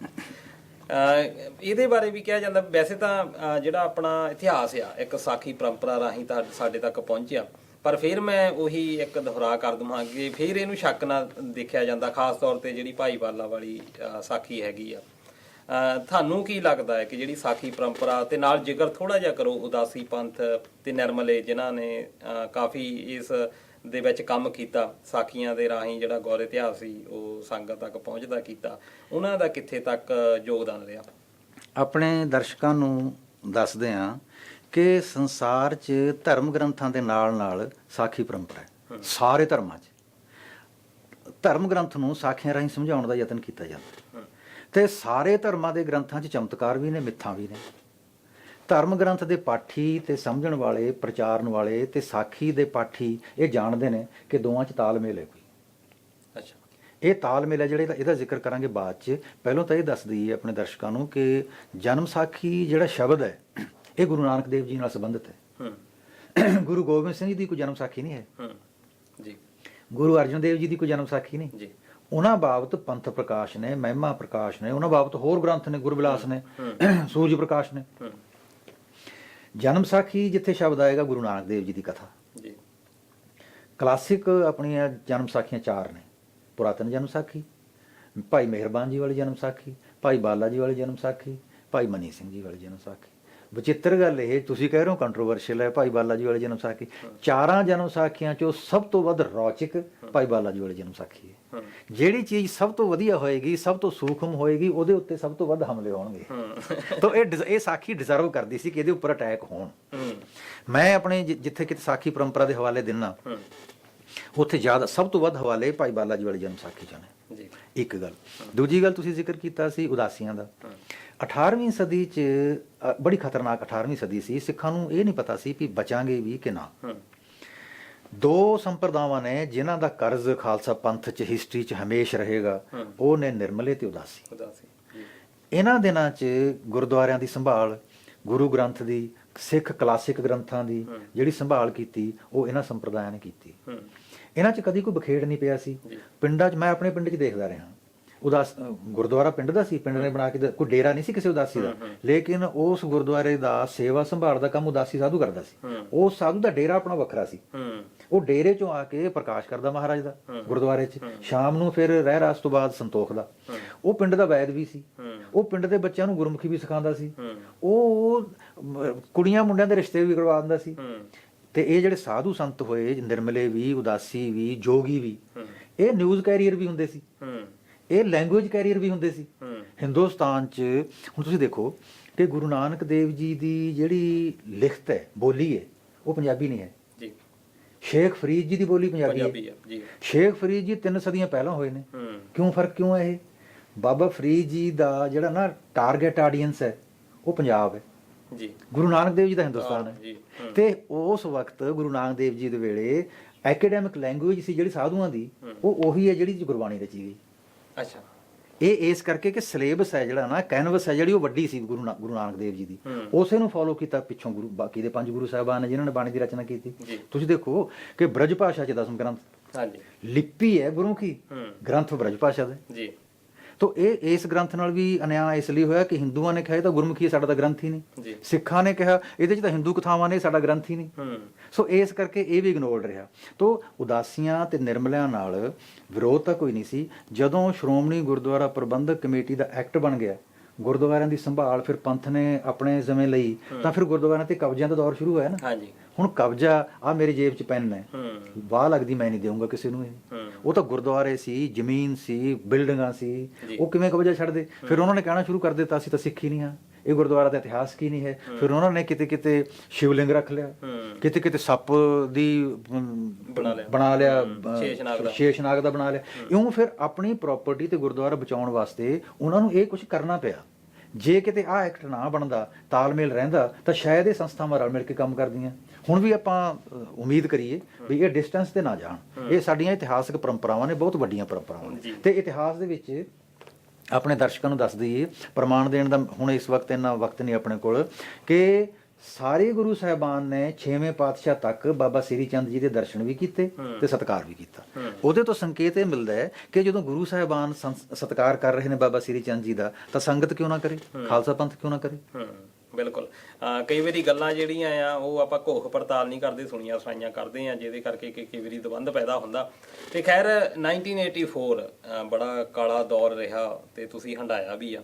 ਇਹਦੇ ਬਾਰੇ ਵੀ ਕਿਹਾ ਜਾਂਦਾ, ਵੈਸੇ ਤਾਂ ਜਿਹੜਾ ਆਪਣਾ ਇਤਿਹਾਸ ਆ ਇੱਕ ਸਾਖੀ ਪਰੰਪਰਾ ਰਾਹੀਂ ਤਾਂ ਸਾਡੇ ਤੱਕ ਪਹੁੰਚਿਆ, ਪਰ ਫਿਰ ਮੈਂ ਉਹੀ ਇੱਕ ਦੁਹਰਾ ਕਰ ਦਵਾਂ ਕਿ ਫਿਰ ਇਹਨੂੰ ਸ਼ੱਕ ਨਾਲ ਦੇਖਿਆ ਜਾਂਦਾ, ਖਾਸ ਤੌਰ ਤੇ ਜਿਹੜੀ ਭਾਈਵਾਲਾ ਵਾਲੀ ਸਾਖੀ ਹੈਗੀ ਆ। ਤੁਹਾਨੂੰ ਕੀ ਲੱਗਦਾ ਹੈ ਕਿ ਜਿਹੜੀ ਸਾਖੀ ਪਰੰਪਰਾ ਤੇ ਨਾਲ ਜ਼ਿਕਰ ਥੋੜਾ ਜਿਹਾ ਕਰੋ ਉਦਾਸੀ ਪੰਥ ਤੇ ਨਿਰਮਲੇ ਜਿਨ੍ਹਾਂ ਨੇ ਕਾਫੀ ਇਸ ਦੇ ਵਿੱਚ ਕੰਮ ਕੀਤਾ, ਸਾਖੀਆਂ ਦੇ ਰਾਹੀਂ ਜਿਹੜਾ ਗੌਰ ਇਤਿਹਾਸ ਸੀ ਉਹ ਸੰਗਤ ਤੱਕ ਪਹੁੰਚਦਾ ਕੀਤਾ, ਉਹਨਾਂ ਦਾ ਕਿੱਥੇ ਤੱਕ ਯੋਗਦਾਨ ਰਿਹਾ? ਆਪਣੇ ਦਰਸ਼ਕਾਂ ਨੂੰ ਦੱਸਦੇ ਹਾਂ ਕਿ ਸੰਸਾਰ 'ਚ ਧਰਮ ਗ੍ਰੰਥਾਂ ਦੇ ਨਾਲ ਸਾਖੀ ਪਰੰਪਰਾ ਹੈ। ਸਾਰੇ ਧਰਮਾਂ 'ਚ ਧਰਮ ਗ੍ਰੰਥ ਨੂੰ ਸਾਖੀਆਂ ਰਾਹੀਂ ਸਮਝਾਉਣ ਦਾ ਯਤਨ ਕੀਤਾ ਜਾਂਦਾ ਤੇ ਸਾਰੇ ਧਰਮਾਂ ਦੇ ਗ੍ਰੰਥਾਂ 'ਚ ਚਮਤਕਾਰ ਵੀ ਨੇ, ਮਿੱਥਾਂ ਵੀ ਨੇ। ਧਰਮ ਗ੍ਰੰਥ ਦੇ ਪਾਠੀ ਤੇ ਸਮਝਣ ਵਾਲੇ, ਪ੍ਰਚਾਰਨ ਵਾਲੇ ਤੇ ਸਾਖੀ ਦੇ ਪਾਠੀ ਇਹ ਜਾਣਦੇ ਨੇ ਕਿ ਦੋਵਾਂ 'ਚ ਤਾਲਮੇਲ ਹੈ ਕੋਈ। ਅੱਛਾ, ਇਹ ਤਾਲਮੇਲ ਹੈ ਜਿਹੜਾ, ਇਹਦਾ ਜ਼ਿਕਰ ਕਰਾਂਗੇ ਬਾਅਦ 'ਚ। ਪਹਿਲਾਂ ਤਾਂ ਇਹ ਦੱਸ ਦਈਏ ਆਪਣੇ ਦਰਸ਼ਕਾਂ ਨੂੰ ਕਿ ਜਨਮ ਸਾਖੀ ਜਿਹੜਾ ਸ਼ਬਦ ਹੈ ਇਹ ਗੁਰੂ ਨਾਨਕ ਦੇਵ ਜੀ ਨਾਲ ਸੰਬੰਧਿਤ ਹੈ। ਗੁਰੂ ਗੋਬਿੰਦ ਸਿੰਘ ਜੀ ਦੀ ਕੋਈ ਜਨਮ ਸਾਖੀ ਨਹੀਂ ਹੈ ਜੀ, ਗੁਰੂ ਅਰਜਨ ਦੇਵ ਜੀ ਦੀ ਕੋਈ ਜਨਮ ਸਾਖੀ ਨਹੀਂ ਜੀ। ਉਹਨਾਂ ਬਾਬਤ ਪੰਥ ਪ੍ਰਕਾਸ਼ ਨੇ, ਮਹਿਮਾ ਪ੍ਰਕਾਸ਼ ਨੇ, ਉਹਨਾਂ ਬਾਬਤ ਹੋਰ ਗ੍ਰੰਥ ਨੇ, ਗੁਰਬਿਲਾਸ ਨੇ, ਸੂਰਜ ਪ੍ਰਕਾਸ਼ ਨੇ। ਜਨਮ ਸਾਖੀ ਜਿੱਥੇ ਸ਼ਬਦ ਆਏਗਾ ਗੁਰੂ ਨਾਨਕ ਦੇਵ ਜੀ ਦੀ ਕਥਾ ਜੀ। ਕਲਾਸਿਕ ਆਪਣੀਆਂ ਜਨਮ ਸਾਖੀਆਂ 4 ਨੇ। ਪੁਰਾਤਨ ਜਨਮ ਸਾਖੀ, ਭਾਈ ਮਿਹਰਬਾਨ ਜੀ ਵਾਲੀ ਜਨਮ ਸਾਖੀ, ਭਾਈ ਬਾਲਾ ਜੀ ਵਾਲੀ ਜਨਮ ਸਾਖੀ, ਭਾਈ ਮਨੀ ਸਿੰਘ ਜੀ ਵਾਲੀ ਜਨਮ ਸਾਖੀ। ਵਿਚਿੱਤਰ ਗੱਲ ਇਹ, ਤੁਸੀਂ ਕਹਿ ਰਹੇ ਹੋ ਕੰਟਰੋਵਰਸ਼ੀਅਲ ਹੈ ਭਾਈ ਬਾਲਾ ਜੀ ਵਾਲੀ ਜਨਮ ਸਾਖੀ, 4 ਜਨਮ ਸਾਖੀਆਂ ਚੋਂ ਸਭ ਤੋਂ ਵੱਧ ਰੌਚਕ ਭਾਈ ਬਾਲਾ ਜੀ ਵਾਲੀ ਜਨਮ ਸਾਖੀ ਹੈ। ਜਿਹੜੀ ਚੀਜ਼ ਸਭ ਤੋਂ ਵਧੀਆ ਹੋਏਗੀ, ਸਭ ਤੋਂ ਸੂਖਮ ਹੋਏਗੀ, ਉਹਦੇ ਉੱਤੇ ਸਭ ਤੋਂ ਵੱਧ ਹਮਲੇ ਹੋਣਗੇ। ਤਾਂ ਇਹ ਸਾਖੀ ਡਿਜ਼ਰਵ ਕਰਦੀ ਸੀ ਕਿ ਇਹਦੇ ਉੱਪਰ ਅਟੈਕ ਹੋਣ। ਮੈਂ ਆਪਣੇ ਜਿੱਥੇ ਕਿਤੇ ਸਾਖੀ ਪਰੰਪਰਾ ਦੇ ਹਵਾਲੇ ਦਿੰਨਾ, ਉੱਥੇ ਜ਼ਿਆਦਾ ਸਭ ਤੋਂ ਵੱਧ ਹਵਾਲੇ ਭਾਈ ਬਾਲਾ ਜੀ ਵਾਲੀ ਜਨਮ ਸਾਖੀ ਚ ਨੇ। ਇੱਕ ਗੱਲ। ਦੂਜੀ ਗੱਲ, ਤੁਸੀਂ ਜ਼ਿਕਰ ਕੀਤਾ ਸੀ ਉਦਾਸੀਆਂ ਦਾ। 18ਵੀਂ ਸਦੀ 'ਚ ਬੜੀ ਖਤਰਨਾਕ 18ਵੀਂ ਸਦੀ ਸੀ। ਸਿੱਖਾਂ ਨੂੰ ਇਹ ਨਹੀਂ ਪਤਾ ਸੀ ਵੀ ਬਚਾਂਗੇ ਵੀ ਕਿ ਨਾ। 2 ਸੰਪਰਦਾਵਾਂ ਨੇ ਜਿਨ੍ਹਾਂ ਦਾ ਕਰਜ਼ ਖਾਲਸਾ ਪੰਥ 'ਚ ਹਿਸਟਰੀ 'ਚ ਹਮੇਸ਼ ਰਹੇਗਾ, ਉਹ ਨੇ ਨਿਰਮਲੇ ਤੇ ਉਦਾਸੀ। ਇਹਨਾਂ ਦਿਨਾਂ 'ਚ ਗੁਰਦੁਆਰਿਆਂ ਦੀ ਸੰਭਾਲ, ਗੁਰੂ ਗ੍ਰੰਥ ਦੀ, ਸਿੱਖ ਕਲਾਸਿਕ ਗ੍ਰੰਥਾਂ ਦੀ ਜਿਹੜੀ ਸੰਭਾਲ ਕੀਤੀ, ਉਹ ਇਹਨਾਂ ਸੰਪਰਦਾਇਆਂ ਨੇ ਕੀਤੀ। ਇਹਨਾਂ 'ਚ ਕਦੀ ਕੋਈ ਬਖੇੜ ਨਹੀਂ ਪਿਆ ਸੀ। ਪਿੰਡਾਂ 'ਚ, ਮੈਂ ਆਪਣੇ ਪਿੰਡ 'ਚ ਦੇਖਦਾ ਰਿਹਾ, ਗੁਰਦੁਆਰਾ ਪਿੰਡ ਦਾ ਸੀ, ਪਿੰਡ ਨੇ ਬਣਾ ਕੇ, ਕੋਈ ਡੇਰਾ ਨਹੀਂ ਸੀ ਕਿਸੇ ਉਦਾਸੀ ਦਾ, ਲੇਕਿਨ ਉਸ ਗੁਰਦੁਆਰੇ ਦਾ ਸੇਵਾ ਸੰਭਾਲ ਦਾ ਕੰਮ ਉਦਾਸੀ ਸਾਧੂ ਕਰਦਾ ਸੀ। ਉਸ ਸਾਧੂ ਦਾ ਡੇਰਾ ਆਪਣਾ ਵੱਖਰਾ ਸੀ। ਉਹ ਡੇਰੇ ਚੋਂ ਆ ਕੇ ਪ੍ਰਕਾਸ਼ ਕਰਦਾ ਮਹਾਰਾਜ ਦਾ ਗੁਰਦੁਆਰੇ 'ਚ, ਸ਼ਾਮ ਨੂੰ ਫਿਰ ਰਹਿ ਰਾਸ ਤੋਂ ਬਾਅਦ ਸੰਤੋਖ ਦਾ। ਉਹ ਪਿੰਡ ਦਾ ਵੈਦ ਵੀ ਸੀ। ਉਹ ਪਿੰਡ ਦੇ ਬੱਚਿਆਂ ਨੂੰ ਗੁਰਮੁਖੀ ਵੀ ਸਿਖਾਉਂਦਾ ਸੀ। ਉਹ ਕੁੜੀਆਂ ਮੁੰਡਿਆਂ ਦੇ ਰਿਸ਼ਤੇ ਵੀ ਕਰਵਾ ਦਿੰਦਾ ਸੀ। ਤੇ ਇਹ ਜਿਹੜੇ ਸਾਧੂ ਸੰਤ ਹੋਏ, ਨਿਰਮਲੇ ਵੀ, ਉਦਾਸੀ ਵੀ, ਜੋਗੀ ਵੀ, ਇਹ ਨਿਊਜ਼ ਕੈਰੀਅਰ ਵੀ ਹੁੰਦੇ ਸੀ, ਇਹ ਲੈਂਗੁਏਜ ਕੈਰੀਅਰ ਵੀ ਹੁੰਦੇ ਸੀ। ਹਿੰਦੁਸਤਾਨ 'ਚ ਹੁਣ ਤੁਸੀਂ ਦੇਖੋ ਕਿ ਗੁਰੂ ਨਾਨਕ ਦੇਵ ਜੀ ਦੀ ਜਿਹੜੀ ਲਿਖਤ ਹੈ, ਬੋਲੀ ਹੈ, ਉਹ ਪੰਜਾਬੀ ਨਹੀਂ ਹੈ ਜੀ। ਸ਼ੇਖ ਫਰੀਦ ਜੀ ਦੀ ਬੋਲੀ ਪੰਜਾਬੀ ਹੈ ਜੀ। ਸ਼ੇਖ ਫਰੀਦ ਜੀ 3 ਸਦੀਆਂ ਪਹਿਲਾਂ ਹੋਏ ਨੇ। ਕਿਉਂ ਫਰਕ ਕਿਉਂ ਹੈ ਇਹ? ਬਾਬਾ ਫਰੀਦ ਜੀ ਦਾ ਜਿਹੜਾ ਨਾ ਟਾਰਗੇਟ ਆਡੀਅנס ਹੈ, ਉਹ ਪੰਜਾਬ ਹੈ ਜੀ। ਗੁਰੂ ਨਾਨਕ ਦੇਵ ਜੀ ਦਾ ਹਿੰਦੁਸਤਾਨ ਹੈ। ਤੇ ਉਸ ਵਕਤ ਗੁਰੂ ਨਾਨਕ ਦੇਵ ਜੀ ਦੇ ਵੇਲੇ ਐਕੈਡੈਮਿਕ ਲੈਂਗੁਏਜ ਸੀ ਜਿਹੜੀ ਸਾਧੂਆਂ ਦੀ, ਉਹ ਉਹੀ ਹੈ ਜਿਹੜੀ ਗੁਰਬਾਣੀ ਰਚੀ ਗਈ। ਅੱਛਾ, ਇਹ ਇਸ ਕਰਕੇ ਕਿ ਸਿਲੇਬਸ ਹੈ ਜਿਹੜਾ ਨਾ, ਕੈਨਵਸ ਹੈ ਜਿਹੜੀ, ਉਹ ਵੱਡੀ ਸੀ ਗੁਰੂ ਨਾਨਕ ਦੇਵ ਜੀ ਦੀ। ਉਸੇ ਨੂੰ ਫੋਲੋ ਕੀਤਾ ਪਿੱਛੋਂ ਗੁਰੂ, ਬਾਕੀ ਦੇ 5 ਗੁਰੂ ਸਾਹਿਬਾਨ ਨੇ ਜਿਨ੍ਹਾਂ ਨੇ ਬਾਣੀ ਦੀ ਰਚਨਾ ਕੀਤੀ। ਤੁਸੀਂ ਦੇਖੋ ਕਿ ਬ੍ਰਜ ਭਾਸ਼ਾ 'ਚ 10 ਗ੍ਰੰਥ, ਲਿਪੀ ਹੈ ਗੁਰਮੁਖੀ, ਗ੍ਰੰਥ ਬ੍ਰਜ ਭਾਸ਼ਾ ਦੇ ਜੀ। ਤੋ ਇਹ ਇਸ ਗ੍ਰੰਥ ਨਾਲ ਵੀ ਅਨਿਆਂ ਇਸ ਲਈ ਹੋਇਆ ਕਿ ਹਿੰਦੂਆਂ ਨੇ ਕਿਹਾ ਇਹ ਤਾਂ ਗੁਰਮੁਖੀ, ਸਾਡਾ ਤਾਂ ਗ੍ਰੰਥ ਹੀ ਨਹੀਂ। ਸਿੱਖਾਂ ਨੇ ਕਿਹਾ ਇਹਦੇ 'ਚ ਤਾਂ ਹਿੰਦੂ ਕਥਾਵਾਂ ਨੇ, ਸਾਡਾ ਗ੍ਰੰਥ ਹੀ ਨਹੀਂ। ਸੋ ਇਸ ਕਰਕੇ ਇਹ ਵੀ ਇਗਨੋਰਡ ਰਿਹਾ। ਤੋ ਉਦਾਸੀਆਂ ਤੇ ਨਿਰਮਲਿਆਂ ਨਾਲ ਵਿਰੋਧ ਤਾਂ ਕੋਈ ਨਹੀਂ ਸੀ। ਜਦੋਂ ਸ਼੍ਰੋਮਣੀ ਗੁਰਦੁਆਰਾ ਪ੍ਰਬੰਧਕ ਕਮੇਟੀ ਦਾ ਐਕਟ ਬਣ ਗਿਆ, ਗੁਰਦੁਆਰਿਆਂ ਦੀ ਸੰਭਾਲ ਫਿਰ ਪੰਥ ਨੇ ਆਪਣੇ ਜ਼ਿੰਮੇ ਲਈ, ਤਾਂ ਫਿਰ ਗੁਰਦੁਆਰਿਆਂ ਤੇ ਕਬਜ਼ਿਆਂ ਦਾ ਦੌਰ ਸ਼ੁਰੂ ਹੋਇਆ ਨਾ। ਹੁਣ ਕਬਜ਼ਾ, ਆ ਮੇਰੀ ਜੇਬ 'ਚ ਪੈਨ ਹੈ, ਵਾਹ ਲੱਗਦੀ ਮੈਂ ਨਹੀਂ ਦੇਵਾਂਗਾ ਕਿਸੇ ਨੂੰ ਇਹ। ਉਹ ਤਾਂ ਗੁਰਦੁਆਰੇ ਸੀ, ਜ਼ਮੀਨ ਸੀ, ਬਿਲਡਿੰਗਾਂ ਸੀ, ਉਹ ਕਿਵੇਂ ਕਬਜ਼ਾ ਛੱਡਦੇ? ਫਿਰ ਉਹਨਾਂ ਨੇ ਕਹਿਣਾ ਸ਼ੁਰੂ ਕਰ ਦਿੱਤਾ ਅਸੀਂ ਤਾਂ ਸਿੱਖ ਹੀ ਨਹੀਂ ਹਾਂ, ਇਹ ਗੁਰਦੁਆਰਾ ਦਾ ਇਤਿਹਾਸ ਕੀ ਨਹੀਂ ਹੈ। ਫਿਰ ਉਹਨਾਂ ਨੇ ਕਿਤੇ ਕਿਤੇ ਸ਼ਿਵਲਿੰਗ ਰੱਖ ਲਿਆ, ਕਿਤੇ ਕਿਤੇ ਸੱਪ ਦੀ ਬਣਾ ਲਿਆ, ਸ਼ੇਸ਼ਨਾਗ ਦਾ ਬਣਾ ਲਿਆ। ਇਉਂ ਫਿਰ ਆਪਣੀ ਪ੍ਰਾਪਰਟੀ ਤੇ ਗੁਰਦੁਆਰਾ ਬਚਾਉਣ ਵਾਸਤੇ ਉਹਨਾਂ ਨੂੰ ਇਹ ਕੁਝ ਕਰਨਾ ਪਿਆ। ਜੇ ਕਿਤੇ ਆਹ ਐਕਟ ਨਾ ਬਣਦਾ, ਤਾਲਮੇਲ ਰਹਿੰਦਾ, ਤਾਂ ਸ਼ਾਇਦ ਇਹ ਸੰਸਥਾਵਾਂ ਰਲ ਮਿਲ ਕੇ ਕੰਮ ਕਰਦੀਆਂ। ਹੁਣ ਵੀ ਆਪਾਂ ਉਮੀਦ ਕਰੀਏ ਵੀ ਇਹ ਡਿਸਟੈਂਸ ਤੇ ਨਾ ਜਾਣ। ਇਹ ਸਾਡੀਆਂ ਇਤਿਹਾਸਕ ਪਰੰਪਰਾਵਾਂ ਨੇ, ਬਹੁਤ ਵੱਡੀਆਂ ਪਰੰਪਰਾਵਾਂ ਨੇ। ਤੇ ਇਤਿਹਾਸ ਦੇ ਵਿੱਚ ਆਪਣੇ ਦਰਸ਼ਕਾਂ ਨੂੰ ਦੱਸ ਦਈਏ, ਪ੍ਰਮਾਣ ਦੇਣ ਦਾ ਹੁਣ ਇਸ ਵਕਤ ਇੰਨਾ ਵਕਤ ਨਹੀਂ ਆਪਣੇ ਕੋਲ, ਕਿ ਸਾਰੇ ਗੁਰੂ ਸਾਹਿਬਾਨ ਨੇ 6ਵੇਂ ਪਾਤਸ਼ਾਹ ਤੱਕ ਬਾਬਾ ਸ੍ਰੀ ਚੰਦ ਜੀ ਦੇ ਦਰਸ਼ਨ ਵੀ ਕੀਤੇ ਤੇ ਸਤਿਕਾਰ ਵੀ ਕੀਤਾ। ਉਹਦੇ ਤੋਂ ਸੰਕੇਤ ਇਹ ਮਿਲਦਾ ਹੈ ਕਿ ਜਦੋਂ ਗੁਰੂ ਸਾਹਿਬਾਨ ਸਤਿਕਾਰ ਕਰ ਰਹੇ ਨੇ ਬਾਬਾ ਸ੍ਰੀ ਚੰਦ ਜੀ ਦਾ, ਤਾਂ ਸੰਗਤ ਕਿਉਂ ਨਾ ਕਰੇ, ਖਾਲਸਾ ਪੰਥ ਕਿਉਂ ਨਾ ਕਰੇ। ਬਿਲਕੁਲ। ਕਈ ਵਾਰੀ ਗੱਲਾਂ ਜਿਹੜੀਆਂ ਆ ਉਹ ਆਪਾਂ ਘੋਖ ਪੜਤਾਲ ਨਹੀਂ ਕਰਦੇ, ਸੁਣੀਆਂ ਸੁਣਾਈਆਂ ਕਰਦੇ ਆ, ਜਿਹਦੇ ਕਰਕੇ ਕਈ ਵਾਰੀ ਦਵੰਧ ਪੈਦਾ ਹੁੰਦਾ। ਤੇ ਖੈਰ 1984 ਬੜਾ ਕਾਲਾ ਦੌਰ ਰਿਹਾ ਤੇ ਤੁਸੀਂ ਹੰਢਾਇਆ ਵੀ ਆ।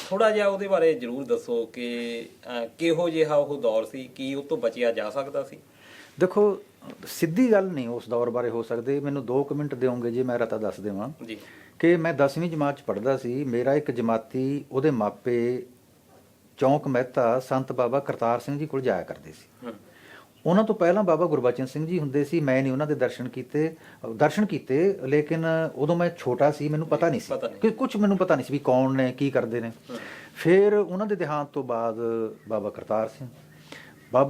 ਥੋੜਾ ਜਿਹਾ ਉਹਦੇ ਬਾਰੇ ਜ਼ਰੂਰ ਦੱਸੋ ਕਿ ਕਿਹੋ ਜਿਹਾ ਉਹ ਦੌਰ ਸੀ, ਕੀ ਉਹ ਤੋਂ ਬਚਿਆ ਜਾ ਸਕਦਾ ਸੀ? ਦੇਖੋ, ਸਿੱਧੀ ਗੱਲ ਨਹੀਂ ਉਸ ਦੌਰ ਬਾਰੇ ਹੋ ਸਕਦੇ। ਮੈਨੂੰ 2 ਮਿੰਟ ਦਿਓਗੇ ਜੇ ਮੈਂ ਰਤਾ ਦੱਸ ਦੇਵਾਂ ਜੀ ਕਿ ਮੈਂ 10ਵੀਂ ਜਮਾਤ 'ਚ ਪੜ੍ਹਦਾ ਸੀ। ਮੇਰਾ ਇੱਕ ਜਮਾਤੀ, ਉਹਦੇ ਮਾਪੇ ਚੌਂਕ ਮਹਿਤਾ ਸੰਤ ਬਾਬਾ ਕਰਤਾਰ ਸਿੰਘ ਜੀ ਕੋਲ ਜਾਇਆ ਕਰਦੇ ਸੀ। ਉਹਨਾਂ ਤੋਂ ਪਹਿਲਾਂ ਬਾਬਾ ਗੁਰਬਚਨ ਸਿੰਘ ਜੀ ਹੁੰਦੇ ਸੀ। ਮੈਂ ਨਹੀਂ ਉਹਨਾਂ ਦੇ ਦਰਸ਼ਨ ਕੀਤੇ, ਲੇਕਿਨ ਉਦੋਂ ਮੈਂ ਛੋਟਾ ਸੀ, ਮੈਨੂੰ ਪਤਾ ਨਹੀਂ ਸੀ ਕਿ ਕੁਝ ਮੈਨੂੰ ਪਤਾ ਨਹੀਂ ਸੀ ਵੀ ਕੌਣ ਨੇ, ਕੀ ਕਰਦੇ ਨੇ। ਫਿਰ ਉਹਨਾਂ ਦੇ ਦੇਹਾਂਤ ਤੋਂ ਬਾਅਦ ਬਾਬਾ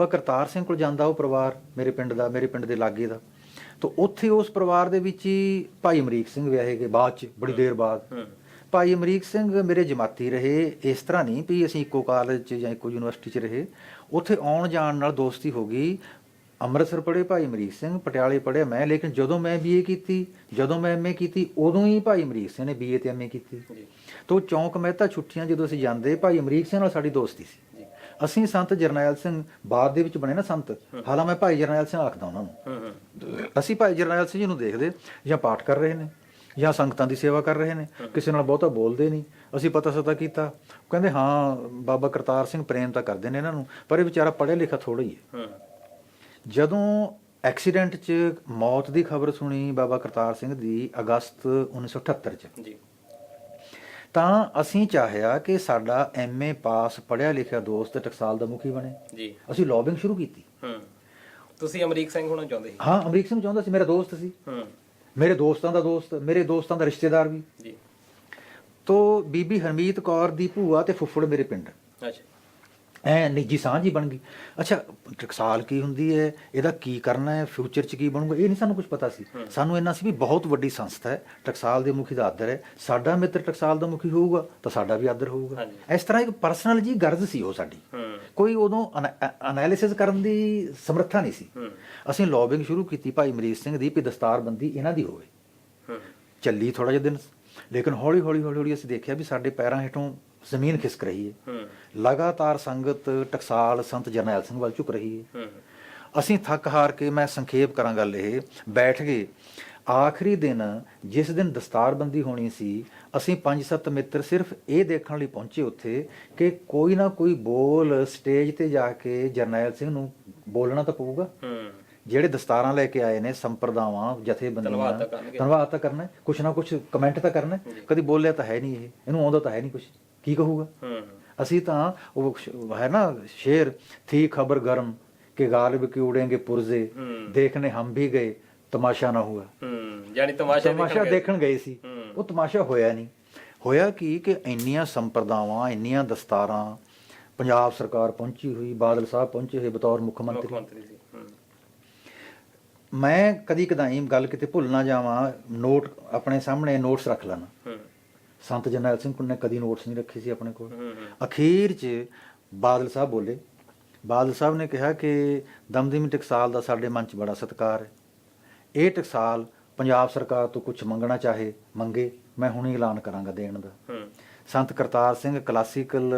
ਕਰਤਾਰ ਸਿੰਘ ਕੋਲ ਜਾਂਦਾ ਉਹ ਪਰਿਵਾਰ, ਮੇਰੇ ਪਿੰਡ ਦੇ ਲਾਗੇ ਦਾ। ਤਾਂ ਉੱਥੇ ਉਸ ਪਰਿਵਾਰ ਦੇ ਵਿੱਚ ਹੀ ਭਾਈ ਅਮਰੀਕ ਸਿੰਘ ਵਿਆਹੇ ਗਏ ਬਾਅਦ 'ਚ, ਬੜੀ ਦੇਰ ਬਾਅਦ। ਭਾਈ ਅਮਰੀਕ ਸਿੰਘ ਮੇਰੇ ਜਮਾਤੀ ਰਹੇ। ਇਸ ਤਰ੍ਹਾਂ ਨਹੀਂ ਵੀ ਅਸੀਂ ਇੱਕੋ ਕਾਲਜ 'ਚ ਜਾਂ ਇੱਕੋ ਯੂਨੀਵਰਸਿਟੀ 'ਚ ਰਹੇ। ਉੱਥੇ ਆਉਣ ਜਾਣ ਨਾਲ ਦੋਸਤੀ ਹੋ ਗਈ। ਅੰਮ੍ਰਿਤਸਰ ਪੜ੍ਹੇ ਭਾਈ ਅਮਰੀਕ ਸਿੰਘ, ਪਟਿਆਲੇ ਪੜ੍ਹਿਆ ਮੈਂ। ਲੇਕਿਨ ਜਦੋਂ ਮੈਂ BA ਕੀਤੀ, ਜਦੋਂ ਮੈਂ MA ਕੀਤੀ, ਉਦੋਂ ਹੀ ਭਾਈ ਅਮਰੀਕ ਸਿੰਘ ਨੇ BA ਤੇ MA ਕੀਤੀ। ਤਾਂ ਚੌਂਕ ਮਹਿਤਾ ਛੁੱਟੀਆਂ ਜਦੋਂ ਅਸੀਂ ਜਾਂਦੇ, ਭਾਈ ਅਮਰੀਕ ਸਿੰਘ ਨਾਲ ਸਾਡੀ ਦੋਸਤੀ ਸੀ। ਅਸੀਂ ਸੰਤ ਜਰਨੈਲ ਸਿੰਘ ਬਾਅਦ ਦੇ ਵਿੱਚ ਬਣੇ ਨਾ ਸੰਤ, ਹਾਲਾਂ ਮੈਂ ਭਾਈ ਜਰਨੈਲ ਸਿੰਘ ਆਖਦਾ ਉਹਨਾਂ ਨੂੰ। ਅਸੀਂ ਭਾਈ ਜਰਨੈਲ ਸਿੰਘ ਜੀ ਨੂੰ ਦੇਖਦੇ ਜਾਂ ਪਾਠ ਕਰ ਰਹੇ ਨੇ ਜਾਂ ਸੰਗਤਾਂ ਦੀ ਸੇਵਾ ਕਰ ਰਹੇ ਨੇ, ਕਿਸੇ ਨਾਲ ਬਹੁਤਾ ਬੋਲਦੇ ਨਹੀਂ। ਅਸੀਂ ਪਤਾ ਸਤਾ ਕੀਤਾ, ਕਹਿੰਦੇ ਹਾਂ ਬਾਬਾ ਕਰਤਾਰ ਸਿੰਘ ਪ੍ਰੇਮ ਤਾਂ ਕਰਦੇ ਨੇ ਇਹਨਾਂ ਨੂੰ, ਪਰ ਇਹ ਵਿਚਾਰਾ ਪੜ੍ਹਿਆ ਲਿਖਿਆ ਥੋੜ੍ਹਾ ਹੀ ਹੈ। ਜਦੋਂ ਐਕਸੀਡੈਂਟ 'ਚ ਮੌਤ ਦੀ ਖਬਰ ਸੁਣੀ ਬਾਬਾ ਕਰਤਾਰ ਸਿੰਘ ਦੀ ਅਗਸਤ 1978 'ਚ, ਤਾਂ ਅਸੀਂ ਚਾਹਿਆ ਕਿ ਸਾਡਾ MA ਪਾਸ ਪੜ੍ਹਿਆ ਲਿਖਿਆ ਦੋਸਤ ਟਕਸਾਲ ਦਾ ਮੁਖੀ ਬਣੇ। ਅਸੀਂ ਲੌਬਿੰਗ ਸ਼ੁਰੂ ਕੀਤੀ। ਤੁਸੀਂ ਅਮਰੀਕ ਸਿੰਘ ਹੋਣਾ ਚਾਹੁੰਦੇ ਸੀ? ਹਾਂ, ਅਮਰੀਕ ਸਿੰਘ ਚਾਹੁੰਦਾ ਸੀ, ਮੇਰਾ ਦੋਸਤ ਸੀ, ਮੇਰੇ ਦੋਸਤਾਂ ਦਾ ਦੋਸਤ, ਮੇਰੇ ਦੋਸਤਾਂ ਦਾ ਰਿਸ਼ਤੇਦਾਰ ਵੀ। ਤੋ ਬੀਬੀ ਹਰਮੀਤ ਕੌਰ ਦੀ ਭੂਆ ਤੇ ਫੁੱਫੜ ਮੇਰੇ ਪਿੰਡ, ਐ ਨਿੱਜੀ ਸਾਂਝ ਹੀ ਬਣ ਗਈ। ਅੱਛਾ, ਟਕਸਾਲ ਕੀ ਹੁੰਦੀ ਹੈ, ਇਹਦਾ ਕੀ ਕਰਨਾ ਹੈ, ਫਿਊਚਰ 'ਚ ਕੀ ਬਣੂਗਾ, ਇਹ ਨਹੀਂ ਸਾਨੂੰ ਕੁਝ ਪਤਾ ਸੀ। ਸਾਨੂੰ ਇੰਨਾ ਸੀ ਵੀ ਬਹੁਤ ਵੱਡੀ ਸੰਸਥਾ ਹੈ, ਟਕਸਾਲ ਦੇ ਮੁਖੀ ਦਾ ਆਦਰ ਹੈ, ਸਾਡਾ ਮਿੱਤਰ ਟਕਸਾਲ ਦਾ ਮੁਖੀ ਹੋਊਗਾ ਤਾਂ ਸਾਡਾ ਵੀ ਆਦਰ ਹੋਊਗਾ। ਇਸ ਤਰ੍ਹਾਂ ਇੱਕ ਪਰਸਨਲ ਜੀ ਗਰਜ਼ ਸੀ ਉਹ ਸਾਡੀ। ਕੋਈ ਉਦੋਂ ਅਨਾਲਿਸਿਸ ਕਰਨ ਦੀ ਸਮਰੱਥਾ ਨਹੀਂ ਸੀ। ਅਸੀਂ ਲੌਬਿੰਗ ਸ਼ੁਰੂ ਕੀਤੀ ਭਾਈ ਅਮਰੀਕ ਸਿੰਘ ਦੀ ਵੀ ਦਸਤਾਰਬੰਦੀ ਇਹਨਾਂ ਦੀ ਹੋਵੇ। ਚੱਲੀ ਥੋੜਾ ਜਿਹਾ ਦਿਨ, ਲੇਕਿਨ ਹੌਲੀ ਹੌਲੀ ਅਸੀਂ ਦੇਖਿਆ ਵੀ ਸਾਡੇ ਪੈਰਾਂ ਹੇਠੋਂ ਜ਼ਮੀਨ ਖਿਸਕ ਰਹੀ ਹੈ। ਲਗਾਤਾਰ ਸੰਗਤ ਟਕਸਾਲ ਸੰਤ ਜਰਨੈਲ ਸਿੰਘ ਵੱਲ ਝੁਕ ਰਹੀ ਹੈ। ਅਸੀਂ ਥੱਕ ਹਾਰ ਕੇ, ਮੈਂ ਸੰਖੇਪ ਕਰਾਂ ਗੱਲ, ਇਹ ਬੈਠ ਗਏ। ਆਖਰੀ ਦਿਨ ਜਿਸ ਦਿਨ ਦਸਤਾਰਬੰਦੀ ਹੋਣੀ ਸੀ, ਅਸੀਂ 5-7 ਮਿੱਤਰ ਸਿਰਫ ਇਹ ਦੇਖਣ ਲਈ ਪਹੁੰਚੇ ਉੱਥੇ ਕਿ ਕੋਈ ਨਾ ਕੋਈ ਬੋਲ ਸਟੇਜ ਤੇ ਜਾ ਕੇ ਜਰਨੈਲ ਸਿੰਘ ਨੂੰ ਬੋਲਣਾ ਤਾਂ ਪਊਗਾ। ਜਿਹੜੇ ਦਸਤਾਰਾਂ ਲੈ ਕੇ ਆਏ ਨੇ, ਸੰਪਰਦਾਵਾਂ, ਜਥੇਬੰਦੀਆਂ, ਧੰਨਵਾਦ ਤਾਂ ਕਰਨਾ, ਕੁਛ ਨਾ ਕੁਛ ਕਮੈਂਟ ਤਾਂ ਕਰਨਾ। ਕਦੀ ਬੋਲਿਆ ਤਾਂ ਹੈ ਨਹੀਂ, ਇਹਨੂੰ ਆਉਂਦਾ ਤਾਂ ਹੈ ਨਹੀਂ ਕੁਛ, ਕੀ ਕਹੂਗਾ। ਅਸੀਂ ਤਾਂ ਉਹ ਹੈ ਨਾ ਸ਼ੇਰ, ਥੀ ਖਬਰ ਗਰਮ ਕਿ ਗਾਲਿਬ ਕੀ ਉੜेंगे पुर्जे, देखने हम भी गए ਤਮਾਸ਼ਾ ਨਾ ਹੁਆ। ਯਾਨੀ ਤਮਾਸ਼ਾ ਦੇਖਣ ਗਏ ਸੀ, ਉਹ ਤਮਾਸ਼ਾ ਹੋਇਆ ਨਹੀਂ। ਹੋਇਆ ਕਿ ਇੰਨੀਆਂ ਸੰਪਰਦਾਵਾਂ, ਇੰਨੀਆਂ ਦਸਤਾਰਾਂ, ਪੰਜਾਬ ਸਰਕਾਰ ਪਹੁੰਚੀ ਹੋਈ, ਬਾਦਲ ਸਾਹਿਬ ਪਹੁੰਚੇ ਹੋਏ ਬਤੌਰ ਮੁੱਖ ਮੰਤਰੀ। ਮੈਂ ਕਦੀ ਕਦਾਈ ਗੱਲ ਕਿਤੇ ਭੁੱਲ ਨਾ ਜਾਵਾਂ, ਨੋਟ ਆਪਣੇ ਸਾਹਮਣੇ ਨੋਟਸ ਰੱਖ ਲੈਣਾ। ਸੰਤ ਜਰਨੈਲ ਸਿੰਘ ਨੇ ਕਦੀ ਨੋਟਸ ਨਹੀਂ ਰੱਖੇ ਸੀ ਆਪਣੇ ਕੋਲ। ਅਖੀਰ 'ਚ ਬਾਦਲ ਸਾਹਿਬ ਬੋਲੇ। ਬਾਦਲ ਸਾਹਿਬ ਨੇ ਕਿਹਾ ਕਿ ਦਮਦਮੀ ਟਕਸਾਲ ਦਾ ਸਾਡੇ ਮਨ 'ਚ ਬੜਾ ਸਤਿਕਾਰ ਹੈ। ਇਹ ਟਕਸਾਲ ਪੰਜਾਬ ਸਰਕਾਰ ਤੋਂ ਕੁਝ ਮੰਗਣਾ ਚਾਹੇ ਮੰਗੇ, ਮੈਂ ਹੁਣੇ ਐਲਾਨ ਕਰਾਂਗਾ ਦੇਣ ਦਾ। ਸੰਤ ਕਰਤਾਰ ਸਿੰਘ ਕਲਾਸੀਕਲ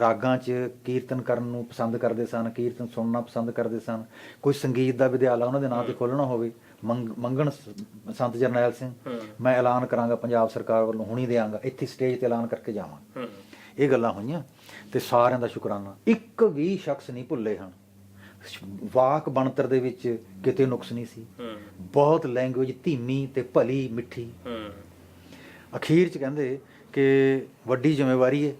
ਰਾਗਾਂ 'ਚ ਕੀਰਤਨ ਕਰਨ ਨੂੰ ਪਸੰਦ ਕਰਦੇ ਸਨ, ਕੀਰਤਨ ਸੁਣਨਾ ਪਸੰਦ ਕਰਦੇ ਸਨ। ਕੋਈ ਸੰਗੀਤ ਦਾ ਵਿਦਿਆਲਾ ਉਹਨਾਂ ਦੇ ਨਾਂ 'ਤੇ ਖੋਲ੍ਹਣਾ ਹੋਵੇ, ਮੰਗਣ ਸੰਤ ਜਰਨੈਲ ਸਿੰਘ, ਮੈਂ ਐਲਾਨ ਕਰਾਂਗਾ ਪੰਜਾਬ ਸਰਕਾਰ ਵੱਲੋਂ, ਹੁਣੀ ਦਿਆਂਗਾ, ਇੱਥੇ ਸਟੇਜ 'ਤੇ ਐਲਾਨ ਕਰਕੇ ਜਾਵਾਂ। ਇਹ ਗੱਲਾਂ ਹੋਈਆਂ ਤੇ ਸਾਰਿਆਂ ਦਾ ਸ਼ੁਕਰਾਨਾ। ਇੱਕ ਵੀ ਸ਼ਖਸ ਨਹੀਂ ਭੁੱਲੇ ਹਨ। ਵਾਕ ਬਣਤਰ ਦੇ ਵਿੱਚ ਕਿਤੇ ਨੁਕਸ ਨਹੀਂ ਸੀ। ਬਹੁਤ ਲੈਂਗੁਏਜ ਧੀਮੀ ਤੇ ਭਲੀ ਮਿੱਠੀ। ਅਖੀਰ 'ਚ ਕਹਿੰਦੇ ਕਿ ਵੱਡੀ ਜ਼ਿੰਮੇਵਾਰੀ ਹੈ,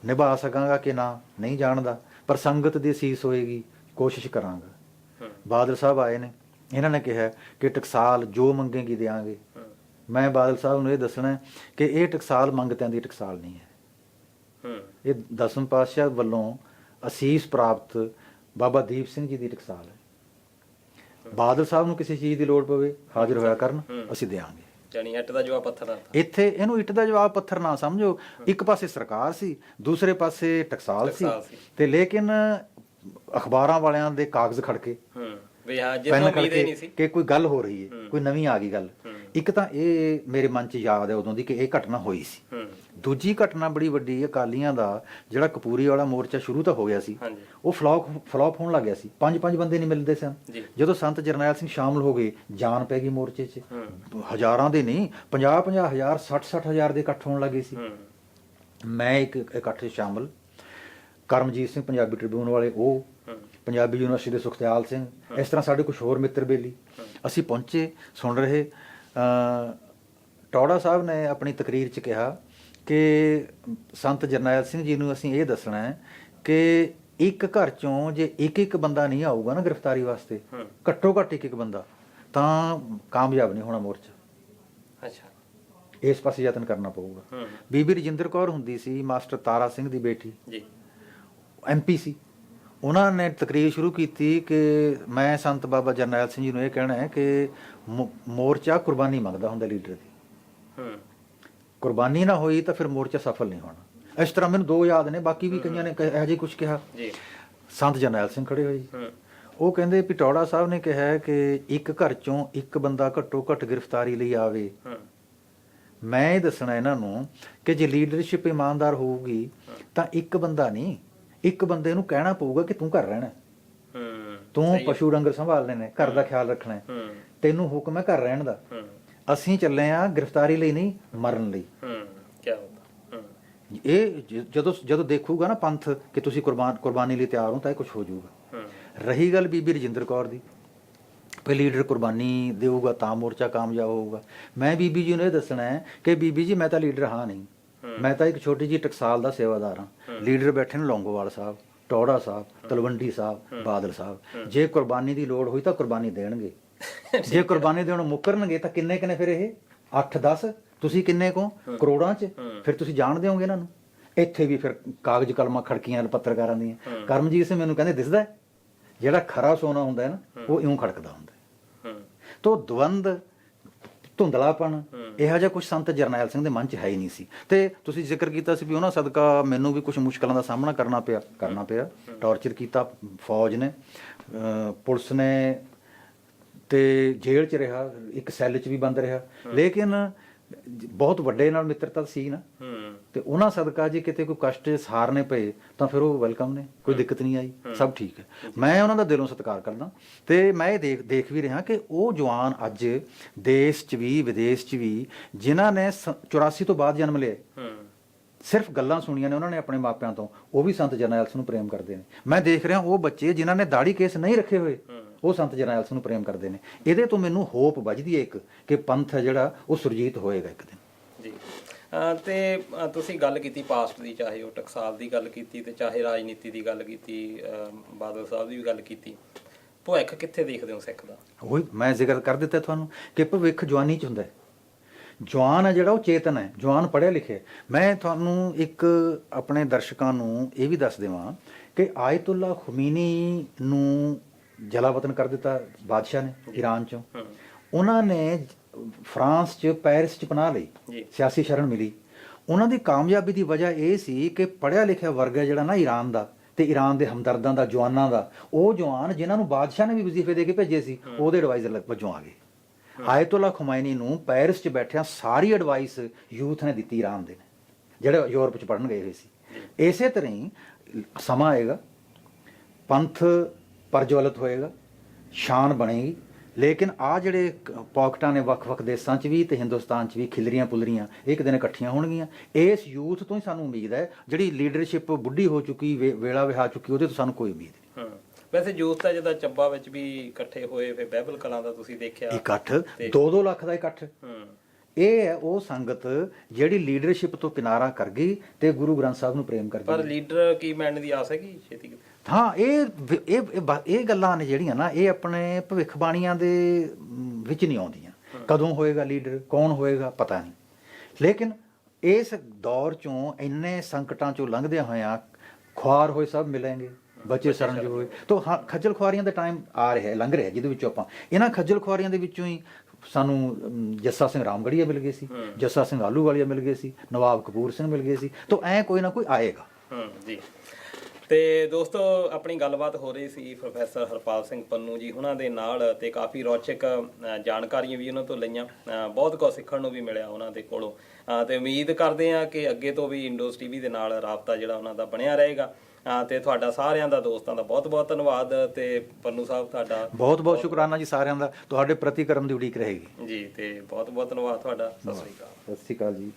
ਨਿਭਾ ਸਕਾਂਗਾ ਕਿ ਨਾ ਨਹੀਂ ਜਾਣਦਾ, ਪਰ ਸੰਗਤ ਦੀ ਅਸੀਸ ਹੋਏਗੀ, ਕੋਸ਼ਿਸ਼ ਕਰਾਂਗਾ। ਬਾਦਲ ਸਾਹਿਬ ਆਏ ਨੇ, ਇਹਨਾਂ ਨੇ ਕਿਹਾ ਕਿ ਟਕਸਾਲ ਜੋ ਮੰਗੇਗੀ ਦਿਆਂਗੇ। ਮੈਂ ਬਾਦਲ ਸਾਹਿਬ ਨੂੰ ਇਹ ਦੱਸਣਾ ਕਿ ਇਹ ਟਕਸਾਲ ਮੰਗਤਿਆਂ ਦੀ ਟਕਸਾਲ ਨਹੀਂ ਹੈ। ਇਹ 10ਵੇਂ ਪਾਤਸ਼ਾਹ ਵੱਲੋਂ ਅਸੀਸ ਪ੍ਰਾਪਤ ਬਾਬਾ ਦੀਪ ਸਿੰਘ ਜੀ ਦੀ ਟਕਸਾਲ ਹੈ। ਬਾਦਲ ਸਾਹਿਬ ਨੂੰ ਕਿਸੇ ਚੀਜ਼ ਦੀ ਲੋੜ ਪਵੇ, ਹਾਜ਼ਰ ਹੋਇਆ ਕਰਨ, ਅਸੀਂ ਦਿਆਂਗੇ। ਜਾਨੀ ਇੱਟ ਦਾ ਜਵਾਬ ਪੱਥਰ ਦਾ ਇੱਥੇ ਇਹਨੂੰ ਇੱਟ ਦਾ ਜਵਾਬ ਪੱਥਰ ਨਾ ਸਮਝੋ। ਇੱਕ ਪਾਸੇ ਸਰਕਾਰ ਸੀ, ਦੂਸਰੇ ਪਾਸੇ ਟਕਸਾਲ ਸੀ, ਤੇ ਲੇਕਿਨ ਅਖਬਾਰਾਂ ਵਾਲਿਆਂ ਦੇ ਕਾਗਜ਼ ਖੜਕੇ ਵੀ ਹਾਂ ਜਿਸ ਨੂੰ ਉਮੀਦ ਹੀ ਨਹੀਂ ਸੀ ਕਿ ਕੋਈ ਗੱਲ ਹੋ ਰਹੀ ਹੈ, ਕੋਈ ਨਵੀਂ ਆ ਗਈ ਗੱਲ। ਇੱਕ ਤਾਂ ਇਹ ਮੇਰੇ ਮਨ 'ਚ ਯਾਦ ਹੈ ਉਦੋਂ ਦੀ ਕਿ ਇਹ ਘਟਨਾ ਹੋਈ ਸੀ। ਦੂਜੀ ਘਟਨਾ ਬੜੀ ਵੱਡੀ, ਅਕਾਲੀਆਂ ਦਾ ਜਿਹੜਾ ਕਪੂਰੀ ਵਾਲਾ ਮੋਰਚਾ ਸ਼ੁਰੂ ਤਾਂ ਹੋ ਗਿਆ ਸੀ, ਉਹ ਫਲॉप ਹੋਣ ਲੱਗ ਗਿਆ ਸੀ। 5 ਬੰਦੇ ਨਹੀਂ ਮਿਲਦੇ ਸਨ। ਜਦੋਂ ਸੰਤ ਜਰਨੈਲ ਸਿੰਘ ਸ਼ਾਮਲ ਹੋ ਗਏ, ਜਾਨ ਪੈ ਗਈ ਮੋਰਚੇ 'ਚ। ਹਜ਼ਾਰਾਂ ਦੇ ਨਹੀਂ, 50 ਹਜ਼ਾਰ 60 ਹਜ਼ਾਰ ਦੇ ਇਕੱਠ ਹੋਣ ਲੱਗੇ ਸੀ। ਮੈਂ ਇੱਕ ਇਕੱਠ 'ਚ ਸ਼ਾਮਲ, ਕਰਮਜੀਤ ਸਿੰਘ ਪੰਜਾਬੀ ਟ੍ਰਿਬਿਊਨ ਵਾਲੇ, ਉਹ ਪੰਜਾਬੀ ਯੂਨੀਵਰਸਿਟੀ ਦੇ ਸੁਖਦਿਆਲ ਸਿੰਘ, ਇਸ ਤਰ੍ਹਾਂ ਸਾਡੇ ਕੁਝ ਹੋਰ ਮਿੱਤਰ ਬੇਲੀ, ਅਸੀਂ ਪਹੁੰਚੇ, ਸੁਣ ਰਹੇ। ਟੌੜਾ ਸਾਹਿਬ ਨੇ ਆਪਣੀ ਤਕਰੀਰ 'ਚ ਕਿਹਾ ਕਿ ਸੰਤ ਜਰਨੈਲ ਸਿੰਘ ਜੀ ਨੂੰ ਅਸੀਂ ਇਹ ਦੱਸਣਾ ਹੈ ਕਿ ਇੱਕ ਘਰ 'ਚੋਂ ਜੇ ਇੱਕ ਬੰਦਾ ਨਹੀਂ ਆਊਗਾ ਨਾ ਗ੍ਰਿਫਤਾਰੀ ਵਾਸਤੇ, ਘੱਟੋ ਘੱਟ ਇੱਕ ਬੰਦਾ, ਤਾਂ ਕਾਮਯਾਬ ਨਹੀਂ ਹੋਣਾ ਮੋਰਚਾ। ਅੱਛਾ, ਇਸ ਪਾਸੇ ਯਤਨ ਕਰਨਾ ਪਊਗਾ। ਬੀਬੀ ਰਜਿੰਦਰ ਕੌਰ ਹੁੰਦੀ ਸੀ, ਮਾਸਟਰ ਤਾਰਾ ਸਿੰਘ ਦੀ ਬੇਟੀ ਜੀ, MP ਸੀ। ਉਹਨਾਂ ਨੇ ਤਕਰੀਰ ਸ਼ੁਰੂ ਕੀਤੀ ਕਿ ਮੈਂ ਸੰਤ ਬਾਬਾ ਜਰਨੈਲ ਸਿੰਘ ਜੀ ਨੂੰ ਇਹ ਕਹਿਣਾ ਹੈ ਕਿ ਮੋਰਚਾ ਕੁਰਬਾਨੀ ਮੰਗਦਾ ਹੁੰਦਾ ਲੀਡਰ ਦੀ। ਕੁਰਬਾਨੀ ਨਾ ਹੋਈ ਤਾਂ ਫਿਰ ਮੋਰਚਾ ਸਫਲ ਨਹੀਂ ਹੋਣਾ। ਇਸ ਤਰ੍ਹਾਂ ਮੈਨੂੰ 2 ਯਾਦ ਨੇ, ਬਾਕੀ ਵੀ ਕਈਆਂ ਨੇ ਇਹੋ ਜਿਹੀ ਕੁਝ ਕਿਹਾ। ਸੰਤ ਜਰਨੈਲ ਸਿੰਘ ਖੜੇ ਹੋਏ, ਉਹ ਕਹਿੰਦੇ ਵੀ ਟੌੜਾ ਸਾਹਿਬ ਨੇ ਕਿਹਾ ਕਿ ਇੱਕ ਘਰ ਚੋਂ ਇੱਕ ਬੰਦਾ ਘੱਟੋ ਘੱਟ ਗ੍ਰਿਫਤਾਰੀ ਲਈ ਆਵੇ। ਮੈਂ ਇਹ ਦੱਸਣਾ ਇਹਨਾਂ ਨੂੰ ਕਿ ਜੇ ਲੀਡਰਸ਼ਿਪ ਇਮਾਨਦਾਰ ਹੋਊਗੀ ਤਾਂ ਇੱਕ ਬੰਦਾ ਨਹੀਂ, ਇੱਕ ਬੰਦੇ ਨੂੰ ਕਹਿਣਾ ਪਊਗਾ ਕਿ ਤੂੰ ਘਰ ਰਹਿਣਾ, ਤੂੰ ਪਸ਼ੂ ਡੰਗਰ ਸੰਭਾਲਣੇ ਨੇ, ਘਰ ਦਾ ਖਿਆਲ ਰੱਖਣਾ, ਤੈਨੂੰ ਹੁਕਮ ਹੈ ਘਰ ਰਹਿਣ ਦਾ। ਅਸੀਂ ਚੱਲੇ ਆ ਗ੍ਰਿਫਤਾਰੀ ਲਈ ਨਹੀਂ, ਮਰਨ ਲਈ। ਇਹ ਜਦੋਂ ਦੇਖੂਗਾ ਨਾ ਪੰਥ ਕਿ ਤੁਸੀਂ ਕੁਰਬਾਨੀ ਲਈ ਤਿਆਰ ਹੋ ਤਾਂ ਇਹ ਕੁਝ ਹੋ ਜਾਊਗਾ। ਰਹੀ ਗੱਲ ਬੀਬੀ ਰਜਿੰਦਰ ਕੌਰ ਦੀ, ਕਿ ਲੀਡਰ ਕੁਰਬਾਨੀ ਦੇਊਗਾ ਤਾਂ ਮੋਰਚਾ ਕਾਮਯਾਬ ਹੋਊਗਾ। ਮੈਂ ਬੀਬੀ ਜੀ ਨੂੰ ਇਹ ਦੱਸਣਾ ਹੈ ਕਿ ਬੀਬੀ ਜੀ ਮੈਂ ਤਾਂ ਲੀਡਰ ਹਾਂ ਨਹੀਂ, ਮੈਂ ਤਾਂ ਇੱਕ ਛੋਟੀ ਜਿਹੀ ਟਕਸਾਲ ਦਾ ਸੇਵਾਦਾਰ ਹਾਂ। ਲੀਡਰ ਬੈਠੇ ਨੇ ਲੌਂਗੋਵਾਲ ਸਾਹਿਬ, ਟੌੜਾ ਸਾਹਿਬ, ਤਲਵੰਡੀ ਸਾਹਿਬ, ਬਾਦਲ ਸਾਹਿਬ। ਜੇ ਕੁਰਬਾਨੀ ਦੀ ਲੋੜ ਹੋਈ ਤਾਂ ਕੁਰਬਾਨੀ ਦੇਣਗੇ, ਜੇ ਕੁਰਬਾਨੀ ਦੇਣੋਂ ਮੁੱਕਰਨਗੇ ਤਾਂ ਕਿੰਨੇ ਫਿਰ ਇਹ 8-10, ਤੁਸੀਂ ਕਿੰਨੇ ਕੋ ਕਰੋੜਾਂ 'ਚ, ਫਿਰ ਤੁਸੀਂ ਜਾਣ ਦਿਓਗੇ ਇਹਨਾਂ ਨੂੰ। ਇੱਥੇ ਵੀ ਫਿਰ ਕਾਗਜ਼ ਕਲਮਾਂ ਖੜਕੀਆਂ ਪੱਤਰਕਾਰਾਂ ਦੀਆਂ। ਕਰਮਜੀਤ ਸਿੰਘ ਮੈਨੂੰ ਕਹਿੰਦੇ ਦਿਸਦਾ ਜਿਹੜਾ ਖਰਾ ਸੋਨਾ ਹੁੰਦਾ ਹੈ ਨਾ, ਉਹ ਇਉਂ ਖੜਕਦਾ ਹੁੰਦਾ। ਤੋ ਦਵੰਦ, ਧੁੰਦਲਾਪਣ, ਇਹੋ ਜਿਹਾ ਕੁਝ ਸੰਤ ਜਰਨੈਲ ਸਿੰਘ ਦੇ ਮਨ 'ਚ ਹੈ ਹੀ ਨਹੀਂ ਸੀ। ਤੇ ਤੁਸੀਂ ਜ਼ਿਕਰ ਕੀਤਾ ਸੀ ਵੀ ਉਹਨਾਂ ਸਦਕਾ ਮੈਨੂੰ ਵੀ ਕੁਝ ਮੁਸ਼ਕਲਾਂ ਦਾ ਸਾਹਮਣਾ ਕਰਨਾ ਪਿਆ। ਟੌਰਚਰ ਕੀਤਾ ਫੌਜ ਨੇ, ਪੁਲਿਸ ਨੇ, ਤੇ ਜੇਲ੍ਹ 'ਚ ਰਿਹਾ, ਇੱਕ ਸੈੱਲ 'ਚ ਵੀ ਬੰਦ ਰਿਹਾ। ਲੇਕਿਨ ਬਹੁਤ ਵੱਡੇ ਨਾਲ ਮਿੱਤਰਤਾ ਸੀ ਨਾ, ਤੇ ਉਹਨਾਂ ਸਦਕਾ ਜੇ ਕਿਤੇ ਕੋਈ ਕਸ਼ਟ ਸਹਾਰਨੇ ਪਏ ਤਾਂ ਫਿਰ ਉਹ ਵੈਲਕਮ ਨੇ, ਕੋਈ ਦਿੱਕਤ ਨਹੀਂ ਆਈ, ਸਭ ਠੀਕ ਹੈ। ਮੈਂ ਉਹਨਾਂ ਦਾ ਦਿਲੋਂ ਸਤਿਕਾਰ ਕਰਦਾ। ਤੇ ਮੈਂ ਇਹ ਦੇਖ ਵੀ ਰਿਹਾ ਕਿ ਉਹ ਜਵਾਨ ਅੱਜ ਦੇਸ਼ 'ਚ ਵੀ ਵਿਦੇਸ਼ 'ਚ ਵੀ ਜਿਨ੍ਹਾਂ ਨੇ 84 ਤੋਂ ਬਾਅਦ ਜਨਮ ਲਿਆ, ਸਿਰਫ ਗੱਲਾਂ ਸੁਣੀਆਂ ਨੇ ਉਹਨਾਂ ਨੇ ਆਪਣੇ ਮਾਪਿਆਂ ਤੋਂ, ਉਹ ਵੀ ਸੰਤ ਜਰਨੈਲ ਸਿੰਘ ਨੂੰ ਪ੍ਰੇਮ ਕਰਦੇ ਨੇ। ਮੈਂ ਦੇਖ ਰਿਹਾ ਉਹ ਬੱਚੇ ਜਿਨ੍ਹਾਂ ਨੇ ਦਾੜੀ ਕੇਸ ਨਹੀਂ ਰੱਖੇ ਹੋਏ, ਉਹ ਸੰਤ ਜਰਨੈਲ ਸਿੰਘ ਨੂੰ ਪ੍ਰੇਮ ਕਰਦੇ ਨੇ। ਇਹਦੇ ਤੋਂ ਮੈਨੂੰ ਹੋਪ ਵੱਜਦੀ ਹੈ ਇੱਕ ਕਿ ਪੰਥ ਹੈ ਜਿਹੜਾ ਉਹ ਸੁਰਜੀਤ ਹੋਏਗਾ ਇੱਕ ਦਿਨ ਜੀ। ਤੇ ਤੁਸੀਂ ਗੱਲ ਕੀਤੀ ਪਾਸਟ ਦੀ, ਚਾਹੇ ਉਹ ਟਕਸਾਲ ਦੀ ਗੱਲ ਕੀਤੀ ਤੇ ਚਾਹੇ ਰਾਜਨੀਤੀ ਦੀ ਗੱਲ ਕੀਤੀ, ਬਾਦਲ ਸਾਹਿਬ ਦੀ ਵੀ ਗੱਲ ਕੀਤੀ। ਭਵਿੱਖ ਕਿੱਥੇ ਦੇਖਦੇ ਹੋ ਸਿੱਖ ਦਾ? ਉਹੀ ਮੈਂ ਜ਼ਿਕਰ ਕਰ ਦਿੱਤਾ ਤੁਹਾਨੂੰ ਕਿ ਭਵਿੱਖ ਜਵਾਨੀ 'ਚ ਹੁੰਦਾ ਹੈ। ਜਵਾਨ ਹੈ ਜਿਹੜਾ ਉਹ ਚੇਤਨ ਹੈ, ਜਵਾਨ ਪੜ੍ਹਿਆ ਲਿਖਿਆ। ਮੈਂ ਤੁਹਾਨੂੰ ਇੱਕ ਆਪਣੇ ਦਰਸ਼ਕਾਂ ਨੂੰ ਇਹ ਵੀ ਦੱਸ ਦੇਵਾਂ ਕਿ ਆਇਤੁੱਲਾ ਖੁਮੀਨੀ ਨੂੰ ਜਲਾਵਤਨ ਕਰ ਦਿੱਤਾ ਬਾਦਸ਼ਾਹ ਨੇ ਈਰਾਨ 'ਚੋਂ। ਉਹਨਾਂ ਨੇ ਫਰਾਂਸ 'ਚ, ਪੈਰਿਸ 'ਚ ਪਨਾਹ ਲਈ, ਸਿਆਸੀ ਸ਼ਰਨ ਮਿਲੀ। ਉਹਨਾਂ ਦੀ ਕਾਮਯਾਬੀ ਦੀ ਵਜ੍ਹਾ ਇਹ ਸੀ ਕਿ ਪੜ੍ਹਿਆ ਲਿਖਿਆ ਵਰਗ ਹੈ ਜਿਹੜਾ ਨਾ ਈਰਾਨ ਦਾ, ਤੇ ਈਰਾਨ ਦੇ ਹਮਦਰਦਾਂ ਦਾ, ਜਵਾਨਾਂ ਦਾ, ਉਹ ਜਵਾਨ ਜਿਨ੍ਹਾਂ ਨੂੰ ਬਾਦਸ਼ਾਹ ਨੇ ਵੀ ਵਜ਼ੀਫੇ ਦੇ ਕੇ ਭੇਜੇ ਸੀ, ਉਹਦੇ ਐਡਵਾਈਜ਼ਰ ਵਜੋਂ ਆ ਗਏ। ਆਇਤੁੱਲਾ ਖੁਮੈਨੀ ਨੂੰ ਪੈਰਿਸ 'ਚ ਬੈਠਿਆਂ ਸਾਰੀ ਐਡਵਾਈਸ ਯੂਥ ਨੇ ਦਿੱਤੀ ਈਰਾਨ ਦੇ, ਜਿਹੜੇ ਯੂਰਪ 'ਚ ਪੜ੍ਹਨ ਗਏ ਹੋਏ ਸੀ। ਇਸੇ ਤਰ੍ਹਾਂ ਹੀ ਸਮਾਂ ਆਏਗਾ, ਪੰਥ ਪ੍ਰਜਵਲਿਤ ਹੋਏਗਾ, ਸ਼ਾਨ ਬਣੇਗੀ। ਲੇਕਿਨ ਆਹ ਜਿਹੜੇ ਪੌਕਟਾਂ ਨੇ ਵੱਖ-ਵੱਖ ਦੇਸ਼ਾਂ 'ਚ ਵੀ ਤੇ ਹਿੰਦੁਸਤਾਨ 'ਚ ਵੀ ਖਿਲਰੀਆਂ ਪੁਲਰੀਆਂ, ਇੱਕ ਦਿਨ ਇਕੱਠੀਆਂ ਹੋਣਗੀਆਂ। ਇਸ ਯੂਥ ਤੋਂ ਹੀ ਸਾਨੂੰ ਉਮੀਦ ਹੈ। ਜਿਹੜੀ ਲੀਡਰਸ਼ਿਪ ਬੁੱਢੀ ਹੋ ਚੁੱਕੀ, ਵੇਲਾ ਵਿਹਾ ਚੁੱਕੀ, ਉਹਦੇ ਤੋਂ ਸਾਨੂੰ ਕੋਈ ਉਮੀਦ ਨਹੀਂ। ਵੈਸੇ ਯੂਥ ਤਾਂ ਜਿੱਦਾਂ ਚੱਬਾ ਵਿੱਚ ਵੀ ਇਕੱਠੇ ਹੋਏ, ਫਿਰ ਬਾਈਬਲ ਕਲਾਂ ਦਾ ਤੁਸੀਂ ਦੇਖਿਆ ਇਕੱਠ, 2-2 ਲੱਖ ਦਾ ਇਕੱਠ। ਇਹ ਹੈ ਉਹ ਸੰਗਤ ਜਿਹੜੀ ਲੀਡਰਸ਼ਿਪ ਤੋਂ ਕਿਨਾਰਾ ਕਰ ਗਈ ਤੇ ਗੁਰੂ ਗ੍ਰੰਥ ਸਾਹਿਬ ਨੂੰ ਪ੍ਰੇਮ ਕਰਦੀ। ਪਰ ਲੀਡਰ ਕੀ ਬਣਨ ਦੀ ਆਸ ਹੈਗੀ ਛੇਤੀ? ਹਾਂ, ਇਹ ਗੱਲਾਂ ਨੇ ਜਿਹੜੀਆਂ ਨਾ, ਇਹ ਆਪਣੇ ਭਵਿੱਖਬਾਣੀਆਂ ਦੇ ਵਿੱਚ ਨਹੀਂ ਆਉਂਦੀਆਂ। ਕਦੋਂ ਹੋਏਗਾ ਲੀਡਰ, ਕੌਣ ਹੋਏਗਾ, ਪਤਾ ਨਹੀਂ। ਲੇਕਿਨ ਇਸ ਦੌਰ 'ਚੋਂ, ਇੰਨੇ ਸੰਕਟਾਂ 'ਚੋਂ ਲੰਘਦਿਆਂ ਹੋਇਆਂ ਖੁਆਰ ਹੋਏ ਸਭ ਮਿਲਣਗੇ। ਬੱਚੇ ਸ਼ਰਨਜੋਗ ਹੋਏ। ਤਾਂ ਖੱਜਲ ਖੁਆਰੀਆਂ ਦਾ ਟਾਈਮ ਆ ਰਿਹਾ, ਲੰਘ ਰਿਹਾ, ਜਿਹਦੇ ਵਿੱਚੋਂ ਆਪਾਂ ਇਹਨਾਂ ਖੱਜਲ ਖੁਆਰੀਆਂ ਦੇ ਵਿੱਚੋਂ ਹੀ ਸਾਨੂੰ ਜੱਸਾ ਸਿੰਘ ਰਾਮਗੜੀਆ ਮਿਲ ਗਏ ਸੀ, ਜੱਸਾ ਸਿੰਘ ਆਹਲੂਵਾਲੀਆ ਮਿਲ ਗਏ ਸੀ, ਨਵਾਬ ਕਪੂਰ ਸਿੰਘ ਮਿਲ ਗਏ ਸੀ। ਤਾਂ ਐਂ ਕੋਈ ਨਾ ਕੋਈ ਆਏਗਾ ਜੀ। ਤੇ ਦੋਸਤੋ, ਆਪਣੀ ਗੱਲਬਾਤ ਹੋ ਰਹੀ ਸੀ ਪ੍ਰੋਫੈਸਰ ਹਰਪਾਲ ਸਿੰਘ ਪੰਨੂ ਜੀ ਉਹਨਾਂ ਦੇ ਨਾਲ, ਤੇ ਕਾਫੀ ਰੌਚਕ ਜਾਣਕਾਰੀਆਂ ਵੀ ਉਹਨਾਂ ਤੋਂ ਲਈਆਂ, ਬਹੁਤ ਕੁਝ ਸਿੱਖਣ ਨੂੰ ਵੀ ਮਿਲਿਆ ਉਹਨਾਂ ਦੇ ਕੋਲੋਂ। ਤੇ ਉਮੀਦ ਕਰਦੇ ਹਾਂ ਕਿ ਅੱਗੇ ਤੋਂ ਵੀ ਇੰਡੋਜ਼ ਟੀਵੀ ਦੇ ਨਾਲ ਰਾਬਤਾ ਜਿਹੜਾ ਉਹਨਾਂ ਦਾ ਬਣਿਆ ਰਹੇਗਾ। ਤੇ ਤੁਹਾਡਾ ਸਾਰਿਆਂ ਦਾ, ਦੋਸਤਾਂ ਦਾ ਬਹੁਤ ਬਹੁਤ ਧੰਨਵਾਦ। ਤੇ ਪੰਨੂ ਸਾਹਿਬ ਤੁਹਾਡਾ ਬਹੁਤ ਬਹੁਤ ਸ਼ੁਕਰਾਨਾ ਜੀ ਸਾਰਿਆਂ ਦਾ, ਤੁਹਾਡੇ ਪ੍ਰਤੀਕਰਮ ਦੀ ਉਡੀਕ ਰਹੇਗੀ ਜੀ। ਤੇ ਬਹੁਤ ਬਹੁਤ ਧੰਨਵਾਦ ਤੁਹਾਡਾ। ਸਤਿ ਸ੍ਰੀ ਅਕਾਲ। ਸਤਿ ਸ੍ਰੀ ਅਕਾਲ ਜੀ।